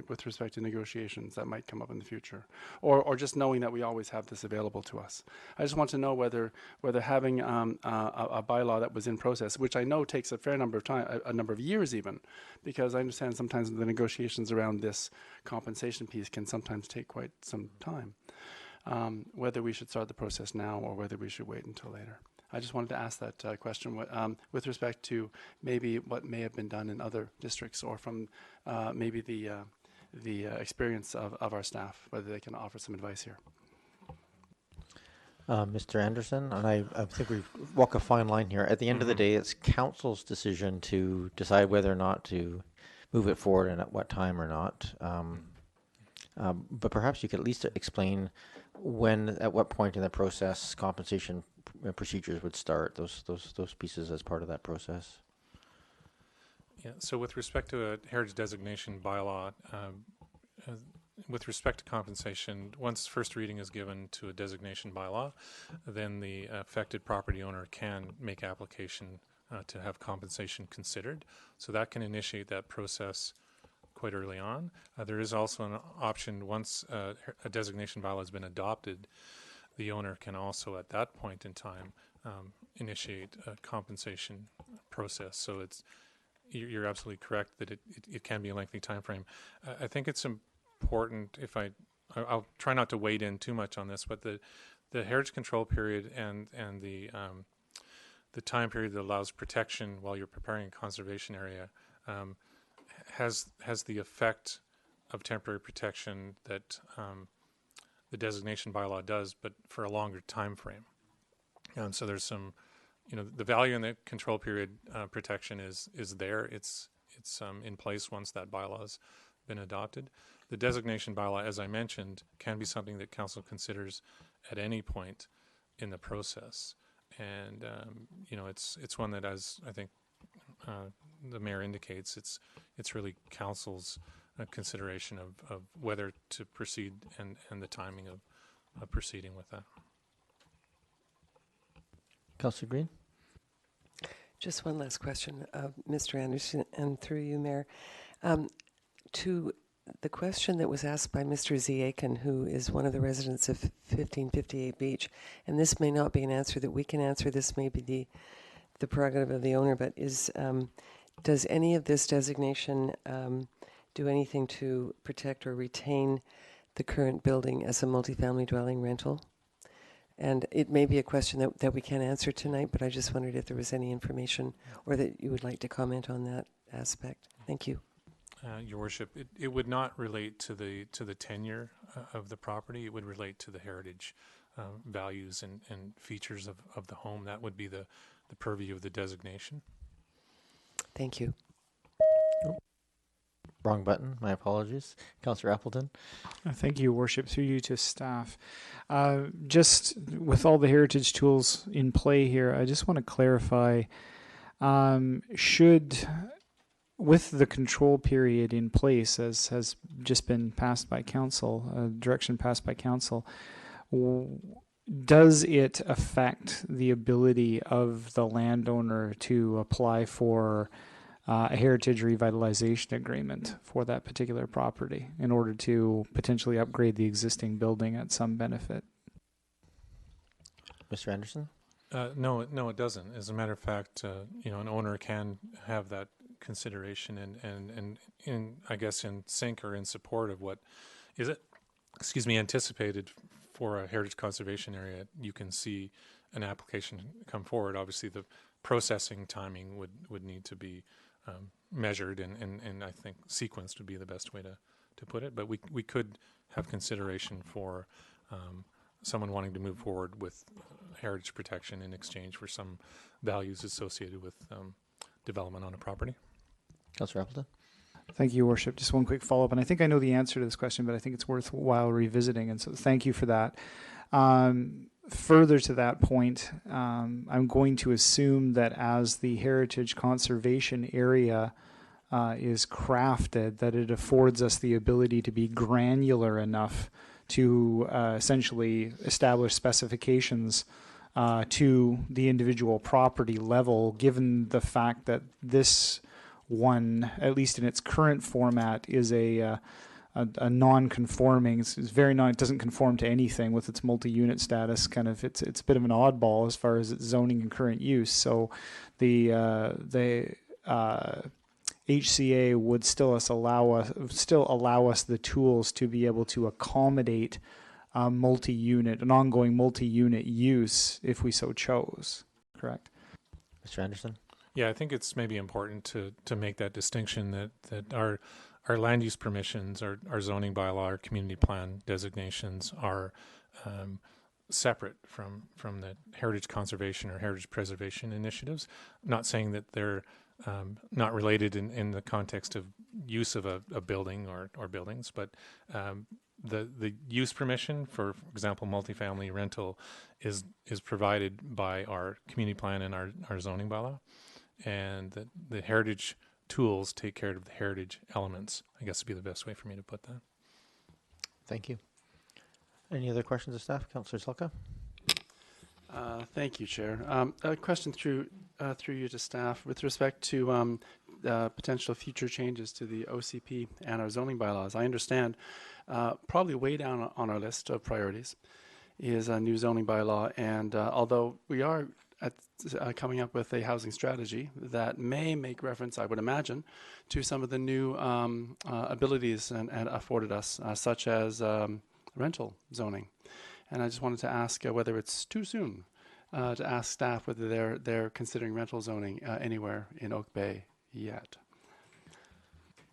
S7: with respect to negotiations that might come up in the future, or just knowing that we always have this available to us? I just want to know whether having a bylaw that was in process, which I know takes a fair number of time, a number of years even, because I understand sometimes the negotiations around this compensation piece can sometimes take quite some time, whether we should start the process now or whether we should wait until later. I just wanted to ask that question with respect to maybe what may have been done in other districts, or from maybe the experience of our staff, whether they can offer some advice here.
S1: Mr. Anderson, and I think we walk a fine line here. At the end of the day, it's council's decision to decide whether or not to move it forward and at what time or not. But perhaps you could at least explain at what point in the process compensation procedures would start, those pieces as part of that process.
S14: Yeah, so with respect to a heritage designation bylaw, with respect to compensation, once first reading is given to a designation bylaw, then the affected property owner can make application to have compensation considered. So that can initiate that process quite early on. There is also an option once a designation bylaw has been adopted. The owner can also, at that point in time, initiate a compensation process. So you're absolutely correct that it can be a lengthy time frame. I think it's important, I'll try not to wade in too much on this, but the heritage control period and the time period that allows protection while you're preparing a conservation area has the effect of temporary protection that the designation bylaw does, but for a longer time frame. And so there's some, the value in the control period protection is there. It's in place once that bylaw has been adopted. The designation bylaw, as I mentioned, can be something that council considers at any point in the process. And it's one that, as I think the mayor indicates, it's really council's consideration of whether to proceed and the timing of proceeding with that.
S1: Councillor Green?
S16: Just one last question, Mr. Anderson, and through you, Mayor. To the question that was asked by Mr. Z. Aiken, who is one of the residents of 1558 Beach, and this may not be an answer that we can answer, this may be the prerogative of the owner, but does any of this designation do anything to protect or retain the current building as a multifamily dwelling rental? And it may be a question that we can't answer tonight, but I just wondered if there was any information or that you would like to comment on that aspect. Thank you.
S14: Your Worship, it would not relate to the tenure of the property. It would relate to the heritage values and features of the home. That would be the purview of the designation.
S16: Thank you.
S1: Wrong button. My apologies. Councillor Appleton.
S13: Thank you, Worship. Through you to staff. Just with all the heritage tools in play here, I just want to clarify, with the control period in place, as has just been passed by council, direction passed by council, does it affect the ability of the landowner to apply for a heritage revitalization agreement for that particular property in order to potentially upgrade the existing building at some benefit?
S1: Mr. Anderson?
S14: No, it doesn't. As a matter of fact, an owner can have that consideration and in, I guess, in sync or in support of what is it, anticipated for a heritage conservation area. You can see an application come forward. Obviously, the processing timing would need to be measured and I think sequenced would be the best way to put it. But we could have consideration for someone wanting to move forward with heritage protection in exchange for some values associated with development on a property.
S1: Councillor Appleton.
S13: Thank you, Worship. Just one quick follow-up, and I think I know the answer to this question, but I think it's worthwhile revisiting, and so thank you for that. Further to that point, I'm going to assume that as the heritage conservation area is crafted, that it affords us the ability to be granular enough to essentially establish specifications to the individual property level, given the fact that this one, at least in its current format, is a non-conforming. It's very it doesn't conform to anything with its multi-unit status. Kind of, it's a bit of an oddball as far as its zoning and current use. So the HCA would still allow us the tools to be able to accommodate an ongoing multi-unit use if we so chose. Correct,
S1: Mr. Anderson.
S14: Yeah, I think it's maybe important to make that distinction that our land use permissions, our zoning bylaw, our community plan designations are separate from the heritage conservation or heritage preservation initiatives. Not saying that they're not related in the context of use of a building or buildings, but the use permission, for example, multifamily rental, is provided by our community plan and our zoning bylaw, and the heritage tools take care of the heritage elements, I guess would be the best way for me to put that.
S1: Thank you. Any other questions of staff? Councillor Selka?
S7: Thank you, Chair. A question through you to staff with respect to potential future changes to the OCP and our zoning bylaws. I understand probably way down on our list of priorities is a new zoning bylaw, and although we are coming up with a housing strategy that may make reference, I would imagine, to some of the new abilities and afforded us, such as rental zoning. And I just wanted to ask whether it's too soon to ask staff whether they're considering rental zoning anywhere in Oak Bay yet.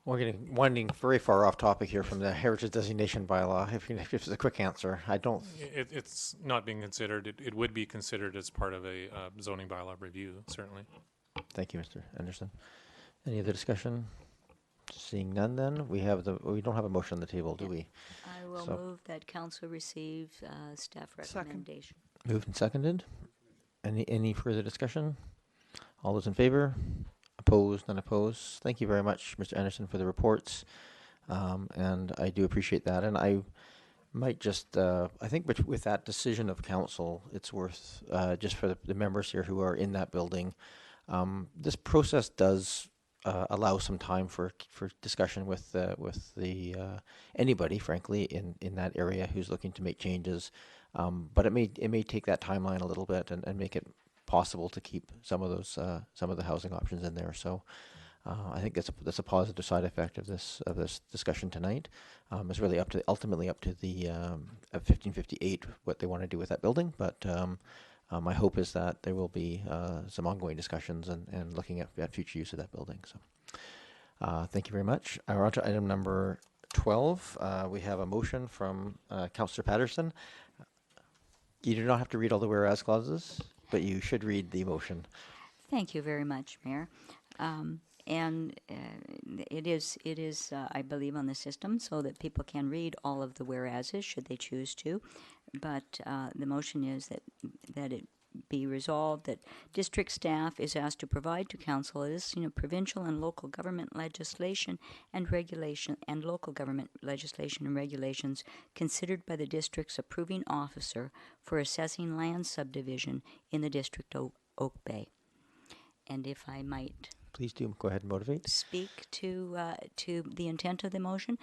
S1: We're winding very far off topic here from the heritage designation bylaw. If it's a quick answer, I don't.
S14: It's not being considered. It would be considered as part of a zoning bylaw review, certainly.
S1: Thank you, Mr. Anderson. Any other discussion? Seeing none, then we don't have a motion on the table, do we?
S8: I will move that council receive staff recommendation.
S1: Moved and seconded. Any further discussion? All those in favor? Opposed? None opposed? Thank you very much, Mr. Anderson, for the reports. And I do appreciate that. And I might just, I think with that decision of council, it's worth, just for the members here who are in that building, this process does allow some time for discussion with anybody, frankly, in that area who's looking to make changes. But it may take that timeline a little bit and make it possible to keep some of the housing options in there. So I think that's a positive side effect of this discussion tonight. It's really ultimately up to the 1558 what they want to do with that building. But my hope is that there will be some ongoing discussions and looking at future use of that building. So Thank you very much. We're on to item number 12. We have a motion from Councillor Patterson. You do not have to read all the whereas clauses, but you should read the motion.
S8: Thank you very much, Mayor. And it is, I believe, on the system so that people can read all of the whereases should they choose to. But the motion is that it be resolved that district staff is asked to provide to council a listing of provincial and local government legislation and regulation and local government legislation and regulations considered by the district's approving officer for assessing land subdivision in the district of Oak Bay. And if I might,
S1: please do go ahead and motivate.
S8: Speak to the intent of the motion.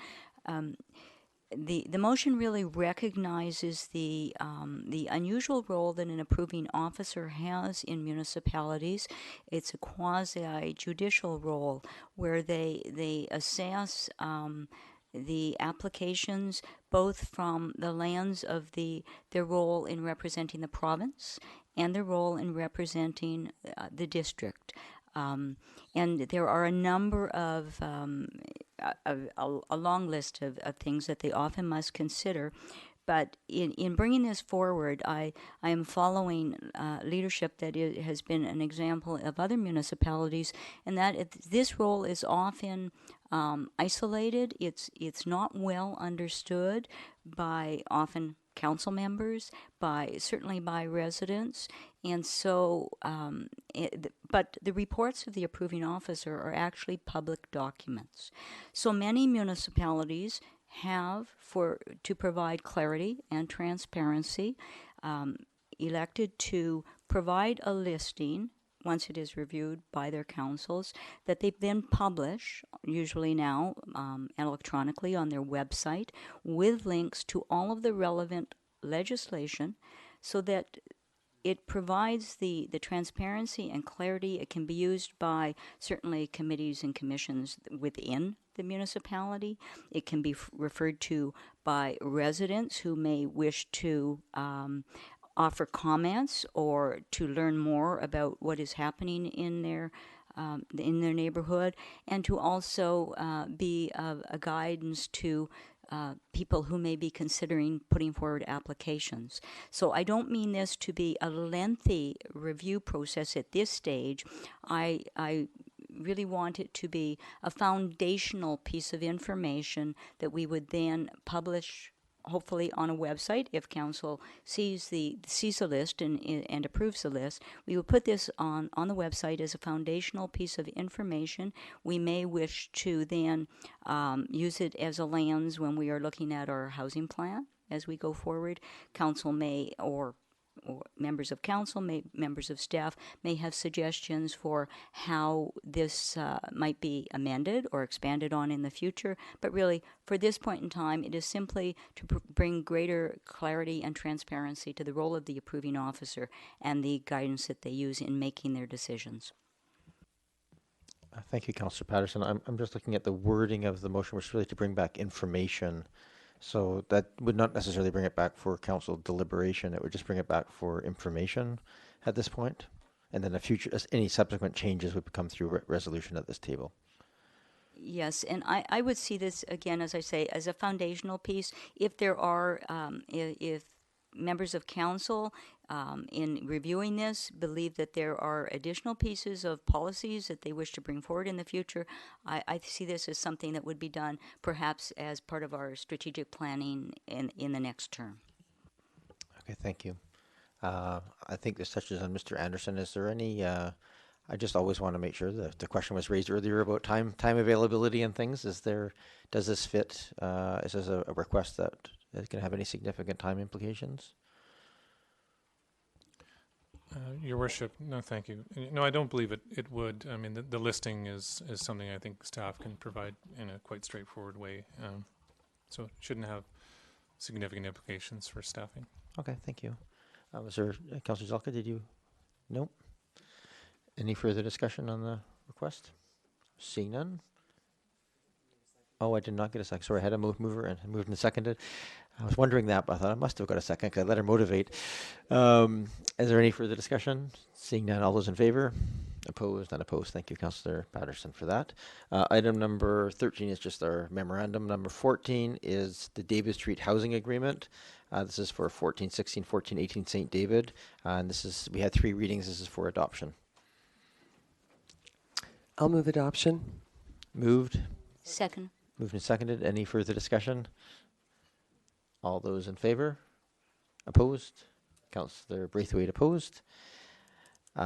S8: The motion really recognizes the unusual role that an approving officer has in municipalities. It's a quasi-judicial role where they assess the applications both from the lens of their role in representing the province and their role in representing the district. And there are a number of a long list of things that they often must consider. But in bringing this forward, I am following leadership that has been an example of other municipalities, and that this role is often isolated. It's not well understood by often council members, certainly by residents, and so. But the reports of the approving officer are actually public documents. So many municipalities have, to provide clarity and transparency, elected to provide a listing once it is reviewed by their councils that they then publish, usually now electronically on their website, with links to all of the relevant legislation so that it provides the transparency and clarity. It can be used by certainly committees and commissions within the municipality. It can be referred to by residents who may wish to offer comments or to learn more about what is happening in their neighborhood, and to also be a guidance to people who may be considering putting forward applications. So I don't mean this to be a lengthy review process at this stage. I really want it to be a foundational piece of information that we would then publish hopefully on a website. If council sees the list and approves the list, we will put this on the website as a foundational piece of information. We may wish to then use it as a lens when we are looking at our housing plan as we go forward. Council may, or members of council, members of staff may have suggestions for how this might be amended or expanded on in the future. But really, for this point in time, it is simply to bring greater clarity and transparency to the role of the approving officer and the guidance that they use in making their decisions.
S1: Thank you, Councillor Patterson. I'm just looking at the wording of the motion, which is really to bring back information. So that would not necessarily bring it back for council deliberation. It would just bring it back for information at this point. And then any subsequent changes would come through resolution at this table.
S8: Yes, and I would see this, again, as I say, as a foundational piece. If there are, if members of council in reviewing this believe that there are additional pieces of policies that they wish to bring forward in the future, I see this as something that would be done perhaps as part of our strategic planning in the next term.
S1: Okay, thank you. I think this touches on Mr. Anderson. Is there any, I just always want to make sure that the question was raised earlier about time availability and things. Does this fit, is this a request that is going to have any significant time implications?
S14: Your Worship, no, thank you. No, I don't believe it would. I mean, the listing is something I think staff can provide in a quite straightforward way. So it shouldn't have significant implications for staffing.
S1: Okay, thank you. Was there, Councillor Zelka, did you? Nope. Any further discussion on the request? Seeing none. Oh, I did not get a second. Sorry, I had a mover and moved and seconded. I was wondering that, but I thought I must have got a second because I let her motivate. Is there any further discussion? Seeing none, all those in favor? Opposed? None opposed. Thank you, Councillor Patterson, for that. Item number 13 is just our memorandum. Number 14 is the David Street Housing Agreement. This is for 1416, 1418 St. David. And this is, we had 3 readings. This is for adoption.
S16: I'll move adoption.
S1: Moved.
S8: Second.
S1: Moved and seconded. Any further discussion? All those in favor? Opposed? Councillor Braithwaite opposed.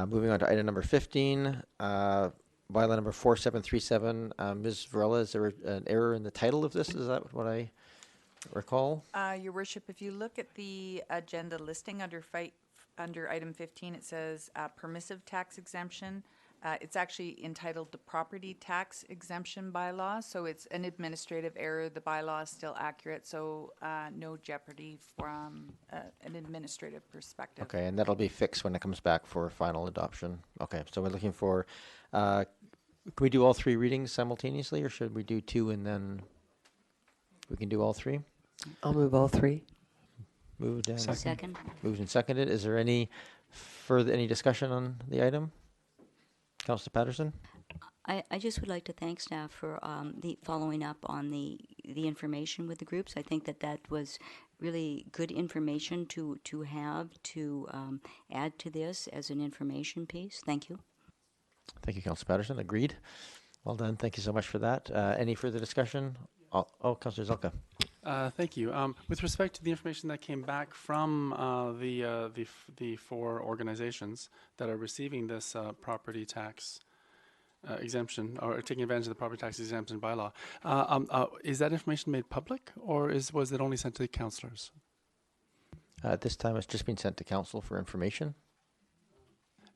S1: Moving on to item number 15, bylaw number 4737. Ms. Varela, is there an error in the title of this? Is that what I recall?
S17: Your Worship, if you look at the agenda listing under item 15, it says permissive tax exemption. It's actually entitled the Property Tax Exemption Bylaw, so it's an administrative error. The bylaw is still accurate, so no jeopardy from an administrative perspective.
S1: Okay, and that'll be fixed when it comes back for final adoption. Okay, so we're looking for, can we do all 3 readings simultaneously, or should we do 2 and then we can do all 3?
S16: I'll move all 3.
S1: Moved and
S8: Second.
S1: Moved and seconded. Is there any discussion on the item? Councillor Patterson?
S8: I just would like to thank staff for the following up on the information with the groups. I think that was really good information to have to add to this as an information piece. Thank you.
S1: Thank you, Councillor Patterson. Agreed. Well done. Thank you so much for that. Any further discussion? Councillor Zelka.
S7: Thank you. With respect to the information that came back from the 4 organizations that are receiving this property tax exemption or taking advantage of the property tax exemption bylaw, is that information made public, or was it only sent to the councillors?
S1: At this time, it's just been sent to council for information.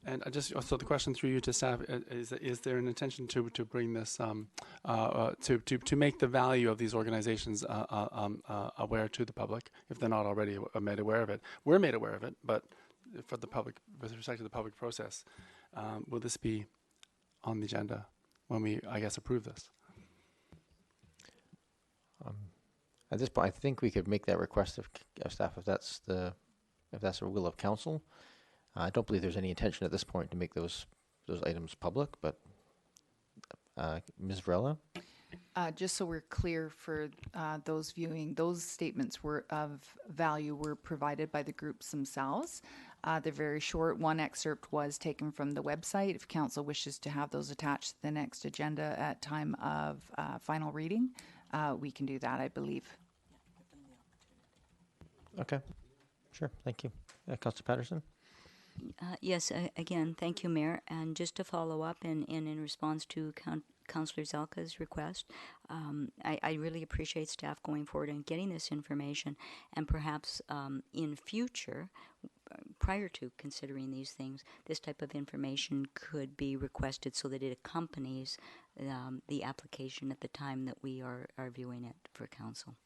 S7: And so the question through you to staff is there an intention to bring this to make the value of these organizations aware to the public if they're not already made aware of it? We're made aware of it, but for the public, with respect to the public process, will this be on the agenda when we, I guess, approve this?
S1: At this point, I think we could make that request of staff if that's the will of council. I don't believe there's any intention at this point to make those items public, but Ms. Varela?
S17: Just so we're clear for those viewing, those statements of value were provided by the groups themselves. They're very short. One excerpt was taken from the website. If council wishes to have those attached to the next agenda at time of final reading, we can do that, I believe.
S1: Okay, sure. Thank you. Councillor Patterson?
S8: Yes, again, thank you, Mayor. And just to follow up and in response to Councillor Zelka's request, I really appreciate staff going forward and getting this information, and perhaps in future, prior to considering these things, this type of information could be requested so that it accompanies the application at the time that we are viewing it for council.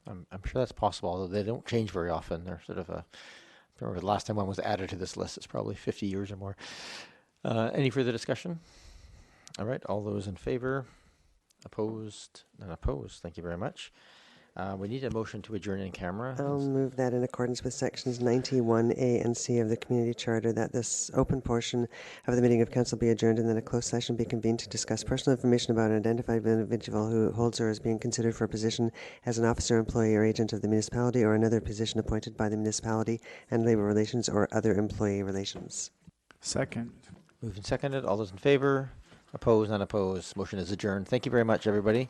S1: I'm sure that's possible, although they don't change very often. They're sort of I remember the last time one was added to this list, it's probably 50 years or more. Any further discussion? All right, all those in favor? Opposed? None opposed. Thank you very much. We need a motion to adjourn in camera.
S16: I'll move that in accordance with sections 91A and C of the Community Charter, that this open portion of the meeting of council be adjourned and that a closed session be convened to discuss personal information about an identified individual who holds or is being considered for a position as an officer, employee, or agent of the municipality, or another position appointed by the municipality, and labor relations or other employee relations.
S13: Second.
S1: Moved and seconded. All those in favor? Opposed? None opposed. Motion is adjourned. Thank you very much, everybody.